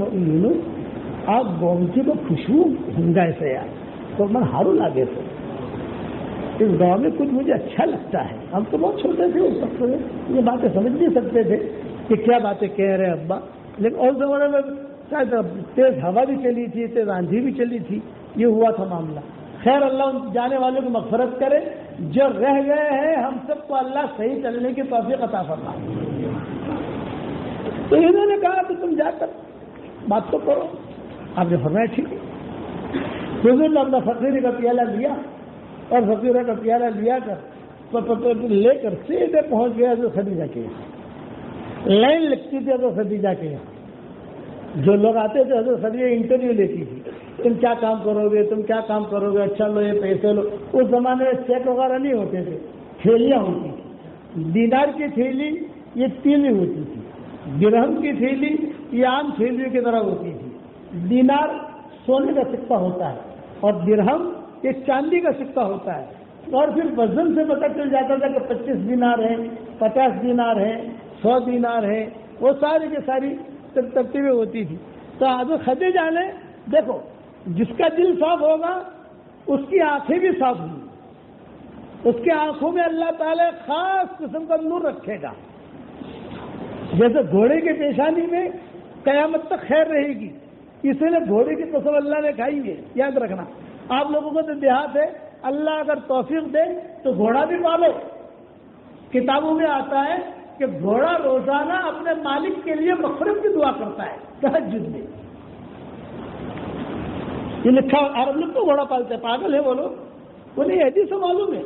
آپ گومتی کو خوشبو ہنگا سے یار تو من ہارو لاگے تھے اس گاؤں میں کچھ مجھے اچھا لگتا ہے. ہم تو بہت چھوٹے تھے اس وقت میں یہ باتیں سمجھ نہیں سکتے تھے کہ کیا باتیں کہہ رہے ابا. لیکن اس زمانے میں شاید تیز ہوا بھی چلی تھی, تیز آندھی بھی چلی تھی, یہ ہوا تھا معاملہ. خیر اللہ ان جانے والوں کو مغفرت کرے. جو رہ گئے ہیں ہم سب کو اللہ صحیح چلنے کی توفیق عطا فرمائے. تو انہوں نے کہا کہ تم جا کر بات تو کرو. آپ نے فرمایا ٹھیک ہے. حضور نے اپنا فقیری کا پیالہ لیا اور فقیرہ کا پیالہ لیا کر لے کر سیدھے پہنچ گیا حضرت خدیجہ کے یہاں. لائن لگتی تھی حضرت خدیجہ کے یہاں. جو لوگ آتے تھے حضرت خدیجہ انٹرویو لیتی تھی, تم کیا کام کرو گے, تم کیا کام کرو گے, اچھا لو یہ پیسے لو. اس زمانے میں چیک وغیرہ نہیں ہوتے تھے, تھیلیاں ہوتی تھی. دینار کی تھیلی یہ تیلی ہوتی تھی, درہم کی تھیلی یہ عام تھیلی کی طرح ہوتی تھی. دینار سونے کا سکہ ہوتا ہے اور درہم یہ چاندی کا سکہ ہوتا ہے. اور پھر وزن سے پتہ چل جاتا تھا کہ 25 دینار ہے, 50 دینار ہے, 100 دینار ہے. وہ ساری کی ساری ترتیبیں ہوتی تھی. تو حضرت خدیجہ نے دیکھو جس کا دل صاف ہوگا اس کی آنکھیں بھی صاف ہوئی. اس کی آنکھوں میں اللہ تعالی خاص قسم کا نور رکھے گا. جیسے گھوڑے کی پیشانی میں قیامت تک خیر رہے گی, اس لیے گھوڑے کی قسم اللہ نے کھائی ہے. یاد رکھنا, آپ لوگوں کو تو دیہات ہے, اللہ اگر توفیق دے تو گھوڑا بھی پالو. کتابوں میں آتا ہے کہ گھوڑا روزانہ اپنے مالک کے لیے مغفرت کی دعا کرتا ہے تہجد میں. یہ لکھا, عرب لوگ تو گھوڑا پالتے ہیں, پاگل ہے وہ لوگ, وہ نہیں حدیث سے معلوم ہے.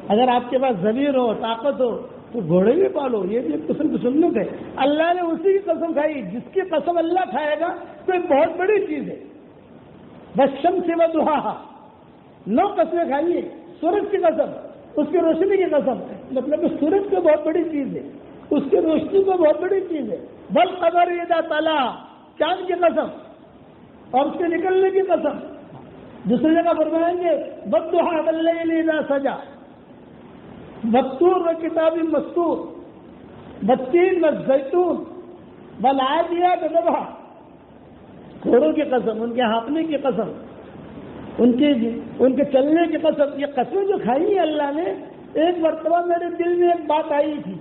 اگر آپ کے پاس ضمیر ہو, طاقت ہو تو گھوڑے بھی پالو. یہ بھی ایک قسم کی سنت ہے. اللہ نے اسی کی قسم کھائی. جس کی قسم اللہ کھائے گا تو ایک بہت بڑی چیز ہے. والشمس وضحاها, 9 قسمیں کھائیے. سورج کی قسم, اس کی روشنی کی قسم, مطلب سورج کو بہت بڑی چیز ہے, اس کی روشنی کو بہت بڑی چیز ہے. والقمر اذا طلع, چاند کی قسم اور اس کے نکلنے کی قسم. دوسری جگہ فرمائیں گے والضحى واللیل اذا سجى, والطور وکتاب مسطور, والتین والزیتون, والعادیات ضبحا. گھوڑوں کی قسم, ان کے ہانپنے کی قسم, ان کے چلنے کی قسم. یہ قسمیں جو کھائی ہیں اللہ نے, ایک مرتبہ میرے دل میں ایک بات آئی تھی,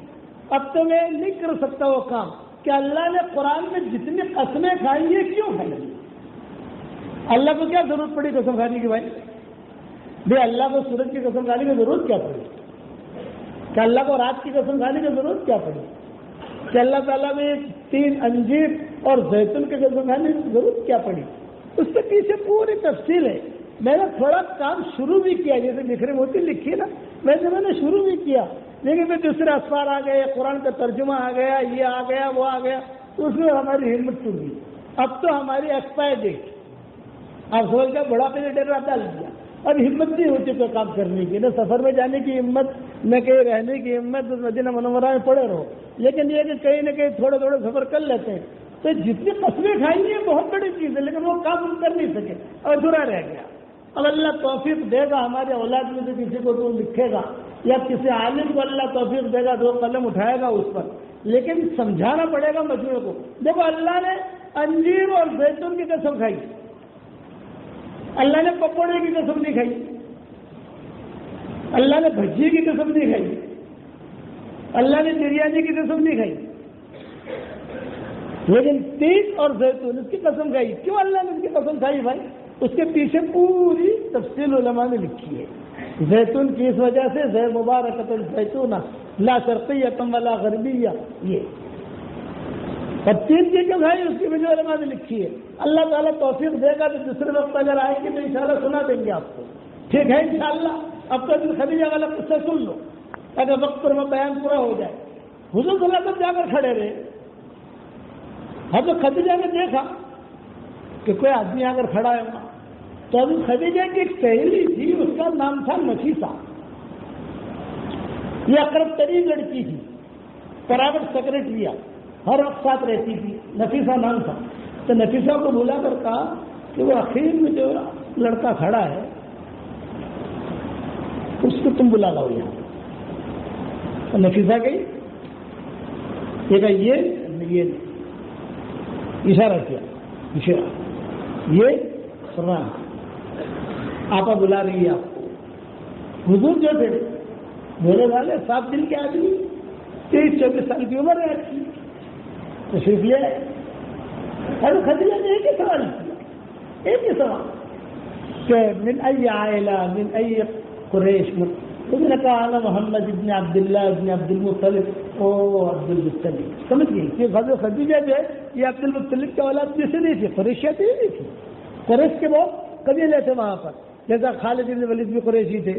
اب تو میں نہیں کر سکتا وہ کام, کہ اللہ نے قرآن میں جتنی قسمیں کھائی ہیں کیوں کھائی ہیں. اللہ کو کیا ضرورت پڑی قسم کھانے کی بھائی؟ اللہ کو سورج کی قسم کھانے کی ضرورت کیا پڑی؟ کہ اللہ کو رات کی قسم کھانے کی ضرورت کیا پڑی؟ کہ اللہ تعالیٰ میں 3 انجیر اور زیتون کی قسم کھانے کی ضرورت کیا پڑی؟ اس کے پیچھے پوری تفصیل ہے. میں نے تھوڑا کام شروع بھی کیا, جیسے بکھرے موتی لکھی نا, ویسے میں نے شروع بھی کیا, لیکن پھر دوسرے اسفار آ گئے, قرآن کا ترجمہ آ گیا, یہ آ گیا, وہ آ گیا, تو اس میں ہماری ہمت ٹوٹ گئی. اب تو ہماری ایکسپائر ڈیٹ, آپ سمجھ کر بڑھاپے نے ڈر ڈال دیا. اب ہمت نہیں ہوتی کوئی کام کرنے کی, نہ سفر میں جانے کی ہمت, نہ کہیں رہنے کی ہمت. مدینہ منورہ میں پڑے رہو, لیکن یہ کہ کہیں نہ کہیں تھوڑے تھوڑے سفر کر لیتے ہیں. تو جتنی قسمیں کھائی ہیں بہت بڑی چیز ہے, لیکن وہ کام ہم کر نہیں سکے اور ادھورا رہ گیا. اب اللہ توفیق دے گا, ہمارے اولاد میں سے کسی کو تو لکھے گا, یا کسی عالم کو اللہ توفیق دے گا, 2 قلم اٹھائے گا اس پر, لیکن سمجھانا پڑے گا مجموعے کو. دیکھو اللہ نے انجیر اور زیتون کی قسم کھائی, اللہ نے پکوڑے کی قسم نہیں کھائی, اللہ نے بھجی کی قسم نہیں کھائی, اللہ نے بریانی کی قسم نہیں کھائی, لیکن تیل اور زیتون اس کی قسم کھائی. کیوں اللہ نے اس کی قسم کھائی بھائی؟ اس کے پیچھے پوری تفصیل علماء نے لکھی ہے. زیتون کی اس وجہ سے زیر مبارکۃ الزیتون لا شرقیۃ ولا غربیہ, یہ اور 3 کی کیوں کھائی اس کی وجہ علماء نے لکھی ہے. اللہ تعالیٰ توفیق دے گا تو دوسرے وقت اگر آئے گی تو انشاءاللہ سنا دیں گے آپ کو. ٹھیک ہے انشاءاللہ. اب تو خدیجہ والا قصہ سن لو اگر وقت پر وہ بیان پورا ہو جائے. حضور صلی اللہ علیہ وسلم جا کر کھڑے رہے. حضرت خدیجہ نے دیکھا کہ کوئی آدمی آ کر کھڑا ہے وہاں, تو حضرت خدیجہ کی ایک سہیلی تھی, اس کا نام تھا نفیسہ. یہ اقرب ترین لڑکی تھی, پرائیویٹ سیکرٹری, ہر وقت ساتھ رہتی تھی. نفیسہ نام تھا. تو نفیسہ کو بلا کر کہا کہ وہ اخیر میں جو لڑکا کھڑا ہے اس کو تم بلا لاؤ یہاں. تو نفیسہ گئی, یہ اشارہ کیا, اشارہ یہ فرمان آپا بلا رہی ہے آپ کو. حضور جو تھے بولے والے 7 دن کے آدمی 23-24 سال کی عمر ہے اچھی تشریف لے آئے. اور خدیجہ نے ایک ہی سوال کیا, ایک ہی سوال کہ من ای عائلہ من ای قریش. اس نے کہا انا محمد ابن عبداللہ ابن عبد المطلب او عبد المطلب. سمجھ گئی کہ حضرت خدیجہ جو ہے یہ عبد المطلب کے اولاد جیسے نہیں تھی, قریشیت ہی نہیں تھی. قریش کے بہت قبیلے تھے وہاں پر, جیسا خالد بن ولید بھی قریشی تھے,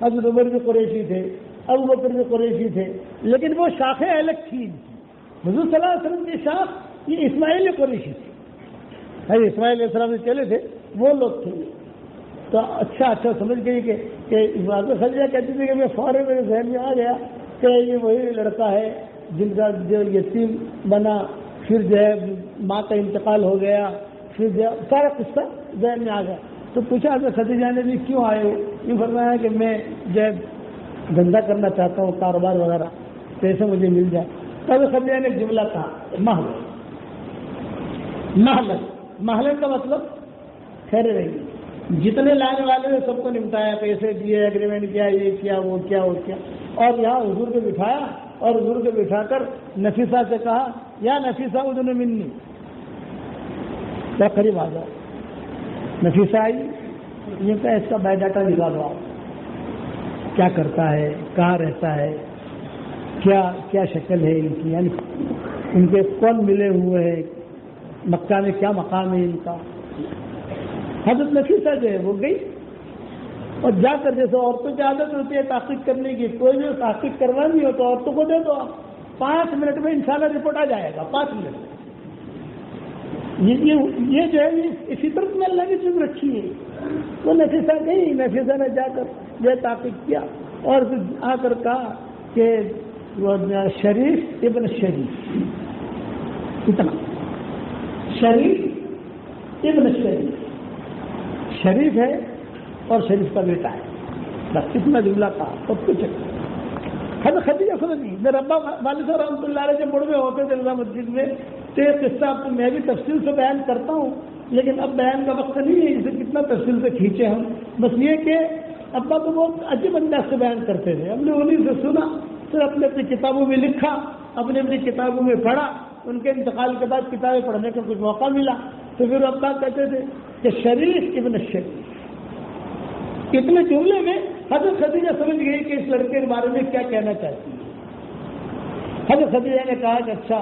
حضرت عمر بھی قریشی تھے, ابو بکر بھی قریشی تھے, لیکن وہ شاخیں الگ تھیں. حضور صلی اللہ علیہ وسلم کی شاخ یہ اسماعیل قریشی تھی. اسماعیل علیہ السلام سے چلے تھے وہ لوگ تھے. تو اچھا سمجھ گئی کہ خدیجہ کہتی تھی کہ میں فوراً میرے ذہن میں آ گیا کہ یہ وہی لڑکا ہے جن کا جو یتیم بنا, پھر جو ہے ماں کا انتقال ہو گیا, پھر جو سارا قصہ ذہن میں آ گیا. تو پوچھا حضرت خدیجہ نے بھی کیوں آئے ہو؟ یہ فرمایا کہ میں جو ہے دھندا کرنا چاہتا ہوں, کاروبار وغیرہ, پیسے مجھے مل جائے. تو حضرت خدیجہ نے ایک جملہ کہا محلن کا مطلب ٹھہرے رہی. جتنے لانے والے نے سب کو نمٹایا, پیسے دیے, ایگریمنٹ کیا, یہ کیا وہ کیا وہ کیا, اور یہاں حضور کو بٹھایا اور حضور کو بٹھا کر نفیسہ سے کہا یا نفیسہ اذن منی, کیا قریب آ جاؤ. نفیسہ آئی, یہ کہا اس کا بایو ڈاٹا نکالو, آپ کیا کرتا ہے, کہاں رہتا ہے, کیا شکل ہے ان کی, یعنی ان کے کون ملے ہوئے ہیں, مکہ میں کیا مقام ہے ان کا. حضرت نفیسہ جو ہے وہ گئی اور جا کر, جیسے عورتوں کی عادت ہوتی ہے تحقیق کرنے کی, کوئی بھی تحقیق کروانی ہو تو عورتوں کو دے دو, 5 منٹ میں انشاءاللہ رپورٹ آ جائے گا, 5 منٹ میں. یہ جو ہے اسی طرح میں اللہ کی چیز رکھی ہے. وہ نفیسہ گئی, نفیسہ نے جا کر یہ تحقیق کیا اور پھر آ کر کہا کہ شریف ابن شریف, اتنا شریف ابن شریف, شریف ہے اور شریف کا بیٹا ہے, بس اتنا جملہ کہا. سب کچھ حضرت خدیجہ سمجھ گئی. میرے ابا والد صاحب رحمۃ اللہ علیہ جب مڑ میں ہوتے تھے رضا مسجد میں, تو یہ قصہ آپ کو میں بھی تفصیل سے بیان کرتا ہوں, لیکن اب بیان کا وقت نہیں ہے, اسے کتنا تفصیل سے کھینچے ہم. بس یہ کہ ابا تو بہت عجیب انداز سے بیان کرتے تھے, ہم نے انہیں سے سنا, پھر اپنے اپنی کتابوں میں لکھا, اپنی کتابوں میں پڑھا. ان کے انتقال کے بعد کتابیں پڑھنے کا کچھ موقع ملا, تو پھر ابا کہتے تھے کہ شریف ابن شریف. اتنے جملے میں حضرت خدیجہ سمجھ گئی کہ اس لڑکے کے بارے میں کیا کہنا چاہتی ہے. حضرت خدیجہ نے کہا کہ اچھا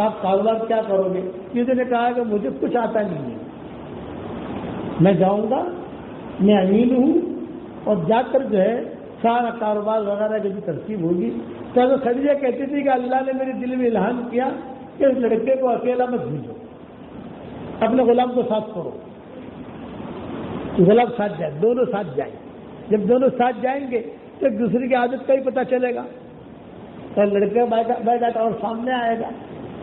آپ کاروبار کیا کرو گے؟ کسی نے کہا کہ مجھے کچھ آتا نہیں ہے, میں جاؤں گا, میں امین ہوں, اور جا کر جو ہے سارا کاروبار وغیرہ کی بھی ترتیب ہوگی. تو حضرت خدیجہ کہتی تھی کہ اللہ نے میرے دل میں الہام کیا کہ اس لڑکے کو اکیلا مت بھیجو, اپنے غلام کو ساتھ کرو. غلام ساتھ جائے, دونوں ساتھ جائیں. جب دونوں ساتھ جائیں گے تو ایک دوسرے کی عادت کا ہی پتہ چلے گا, اور لڑکے بیٹھا اور سامنے آئے گا.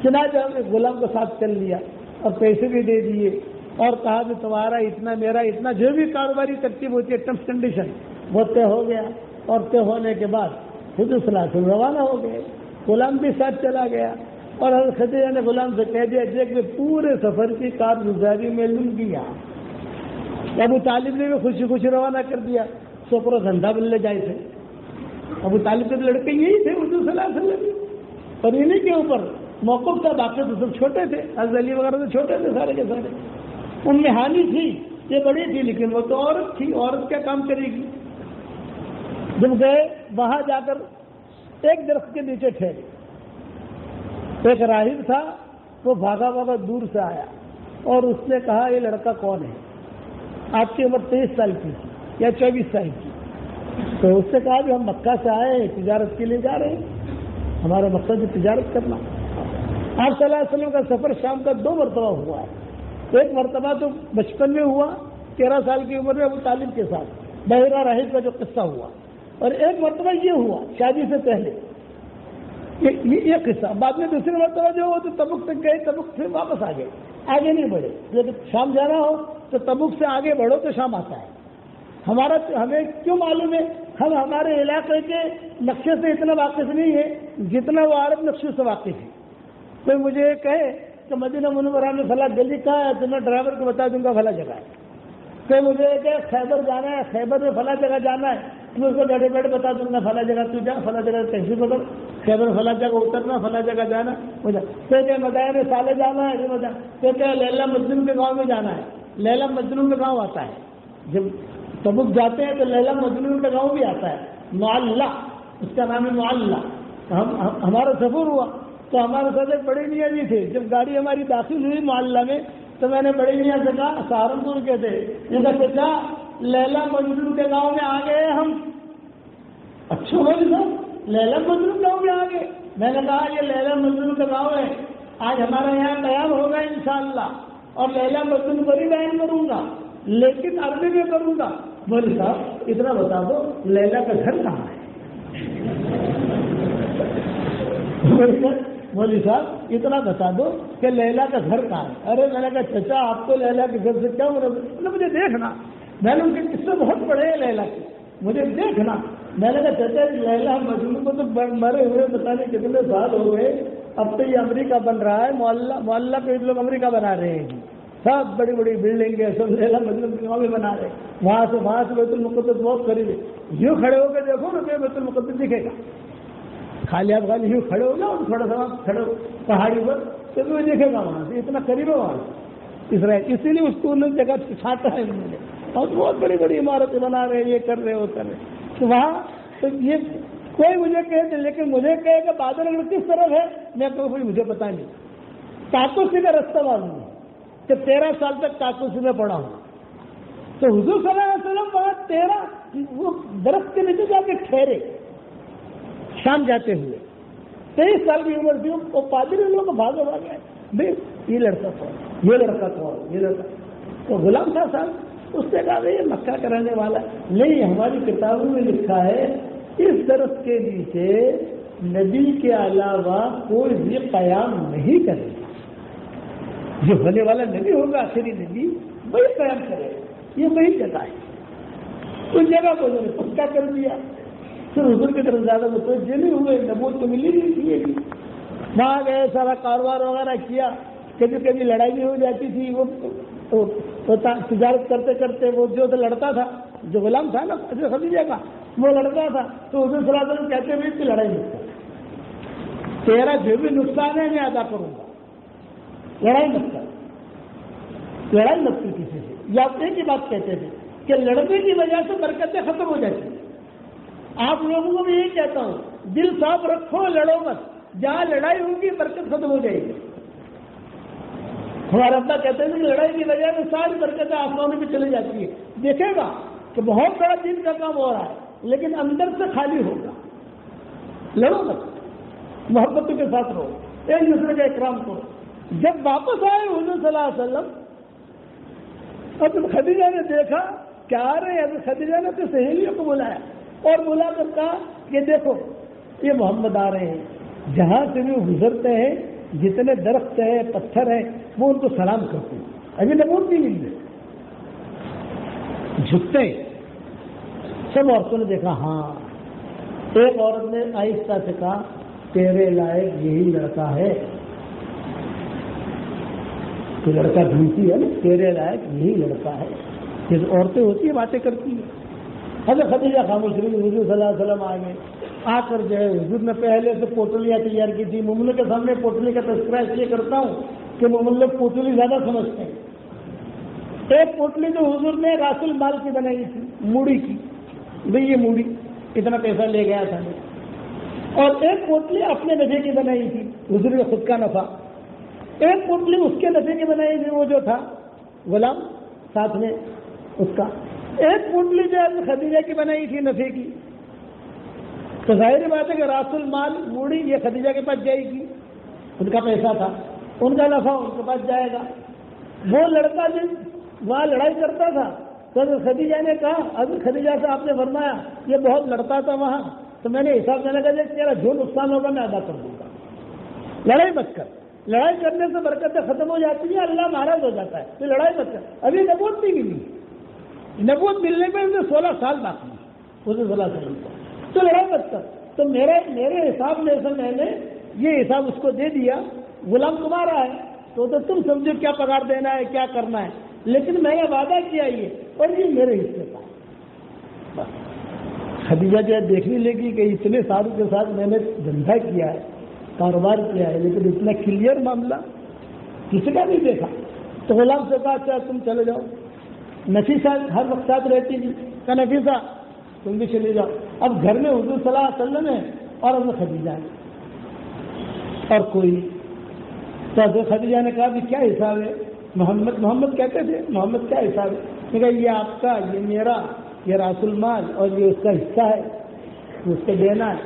چنانچہ ہم نے غلام کو ساتھ چل لیا اور پیسے بھی دے دیے, اور کہا کہ تمہارا اتنا میرا اتنا, جو بھی کاروباری ترتیب ہوتی ہے ٹرمس کنڈیشن وہ طے ہو گیا. اور طے ہونے کے بعد حضور صلی اللہ علیہ وسلم روانہ ہو گئے, غلام بھی ساتھ چلا گیا. اور حضرت خدیجہ نے غلام سے کہہ دیا دیکھ میں پورے سفر کی کارگزاری میں لوں گیا. ابو طالب نے بھی خوشی خوشی روانہ کر دیا, سو پورا دھندا بلے جائے تھے. ابو طالب کے لڑکے یہی تھے حضور صلی اللہ علیہ وسلم, اور انہیں کے اوپر موقف تھا. باقی تو سب چھوٹے تھے, حضرت علی وغیرہ تو چھوٹے تھے سارے کے سارے. ان میں حانی تھی, یہ بڑی تھی, لیکن وہ تو عورت تھی, عورت کیا کام کرے گی. جب گئے وہاں جا کر ایک درخت کے نیچے ٹھہرے. ایک راہب تھا, وہ بھاگا بھاگا دور سے آیا اور اس نے کہا یہ لڑکا کون ہے؟ آپ کی عمر 23 سال کی تھی یا 24 سال کی. تو اس نے کہا کہ ہم مکہ سے آئے ہیں, تجارت کے لیے جا رہے ہیں, ہمارا مقصد ہے تجارت کرنا. آپ صلی اللہ علیہ وسلم کا سفر شام کا 2 مرتبہ ہوا ہے. ایک مرتبہ تو بچپن میں ہوا 13 سال کی عمر میں ابو طالب کے ساتھ بحیرہ راہب کا جو قصہ ہوا, اور ایک مرتبہ یہ ہوا شادی سے پہلے یہ قصہ. بعد میں دوسری مرتبہ جو ہوا تو تبوک تک گئے, تبوک سے واپس آ گئے, آگے نہیں بڑھے. جب شام جانا ہو تو تبوک سے آگے بڑھو تو شام آتا ہے. ہمیں کیوں معلوم ہے؟ ہم ہمارے علاقے کے نقشے سے اتنا واقف نہیں ہے جتنا وہ عرب نقشے سے واقف ہے. کوئی مجھے یہ کہے کہ مدینہ منورہ میں فلاں گلی کہاں ہے تو میں ڈرائیور کو بتا دوں گا فلاں جگہ ہے. کوئی مجھے یہ کہ خیبر جانا ہے, خیبر میں فلاں جگہ جانا ہے, میں اس کو بیٹھے بیٹھے بتا دوں گا فلاں جگہ تو جا، فلاں جگہ ٹیکسی پکڑ، خیبر فلاں جگہ اترنا، فلاں جگہ جانا، تو کیا مدائن سالے جانا ہے، تو کیا لیلا مجنون کے گاؤں میں جانا ہے، لیلا مجنون کا گاؤں آتا ہے، جب تبوک جاتے ہیں تو لیلا مجنون کا گاؤں بھی آتا ہے، معلّہ، اس کا نام ہے معلّہ۔ ہمارا سفر ہوا تو ہمارے ساتھ ایک بڑے میاں جی تھے، جب گاڑی ہماری داخل ہوئی معلّہ میں تو میں نے بڑے میاں سے کہا، سہارنپور کے تھے، یہ کہا لیلا مجنون کے گاؤں میں آ گئے ہم۔ اچھا بھائی صاحب لیلا مجنون گاؤں میں آ گئے؟ میں نے کہا یہ لیلا مجنون کا گاؤں ہے، آج ہمارا یہاں قیام ہوگا انشاءاللہ، اور لیلا مجنون پر ہی بیان کروں گا، لیکن عربی میں کروں گا۔ مولوی صاحب اتنا بتا دو لیلا کا گھر کہاں ہے؟ مولوی صاحب اتنا بتا دو کہ لیلا کا گھر کہاں ہے؟ ارے میں نے کہا چچا آپ تو لیلا کے گھر سے کیا مجھے دیکھنا، میں نے ان کے قصے بہت پڑھے ہیں لیلا کے، مجھے دیکھنا۔ میں نے کہا چچا لیلا مجنون کو تو مرے ہوئے پتہ نہیں کتنے سال ہو گئے، اب تو یہ امریکہ بن رہا ہے، معلّہ پہ لوگ امریکہ بنا رہے ہیں، سب بڑی بڑی بلڈنگیں سب لیلا مجنون کے گاؤں میں بنا رہے ہیں، وہاں سے بیت المقدس بہت قریب ہے، یوں کھڑے ہو کے دیکھو نا کہ بیت المقدس دکھے گا، خالی آپ خالی یوں کھڑے ہو نا تھوڑا سا کھڑے ہو پہاڑی پر تو بھی دیکھے گا، وہاں سے اتنا قریب ہے وہاں سے اسرائیل، اسی لیے اس کو انہوں نے جگہ چھاٹا ہے انہوں نے، اور بہت بڑی بڑی عمارتیں بنا رہے ہیں، یہ کر رہے وہ کر رہے، تو وہاں تو یہ کوئی مجھے کہے، لیکن مجھے کہے کہ بادل اگر کس طرف ہے، میں کہوں بھائی مجھے پتا نہیں، کاکوسی کا رستہ معلوم ہے کہ 13 سال تک کاکوسی میں پڑا ہوں، تو حضور صلی اللہ علیہ وسلم وہاں وہ درخت کے نیچے جا کے ٹھہرے شام جاتے ہوئے، 23 سال کی عمر تھی، وہ پادری لوگ بھاگے بھاگے، یہ لڑکا تھا، یہ لڑکا تھا، یہ لڑکا تو غلام تھا صاحب، اس نے کہا یہ مکہ کا رہنے والا نہیں، ہماری کتابوں میں لکھا ہے اس درخت کے نیچے نبی کے علاوہ کوئی بھی قیام نہیں کرے گا، جو ہونے والا نبی ہوگا آخری نبی وہی قیام کرے گا، یہ وہی جگہ ہے، اس جگہ کو انہوں نے پکا کر دیا، پھر حضور کی طرف زیادہ متوجہ نہیں ہوئے، نبوت تو ملی نہیں تھی، وہاں گئے سارا کاروبار وغیرہ کیا، کبھی کبھی لڑائی بھی ہو جاتی تھی، وہ تجارت کرتے کرتے وہ جو لڑتا تھا، جو غلام تھا نا خدیجہ کا، وہ لڑتا تھا تو حضور صلی اللہ علیہ وسلم کہتے ہوئے کہ لڑائی مت کر، تیرا جو بھی نقصان ہے میں ادا کروں گا، لڑائی مت کر، لڑائی مت کر کسی سے، یا ایک ہی بات کہتے تھے کہ لڑنے کی وجہ سے برکتیں ختم ہو جاتی ہیں، آپ لوگوں کو بھی یہی کہتا ہوں دل صاف رکھو، لڑو مت، جہاں لڑائی ہوگی برکت ختم ہو جائے گی، ہمارے ابا کہتے ہیں کہ لڑائی کی وجہ سے ساری برکتیں آسمانوں میں چلی جاتی ہے، دیکھے گا کہ بہت بڑا دین کا کام ہو رہا ہے لیکن اندر سے خالی ہوگا، لڑو مت، محبتوں کے ساتھ رہو، ایک دوسرے کا اکرام کرو۔ جب واپس آئے حضور صلی اللہ علیہ وسلم، اب خدیجہ نے دیکھا کیا آ رہے ہیں، خدیجہ نے تو سہیلیوں کو بلایا اور بلا کر کہا کہ دیکھو یہ محمد آ رہے ہیں، جہاں سے بھی گزرتے ہیں جتنے درخت ہیں پتھر ہیں وہ ان کو سلام کرتے ہیں، ابھی نبوت نہیں مل رہے، جھکتے ہیں۔ سب عورتوں نے دیکھا، ہاں ایک عورت نے آہستہ سے کہا تیرے لائق یہی لڑکا ہے، تو لڑکا ڈھونڈتی ہے نا، تیرے لائق یہی لڑکا ہے، جیسے عورتیں ہوتی ہیں باتیں کرتی ہیں۔ حضرت خدیجہ خاموش رہی، حضور صلی اللہ علیہ وسلم آ گئے، آ کر جو ہے حضور نے پہلے سے پوٹلیاں تیار کی تھی، مومنوں کے سامنے پوٹلی کا تذکرہ اس لیے کرتا ہوں کہ مومن لوگ پوٹلی زیادہ سمجھتے ہیں۔ ایک پوٹلی جو حضور نے راس المال کی بنائی تھی، موڑی کی، بھئی یہ موڑی اتنا پیسہ لے گیا تھا، اور ایک پوٹلی اپنے نفع کی بنائی تھی، حضور نے خود کا نفع، ایک پوٹلی اس کے نفع کی بنائی تھی، وہ جو تھا غلام ساتھ میں اس کا، ایک پوٹلی جو ہے خدیجہ کی بنائی تھی نفع کی۔ تو ظاہر بات ہے کہ راس المال موڑی یہ خدیجہ کے پاس جائے گی، ان کا پیسہ تھا، ان کا نفع ان کے پاس جائے گا۔ وہ لڑکا جب وہاں لڑائی کرتا تھا تو خدیجہ نے کہا، اگر خدیجہ سے آپ نے فرمایا یہ بہت لڑتا تھا وہاں، تو میں نے حساب دینے کا تیرا جو نقصان ہوگا میں ادا کر دوں گا، لڑائی مت کر، لڑائی کرنے سے برکتیں ختم ہو جاتی ہیں، اللہ ناراض ہو جاتا ہے، تو لڑائی مت کر۔ ابھی نبوت نہیں ملی، نبوت ملنے میں 16 سال باقی ہے حضور صلی اللہ علیہ وسلم کو، تو لڑائی مت کر۔ تو میرے حساب میں سے میں نے یہ حساب اس کو دے دیا، غلام تمہارا ہے تو تم سمجھو کیا پگار دینا ہے کیا کرنا ہے، لیکن میں نے وعدہ کیا یہ، اور یہ میرے حصے کا ہے، خدیجہ جو دیکھنے لگی کہ اتنے سالوں کے ساتھ میں نے دھندا کیا ہے، کاروبار کیا ہے، لیکن اتنا کلیئر معاملہ کسی کا نہیں دیکھا. تو غلام سے کہا اچھا تم چلے جاؤ. نفیسہ ہر وقت ساتھ رہتی تھی، کہ نفیسہ تم بھی چلے جاؤ. اب گھر میں حضور صلی اللہ علیہ وسلم ہے اور حضرت خدیجہ ہے اور کوئی. تو حضرت خدیجہ نے کہا بھی کیا حساب ہے؟ محمد کہتے تھے، محمد کیا حساب ہے؟ میں کہا یہ آپ کا، یہ میرا، یہ راس المال اور یہ اس کا حصہ ہے، اس کو دینا ہے.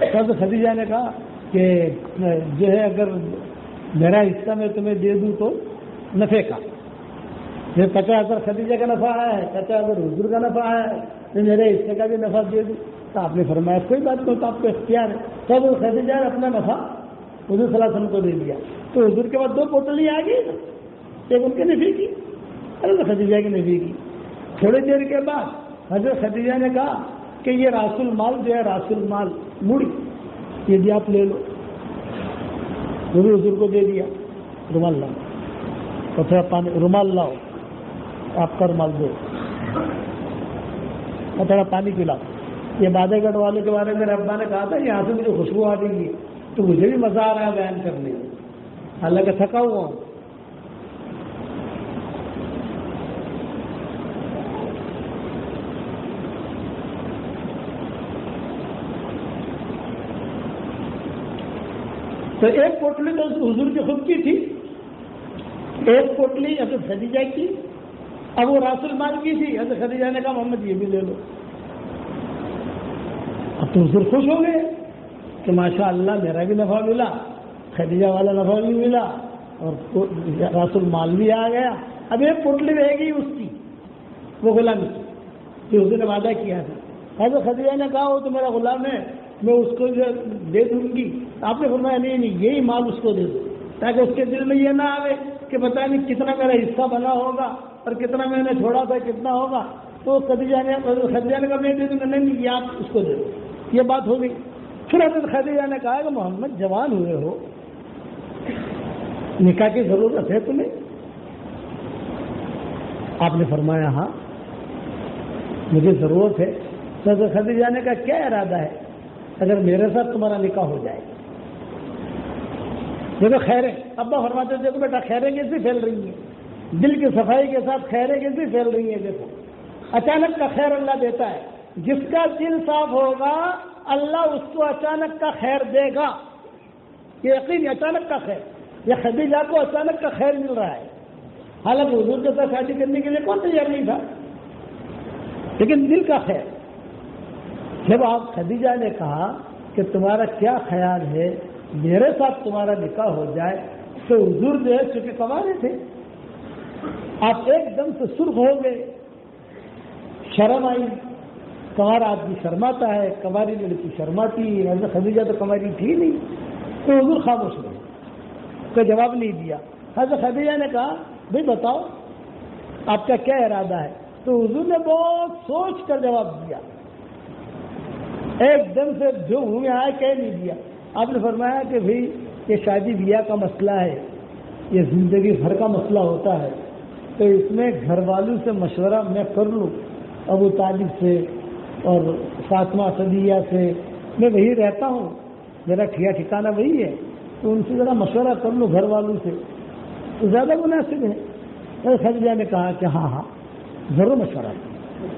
تو حضرت خدیجہ نے کہا کہ جو ہے اگر میرا حصہ میں تمہیں دے دوں تو نفع کا، یہ 50,000 خدیجہ کا نفع آیا ہے، 50,000 حضور کا نفع آیا ہے، میں میرے حصے کا بھی نفع دے دوں. تو آپ نے فرمایا کوئی بات نہیں، تو آپ کو اختیار ہے. تو حضرت خدیجہ نے اپنا نفع حضور صلی اللہ علیہ وسلم کو دے دیا. تو حضور کے بعد 2 پوٹلی آ گئی نا، ایک ان کے نفع کی، حضرت خدیجہ کے نفع کی. تھوڑی دیر کے بعد حضرت خدیجہ نے کہا کہ یہ راس المال جو ہے، راس المال مڑی، یہ بھی آپ لے لو. وہ بھی حضور کو دے دیا. رومال لاؤ، اور تھوڑا پانی، رومال لاؤ، آپ کا رومال دو اور تھوڑا پانی پلاؤ. یہ بادہ گڑھ والے کے بارے میں میرے ابا نے کہا تھا یہاں سے مجھے خوشبو آ رہی ہے، تو مجھے بھی مزہ آ رہا ہے بیان کرنے میں، حالانکہ تھکا ہوا ہوں. تو ایک پوٹلی تو حضور کی خود کی تھی، ایک پوٹلی حضرت خدیجہ کی. اب وہ راس المال کی تھی. حضرت خدیجہ نے کہا محمد یہ بھی لے لو. اب تو حضور خوش ہو گئے کہ ماشاء اللہ میرا بھی نفع ملا، خدیجہ والا نفع بھی ملا اور راس المال بھی آ گیا. اب ایک پوٹلی رہے گی اس کی، وہ غلام کی جو حضور نے وعدہ کیا تھا. حضرت خدیجہ نے کہا وہ تو میرا غلام ہے، میں اس کو دے دوں گی. آپ نے فرمایا نہیں، یہی مال اس کو دے دو، تاکہ اس کے دل میں یہ نہ آئے کہ پتہ نہیں کتنا میرا حصہ بنا ہوگا اور کتنا میں نے چھوڑا تھا کتنا ہوگا. تو خدیجہ نے کہا میں دے دوں گا. نہیں، یہ آپ اس کو دے دو. یہ بات ہو گئی. پھر حضرت خدیجہ نے کہا کہ محمد جوان ہوئے ہو، نکاح کی ضرورت ہے تمہیں؟ آپ نے فرمایا ہاں مجھے ضرورت ہے. تو حضرت خدیجہ نے کہا کیا ارادہ ہے اگر میرے ساتھ تمہارا نکاح ہو جائے؟ دیکھو خیریں، ابا فرماتے دیکھو بیٹا خیریں کیسے پھیل رہی ہیں، دل کی صفائی کے ساتھ خیریں کیسے پھیل رہی ہیں. دیکھو اچانک کا خیر اللہ دیتا ہے. جس کا دل صاف ہوگا اللہ اس کو اچانک کا خیر دے گا. یہ یقین، اچانک کا خیر. یہ خدیجہ کو اچانک کا خیر مل رہا ہے. حالانکہ حضور کے ساتھ شادی کرنے کے لیے کون تیار نہیں تھا، لیکن دل کا خیر. جب آپ خدیجہ نے کہا کہ تمہارا کیا خیال ہے میرے ساتھ تمہارا نکاح ہو جائے، تو حضور جو ہے چونکہ کنوارے تھے، آپ ایک دم سے سرخ ہو گئے، شرم آئی. کنوارا آدمی شرماتا ہے، کنواری لڑکی شرماتی ہے. حضرت خدیجہ تو کنواری تھی نہیں. تو حضور خاموش ہوئے، کوئی جواب نہیں دیا. حضرت خدیجہ نے کہا بھائی بتاؤ آپ کا کیا ارادہ ہے؟ تو حضور نے بہت سوچ کر جواب دیا، ایک دم سے جو منہ میں آیا کہہ نہیں دیا. آپ نے فرمایا کہ بھائی یہ شادی بیاہ کا مسئلہ ہے، یہ زندگی بھر کا مسئلہ ہوتا ہے، تو اس میں گھر والوں سے مشورہ میں کر لوں، ابو طالب سے اور فاطمہ صدیہ سے، میں وہی رہتا ہوں، میرا ٹھکانہ وہی ہے، تو ان سے ذرا مشورہ کر لوں گھر والوں سے تو زیادہ مناسب ہے. حضرت خدیجہ نے کہا کہ ہاں ضرور مشورہ کرو.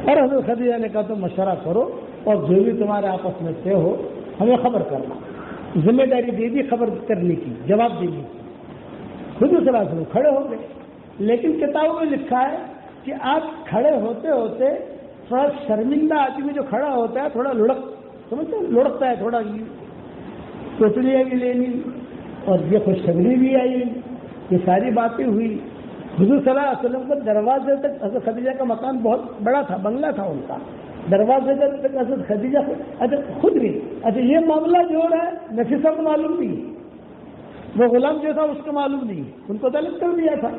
اور حضرت خدیجہ نے کہا تم مشورہ کرو اور جو بھی تمہارے آپس میں طے ہو ہمیں خبر کرنا. ذمہ داری دے دی خبر کرنے کی، جواب دینے کی. خود صلی اللہ علیہ وسلم کھڑے ہو گئے. لیکن کتابوں میں لکھا ہے کہ آپ کھڑے ہوتے ہوتے تھوڑا شرمندہ آدمی جو کھڑا ہوتا ہے تھوڑا لڑکتا ہے تھوڑا، چوٹلیاں بھی لینی اور یہ خوشخبری بھی آئی، یہ ساری باتیں ہوئی. حضور صلی اللہ علیہ وسلم کا دروازے تک، حضرت خدیجہ کا مکان بہت بڑا تھا، بنگلہ تھا ان کا، دروازے تک حضرت خدیجہ خود گئی. اچھا یہ معاملہ جو ہو رہا ہے نفیسہ کو معلوم نہیں، وہ غلام جو تھا اس کو معلوم نہیں، ان کو طلب کر دیا تھا.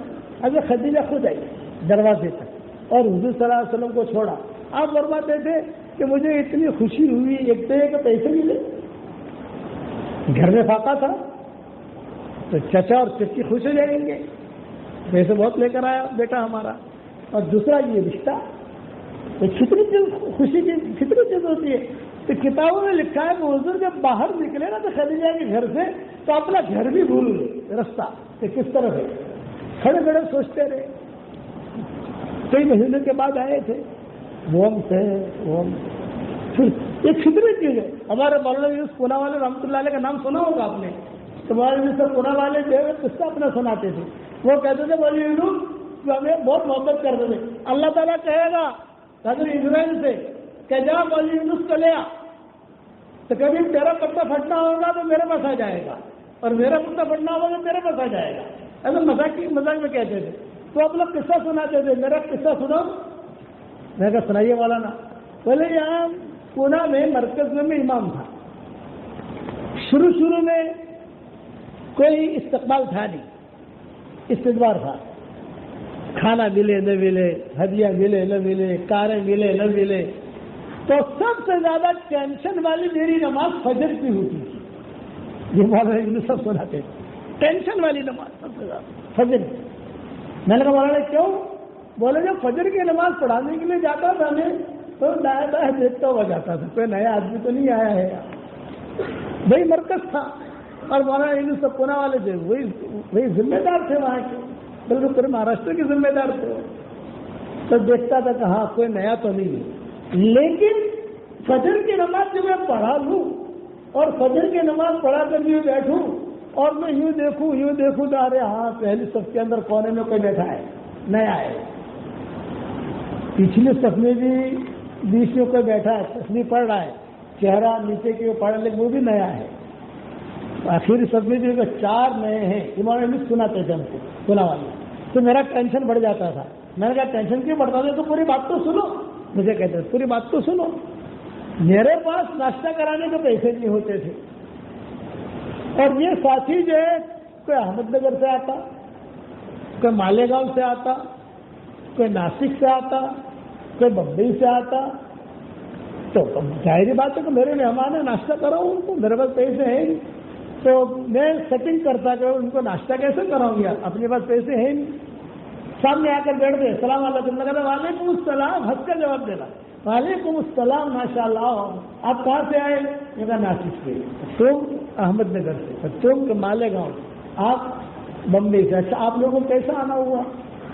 حضرت خدیجہ خود آئی دروازے تک اور حضور صلی اللہ علیہ وسلم کو چھوڑا. آپ فرماتے تھے کہ مجھے اتنی خوشی ہوئی، ایک تو یہ کہ پیسے ملے، گھر میں فاقہ تھا تو چچا اور چچی خوش ہو جائیں گے، پیسے بہت لے کر آیا بیٹا ہمارا، اور دوسرا یہ رشتہ تو فطری چیز خوشی کی فطری چیز ہوتی ہے. تو کتابوں میں لکھا ہے کہ حضور جب باہر نکلے نا تو خدیجہ کے گھر سے تو اپنا گھر بھی بھول گئے رستہ کہ کس طرف ہے. کھڑے کھڑے سوچتے رہے. کئی مہینے کے بعد آئے تھے وہ پھر ایک فطری چیز ہے. ہمارے مولانا یوسف پونا والے رحمۃ اللہ علیہ کا نام سنا ہوگا آپ نے. تو مولانا یوسف پونا والے جو ہے قصہ اپنا سناتے تھے. وہ کہتے تھے مولانا یوسف ہمیں بہت محبت کرتے تھے. اللہ تعالیٰ کہے گا حضرت اسرائیل سے کہ جا مولانا یوسف کو لے آ. تو کبھی تیرا پتا پھٹنا ہوگا تو میرے پاس آ جائے گا اور میرا پتا پھٹنا ہوگا تو میرے پاس آ جائے گا. ایسا مذاق میں کہتے تھے. تو آپ لوگ قصہ سناتے تھے. میرا قصہ سنو. میں کہا سنائیے مولانا. بولے یہاں پونا میں مرکز میں امام تھا. شروع میں کوئی استقبال تھا نہیں, استدبار تھا. کھانا ملے نہ ملے, ہدیہ ملے نہ ملے, کاریں ملے نہ ملے. تو سب سے زیادہ ٹینشن والی میری نماز فجر کی ہوتی تھی. یہ مولانا سب سناتے تھے. ٹینشن والی نماز سب سے زیادہ فجر. میں نے کہا مولانا کیوں؟ بولے جب فجر کی نماز پڑھانے کے لیے جاتا تھا میں تو دائیں بائیں دیکھتا ہوا جاتا تھا کوئی نیا آدمی تو نہیں آیا ہے. وہی مرکز تھا اور مولانا سب پونا والے تھے, وہی ذمہ دار تھے وہاں کے, بلکہ پورے مہاراشٹر کے ذمہ دار تھے. تو دیکھتا تھا کہ ہاں کوئی نیا تو نہیں ہے. لیکن فجر کی نماز جب میں پڑھا لوں اور فجر کی نماز پڑھا کر بھی بیٹھوں اور میں یوں دیکھوں تو ارے ہاں پہلی صف کے اندر کونے میں کوئی بیٹھا ہے نیا ہے, پچھلی صف میں بھی بیچ میں کوئی بیٹھا ہے تصویر پڑھ رہا ہے, چہرہ نیچے کے پڑھ لیکن وہ بھی نیا ہے. آخری صف میں بھی 4 نئے ہیں. انہوں نے سناتے تھے ہم کو سنا والے. تو میرا ٹینشن بڑھ جاتا تھا. میں نے کہا ٹینشن کیوں بڑھتا تھا؟ تو پوری بات تو سنو. مجھے کہتے ہیں پوری بات تو سنو. میرے پاس ناشتہ کرانے کے پیسے نہیں ہوتے تھے اور یہ ساتھی جو ہے کوئی احمد نگر سے آتا, کوئی مالیگاؤں سے آتا, کوئی ناسک سے آتا, کوئی بمبئی سے آتا. تو ظاہری بات ہے کہ میرے مہمان ہے, ناشتہ کراؤں ان کو, میرے پاس پیسے ہیں نہیں. تو میں سیٹنگ کرتا کہ ان کو ناشتہ کیسے کراؤں گا, اپنے پاس پیسے ہیں نہیں. سامنے آ کر بیٹھ گئے, السلام علیکم. میں کہا وعلیکم السلام, ہنس کر جواب دینا, وعلیکم السلام ماشاء اللہ. آپ کہاں سے آئے؟ میں کہا ناسک سے. تم احمد نگر سے, تم کے مالیگاؤں, آپ بمبئی سے. اچھا آپ لوگوں کو کیسا آنا ہوا؟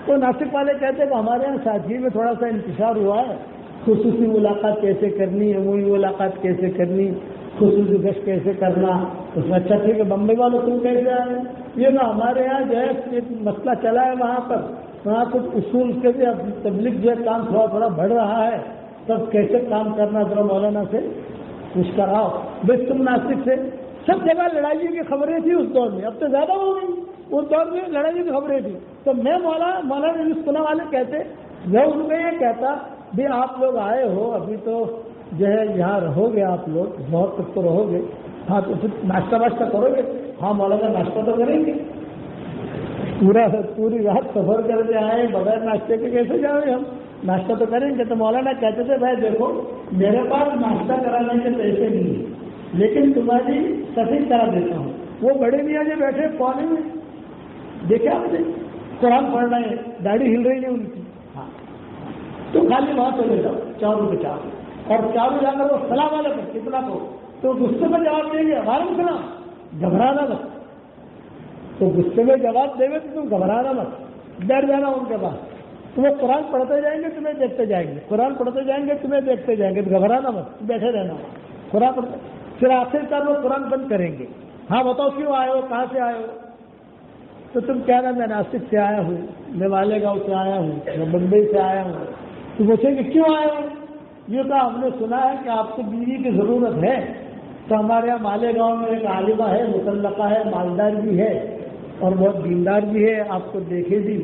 تو ناسک والے کہتے کہ ہمارے یہاں ساتھی میں تھوڑا سا انتشار ہوا ہے, خصوصی ملاقات کیسے کرنی, عمومی ملاقات کیسے کرنی, خصوصی گشت کیسے کرنا. اس میں اچھا ٹھیک ہے بمبئی والوں تم کیسے آئے؟ یہ نا ہمارے یہاں جو ہے ایک مسئلہ چلا ہے وہاں پر, وہاں کچھ اصول کے بھی تبلیغ جو ہے کام تھوڑا بڑھ رہا ہے, تب کیسے کام کرنا ذرا مولانا سے کچھ کراؤ. بس تم ناسک سے. سب جگہ لڑائیوں کی خبریں تھی اس دور میں, اب تو زیادہ ہو گئی. اس دور میں لڑائیوں کی خبریں تھی. تو میں مولانا پونا والے کہتے, میں ان کو یہ کہتا بھی آپ لوگ آئے ہو, ابھی تو جو ہے یہاں رہو گے آپ لوگ, بہت تک تو رہو گے, ہاں تو پھر ناشتہ واشتہ کرو گے؟ ہاں مولانا ناشتہ تو کریں گے. پوری رات سفر کر کے آئے, بغیر ناشتے کے کیسے جاؤ گے ہم؟ ناشتہ تو کریں گے. تو مولانا کہتے تھے بھائی دیکھو میرے پاس ناشتہ کرانے کے پیسے نہیں ہیں, لیکن تمہاری سفید کرا دیتا ہوں. وہ بڑے میاں جو بیٹھے کونے میں دیکھے آپ نے, قرآن پڑھ رہے ہیں, داڑھی ہل رہی ہے ان کی. ہاں تو خالی وہاں چلے جاؤ, 4 روپے 4, اور 4 جا کر وہ سلام علیکم کتنا کو, تو غصے میں جواب دیں گے وعلیکم السلام, گھبرانا مت. تو غصے میں جواب دے گے تو تم گھبرانا مت, ڈر جانا ان کے پاس. تمہیں قرآن پڑھتے جائیں گے, تمہیں دیکھتے جائیں گے, قرآن پڑھتے جائیں گے, تمہیں دیکھتے جائیں گے, تو گھبرانا مت, بیٹھے رہنا. قرآن پڑھتے پھر آخر کار وہ قرآن بند کریں گے. ہاں بتاؤ کیوں آئے ہو, کہاں سے آئے ہو؟ تو تم کہہ رہا میں ناسک سے آیا ہوں, میں مالیگاؤں سے آیا ہوں, میں بمبئی سے آیا ہوں. تو پوچھیں گے کیوں آئے ہو؟ یہ کہا ہم نے سنا ہے کہ آپ کو بیوی کی ضرورت ہے, تو ہمارے یہاں مالیگاؤں میں ایک عالمہ ہے, مطلقہ ہے, مالدار بھی ہے اور بہت دیندار بھی ہے, آپ کو دیکھے بھی.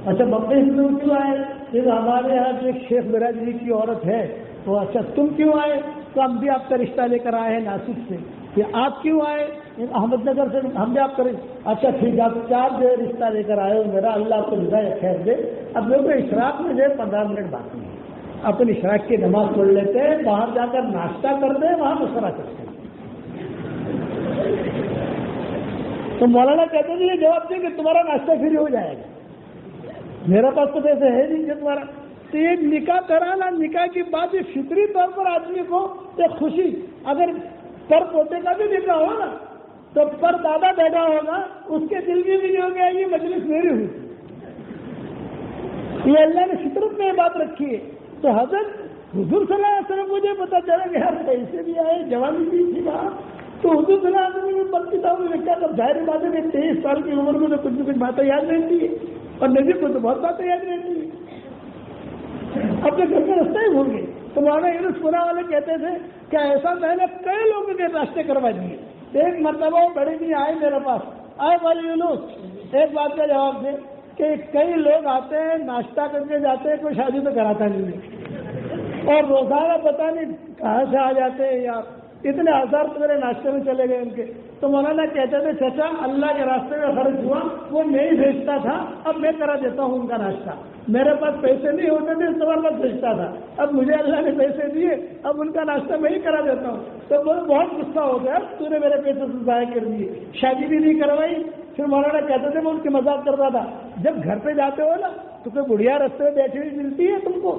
اچھا بمبئی سے تم کیوں آئے؟ پھر ہمارے یہاں جو ایک شیخ برادری کی عورت ہے تو اچھا تم کیوں آئے؟ تو ہم بھی آپ کا رشتہ لے کر آئے ہیں ناسک سے. کہ آپ کیوں آئے؟ احمد نگر سے, ہم بھی آپ کریں. اچھا ٹھیک ہے, آپ 4 جو رشتہ لے کر آئے ہو میرا, اللہ آپ کو جزائے خیر دے. اب لوگ اشراق میں جو 15 منٹ باقی ہیں, اپنی اشراق کی نماز پڑھ لیتے ہیں, باہر جا کر ناشتہ کر دیں, وہاں مشورہ کرتے ہیں. تو مولانا کہتے ہیں یہ جواب دیں کہ تمہارا ناشتہ فری ہو جائے گا. میرے پاس تو پیسے ہے نہیں کہ تمہارا. تو یہ نکاح کرانا، نکاح کی بات یہ فطری طور پر آدمی کو ایک خوشی، اگر پر پوتے کا بھی نکاح ہوگا تو پر دادا پیدا ہوگا، اس کے دل میں بھی نہیں ہو گیا یہ مجلس میری ہوئی، یہ اللہ نے فطرت میں یہ بات رکھی ہے۔ تو حضرت حضور صلی اللہ علیہ وسلم مجھے پتا چلا کہ یار پیسے بھی آئے، جوانی بھی تھی کہا، تو حضور صلی اللہ علیہ وسلم بلکہ تھا انہوں نے کیا کر، ظاہر بات ہے کہ 23 سال کی عمر میں تو کچھ نہ کچھ باتیں یاد رہتی ہے، اور نبی کو تو بہت باتیں یاد رہتی ہے، اپنے گھر کا رستہ ہی بھول گئے۔ تو مولانا یونس پورا والے کہتے تھے کہ ایسا میں نے کئی لوگوں کے راستے کروا دیے، ایک مرتبہ بڑے بھی آئے میرے پاس، آئے والے یونس ایک بات کا جواب دے کہ کئی لوگ آتے ہیں ناشتہ کر کے جاتے ہیں، کوئی شادی تو کراتا نہیں ہے، اور روزانہ پتہ نہیں کہاں سے آ جاتے ہیں یار، اتنے ہزار تو میرے ناشتے میں چلے گئے ان کے۔ تو مولانا کہتے تھے چچا اللہ کے راستے میں خرچ ہوا، وہ میں ہی بھیجتا تھا، اب میں کرا دیتا ہوں ان کا ناشتہ، میرے پاس پیسے نہیں ہوتے تھے اس پر بھیجتا تھا، اب مجھے اللہ نے پیسے دیے، اب ان کا ناشتہ میں ہی کرا دیتا ہوں۔ تو وہ بہت غصہ ہو گیا، تو نے میرے پیسے سے ضائع کر دیے، شادی بھی نہیں کروائی۔ پھر مولانا کہتے تھے میں ان کی مذاق کرتا تھا، جب گھر پہ جاتے ہو نا تو کوئی بڑھیا رستے میں بیٹھی ہوئی ملتی ہے تم کو،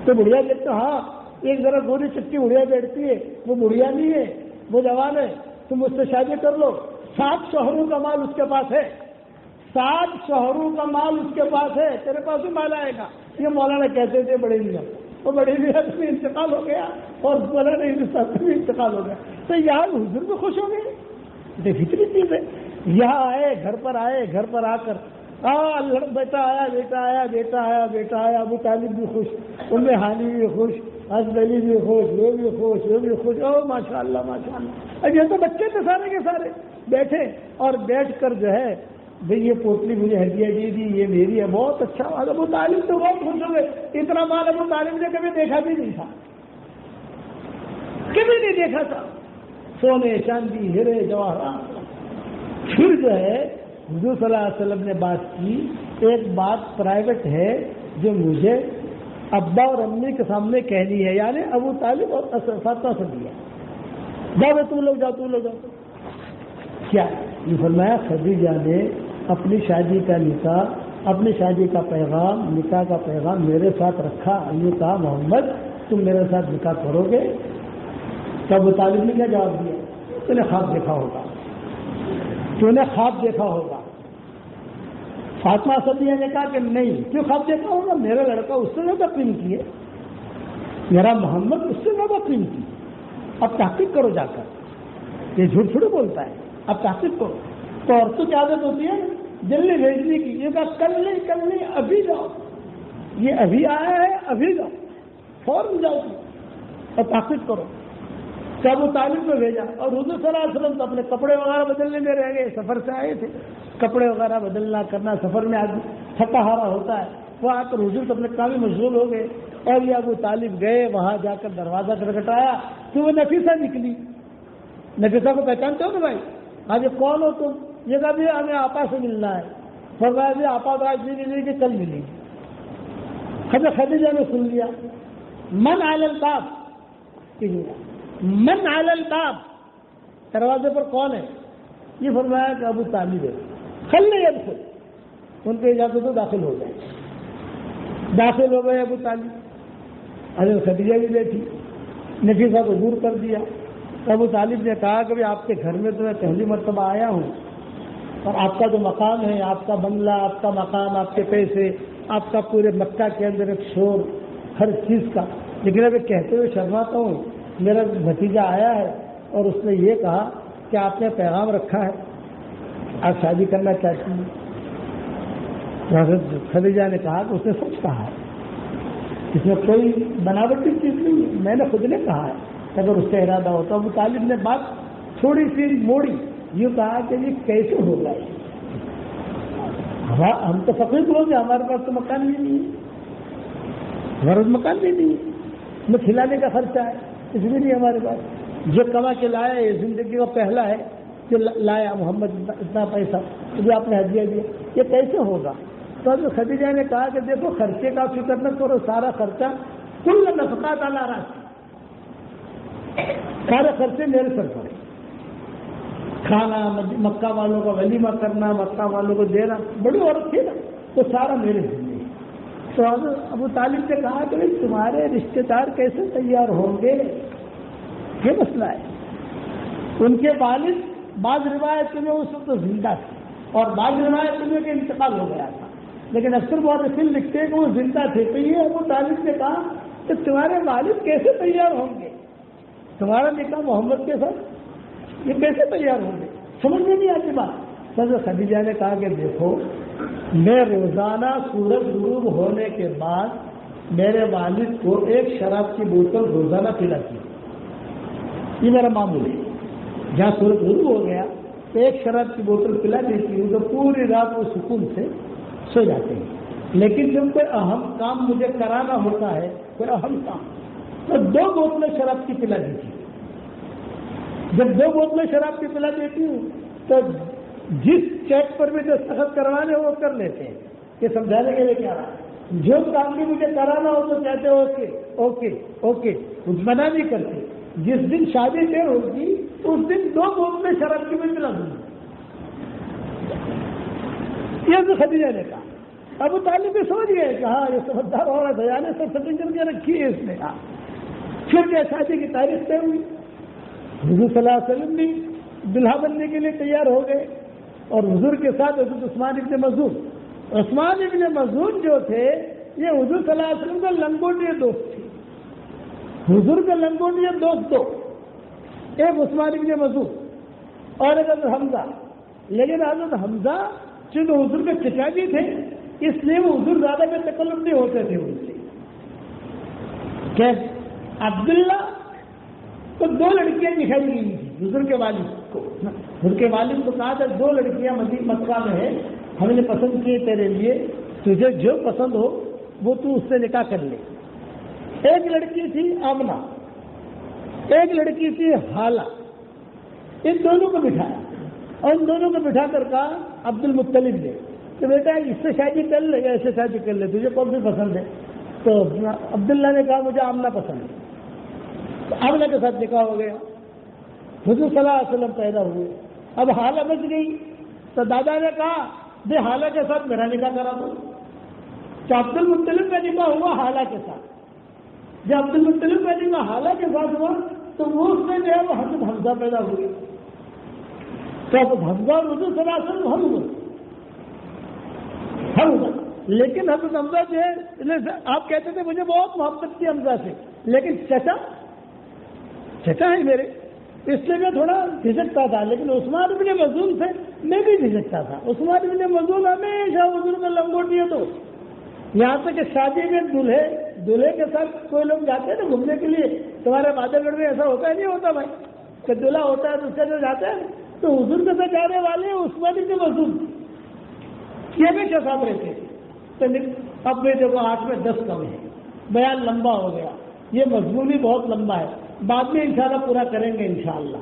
تو بڑھیا دیکھتے ہاں ایک ذرا گوری چٹی بڑھیا بیٹھتی ہے، وہ بڑھیا نہیں ہے، وہ جوان ہے، تم اس سے شادی کر لو، 7 شوہروں کا مال اس کے پاس ہے، 7 شوہروں کا مال اس کے پاس ہے، تیرے پاس بھی مال آئے گا۔ یہ مولانا کہتے تھے بڑے میاں، وہ بڑے میاں میں انتقال ہو گیا اور مولانا ہندوستان میں انتقال ہو گیا، تو یہاں حضور بھی خوش ہو گئے، یہ فطری چیز ہے۔ یہاں آئے، گھر پر آ کر بیٹا آیا بیٹا آیا بیٹا آیا بیٹا آیا، ابو طالب بھی خوش، ام ہانی بھی خوش، حضرت علی بھی خوش، وہ بھی خوش، وہ بھی خوش، او ماشاء اللہ ماشاء اللہ۔ اب یہ تو بچے تھے سارے کے سارے بیٹھے، اور بیٹھ کر جو ہے بھئی یہ پوتلی مجھے ہدیہ دے دی، یہ میری ہے، بہت اچھا۔ ابو طالب تو بہت خوش ہو گئے، اتنا مال ابو طالب نے کبھی دیکھا بھی نہیں تھا، کبھی نہیں دیکھا تھا، سونے چاندی ہیرے جواہرات۔ پھر جو ہے حضور صلی اللہ علیہ وسلم نے بات کی، ایک بات پرائیویٹ ہے جو مجھے ابا اور امی کے سامنے کہنی ہے، یعنی ابو طالب اور فاطمہ سے دیا، جاؤ تم لوگ جاؤ۔ کیا یہ فرمایا خدیجہ نے اپنی شادی کا نکاح، اپنی شادی کا پیغام، نکاح کا پیغام میرے ساتھ رکھا، یہ کہا محمد تم میرے ساتھ نکاح کرو گے؟ تو ابو طالب نے کیا جواب دیا؟ تو نے خواب دیکھا ہوگا، تو نے خواب دیکھا ہوگا۔ فاطمہ صدیہ نے کہا کہ نہیں، کیوں خواب دیکھا ہوگا؟ میرا لڑکا اس سے زیادہ قیمتی ہے، میرا محمد اس سے زیادہ قیمتی، اب تحقیق کرو جا کر، یہ جھوٹ تھوڑی بولتا ہے، اب تحقیق کرو۔ تو عورتوں کی عادت ہوتی ہے جلدی بھیجنے کی، یہ کہا کل نہیں ابھی جاؤ، یہ ابھی آیا ہے ابھی جاؤ، فوراً جاؤ اور تحقیق کرو۔ تو ابو طالب کو بھیجا، اور حضور صلی اللہ علیہ وسلم تو اپنے کپڑے وغیرہ بدلنے میں رہ گئے، سفر سے آئے تھے، کپڑے وغیرہ بدلنا کرنا، سفر میں آدمی تھکا ہارا ہوتا ہے، وہ آ کر حضور تو اپنے کام میں مشغول ہو گئے، اور یہ ابو طالب گئے وہاں جا کر دروازہ کھٹکھٹایا تو وہ نفیسہ نکلی۔ نفیسہ کو پہچانتے ہو نا بھائی؟ آج کون ہو تم؟ یہ کہا بھی ہمیں آپا سے ملنا ہے، فرمایا بھی آپا تو آج نہیں ملے گی، کل ملے گی۔ حضرت خدیجہ نے سن لیا، من علی الباب، من علی الباب، دروازے پر کون ہے؟ یہ فرمایا کہ ابو طالب ہے، خلنے يدخل، ان کو اجازت تو داخل ہو جائے۔ داخل ہو گئے ابو طالب، حضرت خدیجہ بھی بیٹھی، نفیسہ کو دور کر دیا۔ ابو طالب نے کہا کہ آپ کے گھر میں تو میں پہلی مرتبہ آیا ہوں، اور آپ کا جو مقام ہے، آپ کا بنگلہ، آپ کا مقام، آپ کے پیسے، آپ کا پورے مکہ کے اندر ایک شور ہر چیز کا، لیکن ابھی کہتے ہوئے شرماتا ہوں، میرا بھتیجا آیا ہے اور اس نے یہ کہا کہ آپ نے پیغام رکھا ہے، آپ شادی کرنا چاہتی ہیں۔ حضرت خدیجہ نے کہا کہ اس نے سچ کہا ہے، اس میں کوئی بناوٹی چیز نہیں ہے، میں نے خود نے کہا ہے، اگر اس کا ارادہ ہوتا۔ ابو طالب نے بات تھوڑی سی موڑی، یہ کہا کہ یہ کیسے ہوگا، ہم تو فقیر لوگ ہیں، ہمارے پاس تو مکان بھی نہیں ہے، ہمارا مکان بھی نہیں ہے، ہمیں کھلانے کا خرچہ ہے، اس بھی نہیں ہمارے پاس، جو کما کے لایا یہ زندگی کا پہلا ہے جو لایا محمد اتنا پیسہ جو آپ نے ہدیہ دیا، یہ کیسے ہوگا؟ تو حضرت خدیجہ نے کہا کہ دیکھو خرچے کا فکر نہ کرو، سارا خرچہ کل نفقات علی راسی، سارے خرچے میرے سر پر، کھانا، مکہ والوں کا ولیمہ کرنا، مکہ والوں کو دینا، بڑی عورت تھی نا، تو سارا میرے ذمہ ہے، تو ابو طالب نے کہا کہ تمہارے رشتے دار کیسے تیار ہوں گے، یہ مسئلہ ہے۔ ان کے والد بعض روایتوں میں اس وقت زندہ تھے اور بعض روایتوں میں کہ انتقال ہو گیا تھا، لیکن اکثر مورخین لکھتے ہیں کہ وہ زندہ تھے۔ تو یہ ابو طالب نے کہا کہ تمہارے والد کیسے تیار ہوں گے، تمہارا نکاح محمد کے ساتھ، یہ کیسے تیار ہوں گے، سمجھ میں نہیں آتی بات۔ حضرت خدیجہ نے کہا کہ دیکھو، میں روزانہ سورج غروب ہونے کے بعد میرے والد کو ایک شراب کی بوتل روزانہ پلاتی ہوں، یہ میرا معمول ہے۔ جہاں سورج غروب ہو گیا تو ایک شراب کی بوتل پلا دیتی ہوں، تو پوری رات وہ سکون سے سو جاتے ہیں۔ لیکن جب کوئی اہم کام مجھے کرانا ہوتا ہے، کوئی اہم کام، تو 2 بوتلیں شراب کی پلا دیتی ہوں۔ جب 2 بوتلیں شراب کی پلا دیتی ہوں تو جس چیک پر بھی جو سخت کروانے وہ کر لیتے ہیں، یہ سمجھانے کے لیے کیا رہا، جو کام بھی مجھے کرانا ہو تو کہتے اوکے اوکے اوکے، کچھ منع نہیں کرتے۔ جس دن شادی طے ہوگی اس دن 2 بوتلیں شراب کی بھی پلا دوں گی، یہ تو خدیجہ نے کہا۔ ابو طالب بھی سمجھ گئے کہ ہاں یہ سمجھدار عورت ہے، یعنی سب سیٹنگ کر کے رکھی ہے اس نے۔ کہا پھر کیا شادی کی تاریخ طے ہوئی، حضور صلی اللہ علیہ وسلم بھی دلہا بننے کے لیے تیار ہو گئے اور حضور کے ساتھ حضرت عثمان ابن مظعون۔ عثمان ابن مظعون جو تھے یہ حضور صلی اللہ علیہ وسلم کا لنگوٹیے دوست تھے، حضور کا لنگوٹیے دوست 2، ایک عثمان ابن مظعون اور ایک حضرت حمزہ۔ لیکن حضرت حمزہ چونکہ حضور کے چچا جی تھے اس لیے وہ حضور زیادہ بے تکلف نہیں ہوتے تھے ان سے۔ کہ عبداللہ کو 2 لڑکیاں دکھائی گئی تھی حضور کے والد کو، حضور کے والد کو کہا تھا 2 لڑکیاں مکہ میں ہیں، ہم نے پسند کیے تیرے لیے، تجھے جو پسند ہو وہ تو اس سے نکاح کر لے۔ ایک لڑکی تھی آمنہ، ایک لڑکی تھی حالہ، ان دونوں کو بٹھایا اور ان دونوں کو بٹھا کر کہا عبد المطلب نے کہ بیٹا اس سے شادی کر لے یا ایسے شادی کر لے، تجھے کون سی پسند ہے؟ تو عبداللہ نے کہا مجھے آمنہ پسند ہے۔ تو آمنہ کے ساتھ نکاح ہو گیا، حضور صلی اللہ علیہ وسلم پیدا ہوئے۔ اب حالہ بچ گئی تو دادا نے کہا بے حالہ کے ساتھ میرا نکاح کرا دو۔ تو عبد المطلب کا نکاح ہوا حالہ کے ساتھ۔ جب عبد المطلب کا نکاح حالہ کے ساتھ ہوا تو وہ اس میں جو ہے وہ حضرت حمزہ پیدا ہوئے۔ تو حضرت حمزہ اور حضور صلی اللہ علیہ وسلم ہم ہوئے، لیکن حضرت حمزہ جو ہے آپ کہتے تھے مجھے بہت محبت تھی حمزہ سے، لیکن چچا ہے میرے، اس لیے میں تھوڑا جھجکتا تھا۔ لیکن عثمان ابن مظعون سے میں بھی جھجکتا تھا۔ عثمان ابن مظعون ہمیشہ حضور کا لنگوٹیے تو یہاں تک کہ شادی میں دلہے کے ساتھ کوئی لوگ جاتے ہیں نا گھومنے کے لیے، تمہارے بادل گڑھ میں ایسا ہوتا ہے نہیں ہوتا بھائی کہ دلہا ہوتا ہے تو اس کے جو جاتے ہیں تو حضور کے ساتھ جانے والے عثمان ابن مظعون یہ ہمیشہ ساتھ رہتے ہیں۔ تو اب میں دیکھو 8 میں 10 کم ہے، بیان لمبا ہو گیا، یہ مضمون بھی بہت لمبا ہے، بعد میں انشاءاللہ پورا کریں گے انشاءاللہ۔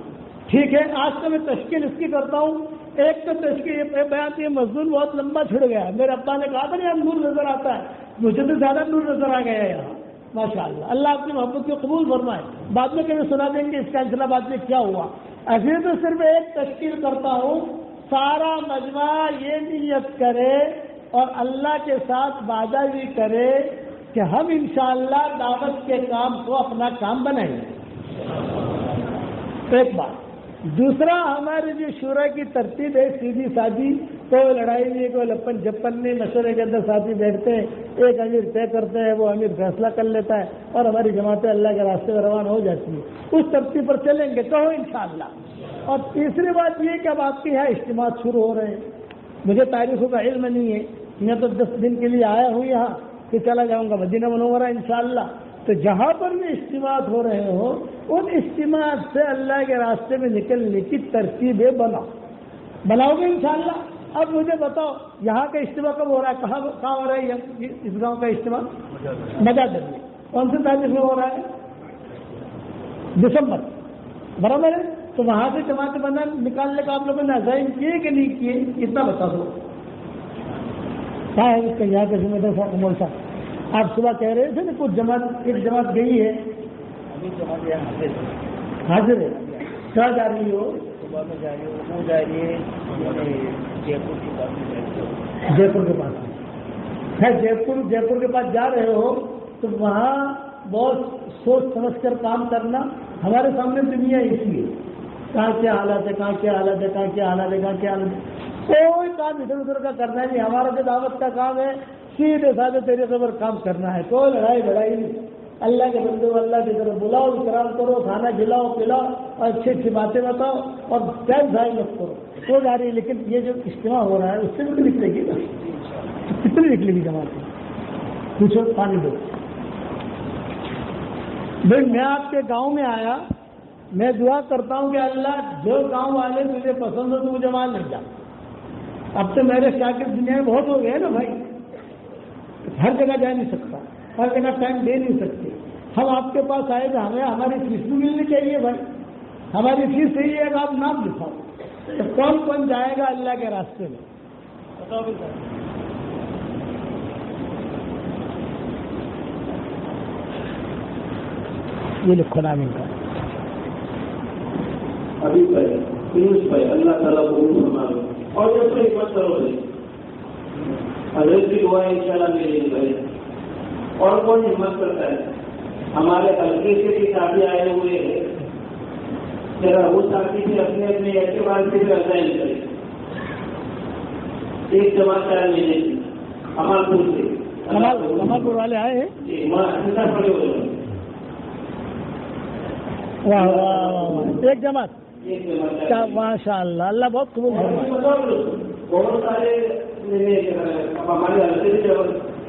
ٹھیک ہے، آج تو میں تشکیل اس کی کرتا ہوں۔ ایک تو تشکیل بیان یہ مضمون بہت لمبا چھڑ گیا ہے، میرے ابا نے کہا تھا یہاں نور نظر آتا ہے، مجھے تو زیادہ نور نظر آ گیا ہے یہاں، ماشاءاللہ۔ اللہ اپنی محبت کو قبول فرمائے، بعد میں کبھی سنا دیں گے اس کا سلسلہ بعد میں کیا ہوا۔ ایسے تو صرف ایک تشکیل کرتا ہوں، سارا مجمع یہ نیت کرے اور اللہ کے ساتھ وعدہ بھی کرے کہ ہم انشاءاللہ دعوت کے کام کو اپنا کام بنائیں گے۔ ایک بات، دوسرا ہماری جو شورا کی ترتیب ہے سیدھی سادھی، کوئی لڑائی نہیں، کوئی لپن جھپن نہیں، مشورے کے اندر ساتھی بیٹھتے ہیں، ایک امیر طے کرتے ہیں، وہ امیر فیصلہ کر لیتا ہے اور ہماری جماعتیں اللہ کے راستے میں روانہ ہو جاتی ہیں۔ اس ترتیب پر چلیں گے تو انشاءاللہ۔ اور تیسری بات یہ کہ اب آپ کے یہاں اجتماع شروع ہو رہے ہیں، مجھے تاریخوں کا علم نہیں ہے، میں تو 10 دن کے لیے آیا ہوں یہاں، پھر چلا جاؤں گا مدینہ منورہ انشاءاللہ۔ تو جہاں پر بھی اجتماع ہو رہے ہوں ان اجتماع سے اللہ کے راستے میں نکلنے کی ترتیبیں بناؤ گے انشاءاللہ۔ اب مجھے بتاؤ یہاں کا اجتماع کب ہو رہا ہے، کہاں ہو رہا ہے اس گاؤں کا اجتماع؟ مجادر میں۔ کون سی تاریخ میں ہو رہا ہے؟ دسمبر، برابر ہے۔ تو وہاں سے جماعت بندہ نکالنے کا آپ لوگوں نے عزائم کیے کہ نہیں کیے، اتنا بتا دو۔ کیا ہے اس کا یہاں کا ذمہ دار صاحب کمول صاحب؟ آپ صبح کہہ رہے تھے نا کچھ ایک جماعت گئی ہے، حاضر ہے، کیا جا رہی ہو؟ صبح میں جا رہی ہو، وہ جا رہی ہے جے پور کے پاس، جے پور کے پاس جا رہے ہو تو وہاں بہت سوچ سمجھ کر کام کرنا. ہمارے سامنے دنیا اسی ہے, کہاں کیا حالت ہے, کہاں کیا حالت ہے, کہاں کیا حالت ہے, کہاں کیا حالت ہے. کوئی کام ادھر ادھر کا کرنا ہے نہیں. ہمارا جو دعوت کا کام ہے سیدھے سادھے طریقے پر کام کرنا ہے. کوئی لڑائی نہیں. اللہ کے بندے کو اللہ کی طرف بلاؤ, اکرام کرو, کھانا کھلاؤ پلاؤ اور اچھی اچھی باتیں بتاؤ اور ٹائم ضائع مت کرو. ہو جا رہی ہے. لیکن یہ جو اجتماع ہو رہا ہے اس سے بھی تو نکلے گی نا. کتنی نکلے گی جماعت؟ پوچھو, پانی دو. بھائی میں آپ کے گاؤں میں آیا, میں دعا کرتا ہوں کہ اللہ جو گاؤں والے مجھے پسند ہو تو مجھے وہاں لے جا. اب تو میرے شاگرد دنیا میں بہت ہو گئے نا بھائی, ہر جگہ جا نہیں سکتا, ہر جگہ ٹائم دے نہیں سکتے. ہم آپ کے پاس آئے تو ہمیں ہماری فیس بھی ملنی چاہیے بھائی. ہماری فیس یہی ہے کہ آپ نام لکھاؤ. تو کون جائے گا اللہ کے راستے میں؟ بتاؤ بھی. یہ لکھو نام ان کا. ابھی بھائی اللہ تعالیٰ کو فرمائے اور یہ تو حکمت کرو بھائی. حضرت کی دعا ان شاء اللہ ملے گی بھائی. اور کون ہمت کرتا ہے؟ ہمارے ہلکے سے بھی ساتھی آئے ہوئے ہیں, ذرا وہ ساتھی سے اپنے اپنے اعتبار سے بھی افزائش کرے. ایک جماعت 4 مہینے کی کمال پور سے, کمال پور والے آئے ہیں جی, وہاں پڑے ہوئے. واہ واہ واہ, ایک جماعت ماشاء اللہ. اللہ بہت قبول فرمائے. بہت سارے ہمارے ہلکے سے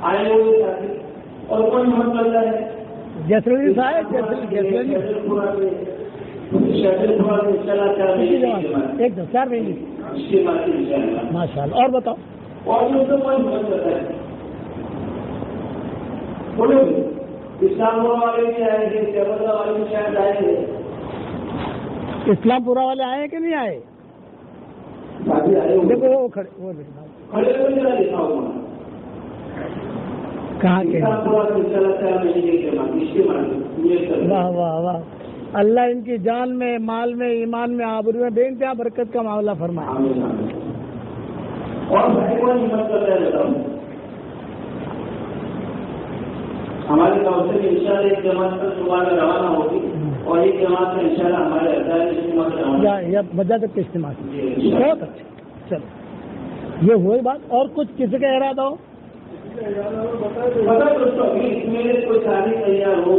آئے ہوئے ساتھی اور کون ہمت کرتا ہے؟ جیسلوی صاحب, جیسلوی ایک دو 4 مہینے ماشاء اللہ. اور بتاؤ. اور تو کوئی ہمت کرتا ہے؟ بولو, اسلام پورا والے بھی آئے گے, کیبلا والے بھی شاید آئے گے. اسلام پورا والے آئے ہیں کہ نہیں آئے؟ دیکھو وہ کھڑے, وہ لکھا ہوا کہاں کے. واہ واہ واہ. اللہ ان کی جان میں, مال میں, ایمان میں, آبرو میں بے انتہا برکت کا معاملہ فرمائے. اور بھائی کو ہمت کرتا ہے بتاؤ. ہماری کاؤنسل ان شاء اللہ ایک جماعت پر صبح میں روانہ ہوگی اور ایک جماعت میں ان شاء اللہ ہمارے اجتماع مزہ تک اجتماع. بہت اچھا. چلو یہ ہوئی بات. اور کچھ کسی کا ارادہ ہو؟ دوستوں اس میں کوئی شادی تیار ہو,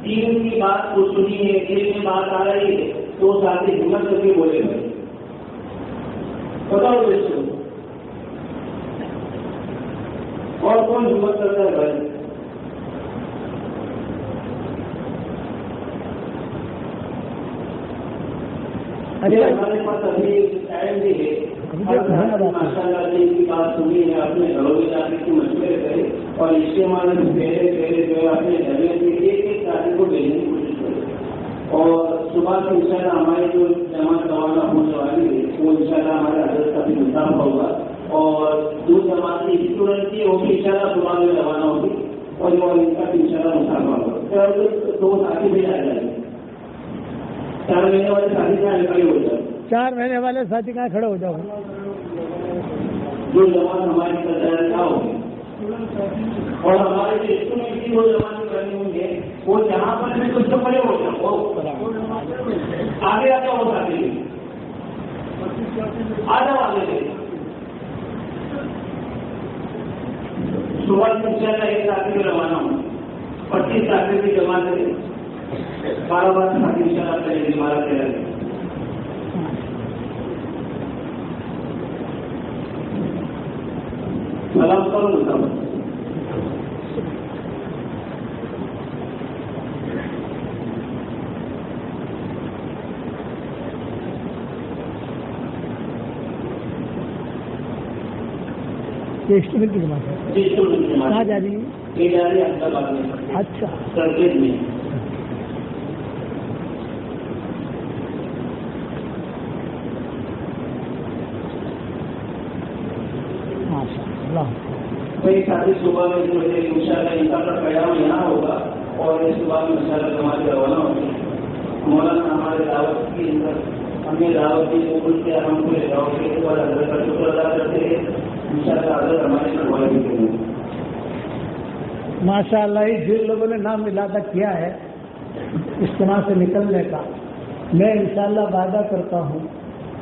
دین کی بات کو سنی ہے, دل میں بات آ رہی ہے تو ساتھی ہمت کر کے بولے بھائی. بتاؤ دوستوں اور کون ہمت کرتا ہے بھائی؟ ہمارے پاس ابھی ٹائم بھی ہے. ماشاء اللہ کی بات سنی ہے, اپنے گھروں میں جا کے مشورے کرے اور اجتماع میں پہلے جو ہے اپنے گھر میں ایک ساتھی کو بھیجنے کی کوشش کرے. اور صبح سے ان شاء اللہ ہماری جو جماعت روانہ ہونے والی ہے وہ ان شاء اللہ ہمارے حضرت کا بھی مسافہ ہوگا. اور جو جماعت کی اسٹوڈنٹ کی وہ بھی ان شاء اللہ صبح میں روانہ ہوگی اور جو ان کا بھی ان شاء اللہ مسافہ ہوگا. 2 ساتھی بھی آ جائیں گے. 4 مہینے والے ساتھی کہاں کھڑے ہو جاؤ. 4 مہینے والے ساتھی کہاں کھڑے ہو جاؤ. جو جماعت ہماری تیار کیا ہوگی اور ہمارے جو اسٹوڈنٹ کی وہ جماعت کرنی ہوں گے وہ جہاں پر بھی کچھ تو کھڑے ہو جاؤ. آگے آ جاؤ ساتھی, آ جاؤ آگے. صبح سے ان شاء اللہ ایک ساتھی میں روانہ ہوں, 25 ساتھی کی جماعت ہے. 12 ساتھی ان شاء اللہ کریں گے. ہمارا تیار ہے. سلام کرو. یہ اسٹوڈنٹ کی جماعت ہے. کہاں جا رہی ہے؟ یہ جا رہی ہے احمدآباد میں. اچھا. سرکٹ میں. کوئی ساتھی صبح میں جو ہے ان شاء اللہ ان کا قیام یہاں ہوگا اور اس صبح میں ان شاء اللہ ہماری روانہ ہوگی. مولانا ہمارے دعوت کی ہمیں دعوت کی قبول کیا, ہم پورے دعوت کے اوپر حضرت کا شکر ادا کرتے ہیں. ان شاء اللہ حضرت ہماری سروائی بھی کریں گے. ماشاء اللہ جن لوگوں نے نام ارادہ کیا ہے اجتماع سے نکلنے کا، میں انشاءاللہ وعدہ کرتا ہوں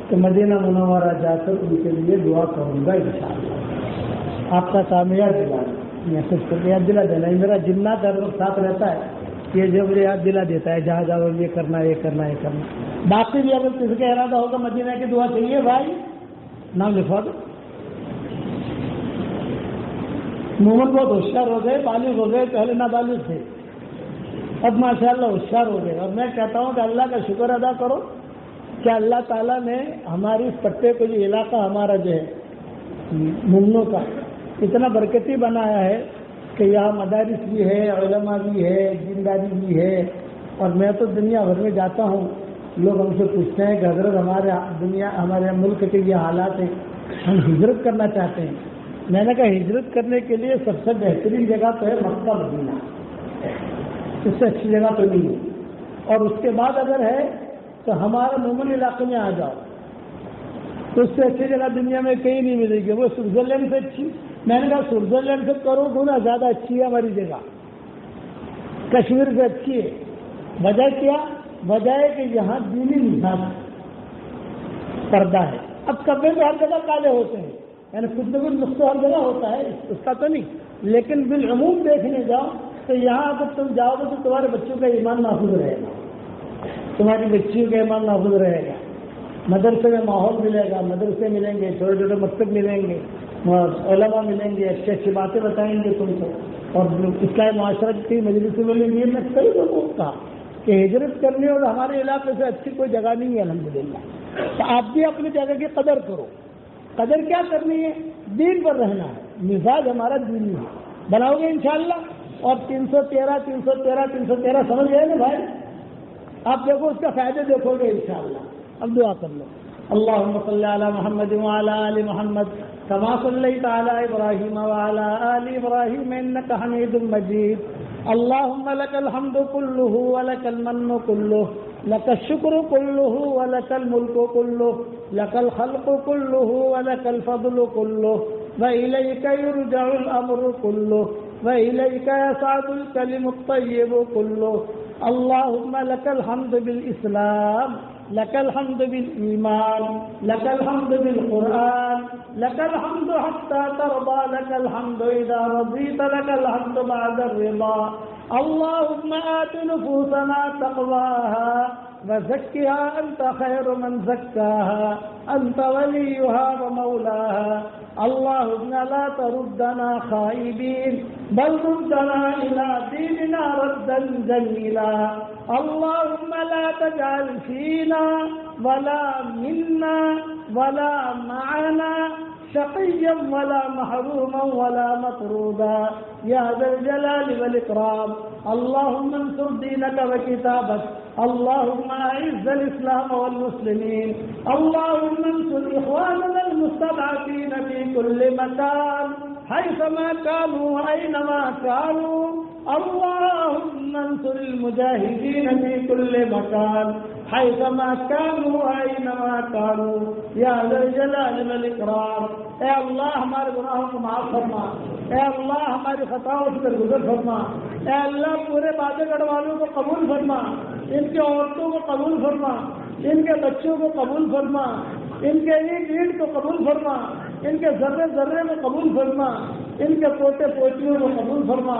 کہ مدینہ منورہ جا کر ان کے لیے دعا کروں گا انشاءاللہ۔ آپ کا کام یاد دلانا، میں صرف یاد دلا دینا، میرا جنات ہر وقت ساتھ رہتا ہے، یہ جو مجھے یاد دلا دیتا ہے جہاں جاؤ یہ کرنا یہ کرنا یہ کرنا۔ باقی بھی اگر کسی کا ارادہ ہوگا مدینہ کی دعا چاہیے بھائی، نام لکھوا دو۔ مومن بہت ہوشیار ہو گئے، بالغ ہو گئے، پہلے نابالغ تھے، اب ماشاءاللہ ہوشیار ہو گئے۔ اور میں کہتا ہوں کہ اللہ کا شکر ادا کرو کہ اللہ تعالیٰ نے ہماری اس پٹے کو، جو علاقہ ہمارا جو ہے ممنوع کا، اتنا برکتی بنایا ہے کہ یہاں مدارس بھی ہے، علماء بھی ہے، دینداری بھی ہے۔ اور میں تو دنیا بھر میں جاتا ہوں، لوگ ہم سے پوچھتے ہیں کہ حضرت ہمارے ملک کے یہ حالات ہیں، ہم ہجرت کرنا چاہتے ہیں۔ میں نے کہا ہجرت کرنے کے لیے سب سے بہترین جگہ تو ہے مکہ مدینہ، اس سے اچھی جگہ تو نہیں ہے۔ اور اس کے بعد اگر ہے تو ہمارے مومن علاقے میں آ جاؤ، تو اس سے اچھی جگہ دنیا میں کہیں نہیں ملے گی، وہ سوئٹزرلینڈ سے اچھی۔ میں نے کہا سوئٹزرلینڈ سے کرو گنا زیادہ اچھی ہے ہماری جگہ، کشمیر سے اچھی ہے۔ وجہ کیا؟ وجہ ہے کہ یہاں دینی نظام پردہ ہے۔ اب کپڑے تو ہر جگہ کالے ہوتے ہیں، یعنی کچھ نہ کچھ نقصان ہر جگہ ہوتا ہے، اس کا تو نہیں، لیکن بالعموم دیکھنے جاؤ تو یہاں اگر تم جاؤ گے تو تمہارے بچوں کا ایمان محفوظ رہے گا، تمہاری بچیوں کا ایمان محفوظ رہے گا، مدرسے میں ماحول ملے گا، مدرسے ملیں گے، چھوٹے چھوٹے مکتب ملیں گے، علماء ملیں گے، اچھی اچھی باتیں بتائیں گے تم کو، اور اسلامی معاشرت کی مجلس ملیں گی۔ میں کئی لوگوں کو کہا کہ ہجرت کرنی اور ہمارے علاقے سے اچھی کوئی جگہ نہیں ہے الحمدللہ۔ تو آپ بھی اپنی جگہ کی قدر کرو۔ قدر کیا کرنی ہے؟ دین پر رہنا ہے، مزاج ہمارا دینی ہے، بناؤ گے انشاءاللہ۔ اور 313 سمجھ گئے نا بھائی؟ آپ دیکھو اس کا فائدے دیکھو گے انشاءاللہ۔ اب دعا کر لو۔ اللهم صل على محمد وعلى آل محمد كما صليت على إبراهيم وعلى آل إبراهيم إنك حميد مجيد اللهم لك الحمد كله ولك المن كله لك الشكر كله ولك الملك كله لك الخلق كله ولك الفضل كله وإليك يرجع الأمر كله وإليك يصعد الكلم الطيب كله اللهم لك الحمد بالإسلام لك الحمد بالإيمان لك الحمد بالقرآن لك الحمد حتى ترضى لك الحمد إذا رضيت لك الحمد بعد الرضا اللهم آت نفوسنا تقواها وزكها أنت خير من زكاها أنت وليها ومولاها اللهم لا تردنا خائبين بل ردنا إلى ديننا ردا جميلا اللهم لا تجعل فينا ولا منا ولا معنا شقيا ولا محروما ولا مطرودا يا ذا الجلال والإكرام اللهم انصر دينك وكتابك اللهم أعز الإسلام والمسلمين اللهم انصر إخواننا المستضعفين في كل مكان حيثما كانوا وأينما كانوا اللهم انصر المجاهدين في كل مكان حيثما كانوا وأينما كانوا يا ذا الجلال والإكرام اے اللہ ہمارے گناہوں کو معاف فرما، اے اللہ ہماری خطاؤں سے درگزر فرما، اے اللہ پورے بادے گڑھ والوں کو قبول فرما، ان کے عورتوں کو قبول فرما، ان کے بچوں کو قبول فرما، ان کے اینٹ کو قبول فرما، ان کے ذرے ذرے کو قبول فرما، ان کے پوتے پوتیوں کو قبول فرما،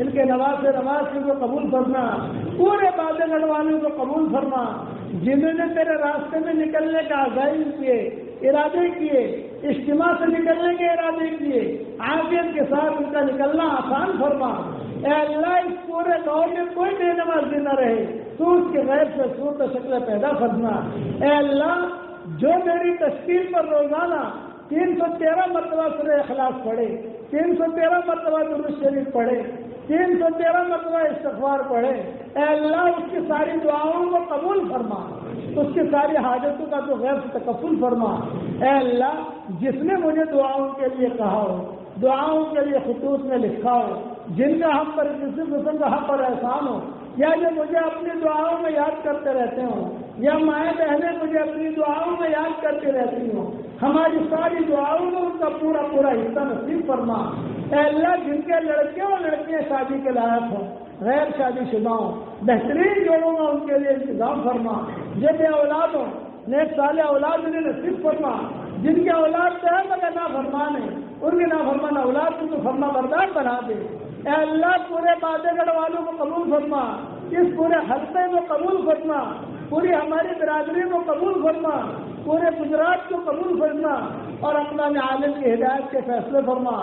ان کے نواز کو قبول فرما، پورے بادے گڑھ والوں کو قبول فرما، جنہوں نے تیرے راستے میں نکلنے کا عزائم کیے، ارادے کیے، اجتماع سے نکلنے کے ارادے کیے، عافیت کے ساتھ ان کا نکلنا آسان فرما۔ اے اللہ اس پورے دور میں کوئی بے نمازی نہ رہے، تو اس کے غیر سے صورت و شکل پیدا فرما۔ اے اللہ جو میری تشکیل پر روزانہ 313 مرتبہ سورہ اخلاص پڑھے، 313 مرتبہ درود شریف پڑھے، 313 مرتبہ استغفار پڑھے، اے اللہ اس کی ساری دعاؤں کو قبول فرما، اس کی ساری حاجتوں کا تو غیر سے تکفل فرما۔ اے اللہ جس نے مجھے دعاؤں کے لیے کہا ہو، دعاؤں کے لیے خطوط میں لکھا ہو، جن کا ہم پر کسی قسم کا ہم پر احسان ہو، یا جو مجھے اپنی دعاؤں میں یاد کرتے رہتے ہوں، یا مائیں بہنیں مجھے اپنی دعاؤں میں یاد کرتے رہتی ہوں، ہماری ساری دعاؤں میں ان کا پورا حصہ نصیب فرما۔ اے اللہ جن کے لڑکے اور لڑکیاں شادی کے لائق ہوں، غیر شادی شدہ ہوں، بہترین جوڑوں گا ان کے لیے انتظام فرما، جن کے اولاد ہوں نیک صالح اولاد انہیں نصیب فرما، جن کے اولاد سے ہے مگر نافرمان ہے ان کے نافرمان اولاد کو تو فرما بردار بنا دے۔ اے اللہ پورے بادے گڑھ والوں کو قبول فرما، اس پورے حلقے کو قبول فرما، پوری ہماری برادری کو قبول فرما، پورے گجرات کو قبول فرما اور اقوام عالم کی ہدایت کے فیصلے فرما۔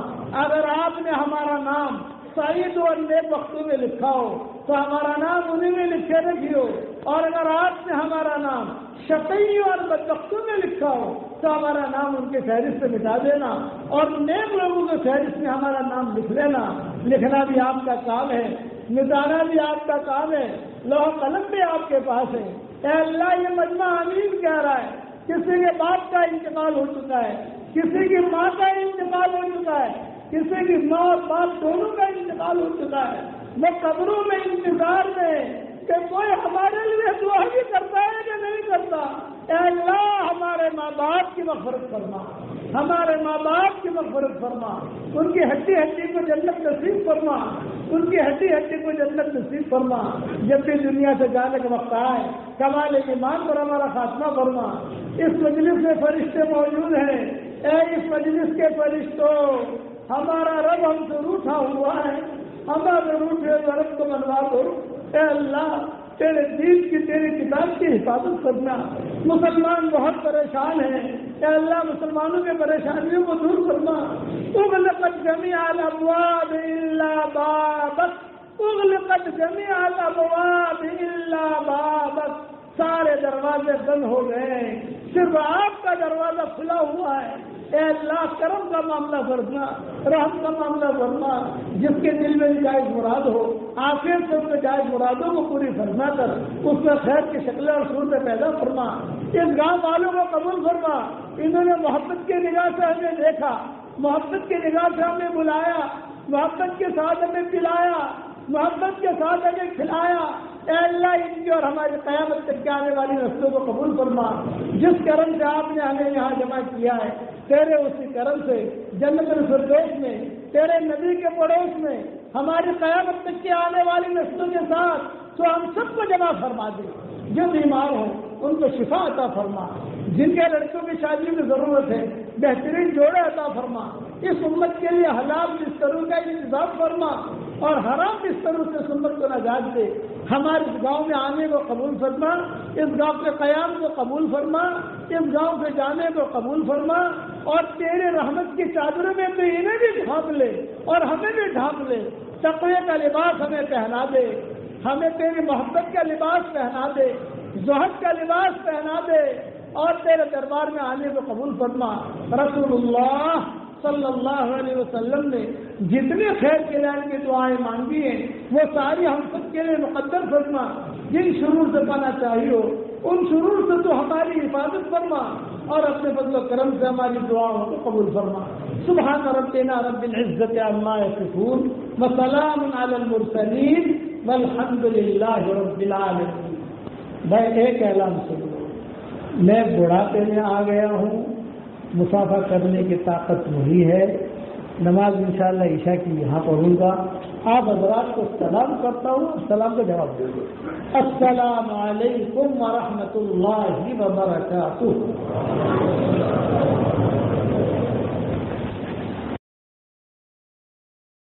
اگر آپ نے ہمارا نام سعید اور نیک وقتوں میں لکھا ہو تو ہمارا نام انہیں میں لکھے رکھیو، اور اگر آپ نے ہمارا نام شقی اور بدبختوں میں لکھا ہو تو ہمارا نام ان کے فہرست سے مٹا دینا، اور نیک لوگوں کے فہرست میں ہمارا نام لکھ لینا۔ لکھنا بھی آپ کا کام ہے، مٹانا بھی آپ کا کام ہے، لوح قلم بھی آپ کے پاس ہے۔ اے اللہ یہ مجمع آمین کہہ رہا ہے، کسی کے باپ کا انتقال ہو چکا ہے، کسی کی ماں کا انتقال ہو چکا ہے، کسی کی ماں اور باپ دونوں کا انتقال ہو چکا ہے، وہ قبروں میں انتظار میں کہ کوئی ہمارے لیے دعا بھی کرتا ہے کہ نہیں کرتا۔ اے اللہ ہمارے ماں باپ کی مغفرت فرما، ہمارے ماں باپ کی مغفرت فرما، ان کی ہڈی ہڈی کو جنت نصیب فرما، ان کی ہڈی ہڈی کو جنت نصیب فرما۔ جب بھی دنیا سے جانے کا وقت آئے کمال ایمان پر ہمارا خاتمہ فرما۔ اس مجلس میں فرشتے موجود ہیں، اے اس مجلس کے فرشتوں ہمارا رب ہم سے روٹھا ہوا ہے، ہمارے روٹھے رب کو منوا دو۔ اے اللہ تیرے دین کی تیری کتاب کی حفاظت کرنا۔ مسلمان بہت پریشان ہیں، اے اللہ مسلمانوں کے پریشانیوں کو دور کرنا۔ اغلقت جمیع الابواب الا بابک، اغلقت جمیع الابواب الا بابک، سارے دروازے بند ہو گئے، صرف آپ کا دروازہ کھلا ہوا ہے۔ اے اللہ کرم کا معاملہ فرما، رحم کا معاملہ فرما، جس کے دل میں جائز مراد ہو آخر سے اس میں جائز مرادوں کو پوری فرما کر اس میں خیر کی شکلیں اور صورتیں پیدا فرما۔ اس گاؤں والوں کو قبول فرما، انہوں نے محبت کی نگاہ سے ہمیں دیکھا، محبت کی نگاہ سے ہمیں بلایا، محبت کے ساتھ ہمیں پلایا، محبت کے ساتھ ہمیں کھلایا۔ اے اللہ ان کی اور ہماری قیامت تک کے آنے والی نسلوں کو قبول فرما۔ جس کرم سے آپ نے ہمیں یہاں جمع کیا ہے تیرے اسی کرم سے جنت الفردوس میں تیرے نبی کے پڑوس میں ہماری قیامت تک کے آنے والی نسلوں کے ساتھ تو ہم سب کو جمع فرما دے۔ جو بیمار ہوں ان کو شفا عطا فرما، جن کے لڑکوں کی شادی کی ضرورت ہے بہترین جوڑے عطا فرما، اس امت کے لیے حلال بستروں کا انتظام فرما اور حرام بستروں سے امت کو نجات دے۔ ہمارے اس گاؤں میں آنے کو قبول فرما، اس گاؤں کے قیام کو قبول فرما، اس گاؤں سے جانے کو قبول فرما، اور تیرے رحمت کی چادروں میں تو انہیں بھی ڈھانپ لے اور ہمیں بھی ڈھانپ لے۔ تقوی کا لباس ہمیں پہنا دے، ہمیں تیری محبت کا لباس پہنا دے، زہد کا لباس پہنا دے، اور تیرے دربار میں آنے کو قبول فرما۔ رسول اللہ صلی اللہ علیہ وسلم نے جتنے خیر کلیان کی دعائیں مانگی ہیں وہ ساری ہم سب کے لیے مقدر فرما۔ جن شرور سے پانا چاہیے ان شرور سے تو ہماری حفاظت فرما، اور اپنے فضل و کرم سے ہماری دعاؤں کو قبول فرما۔ سبحان ربنا رب العزت عما یصفون وسلام علی المرسلین والحمد للہ رب العالمین۔ بھائی ایک اعلان سنو، میں بڑھاپے میں آ گیا ہوں، مسافہ کرنے کی طاقت وہی ہے، نماز انشاءاللہ عشاء کی یہاں پڑھوں گا۔ آپ حضرات کو سلام کرتا ہوں، سلام کا جواب دے دو۔ السلام علیکم ورحمۃ اللہ وبرکاتہ۔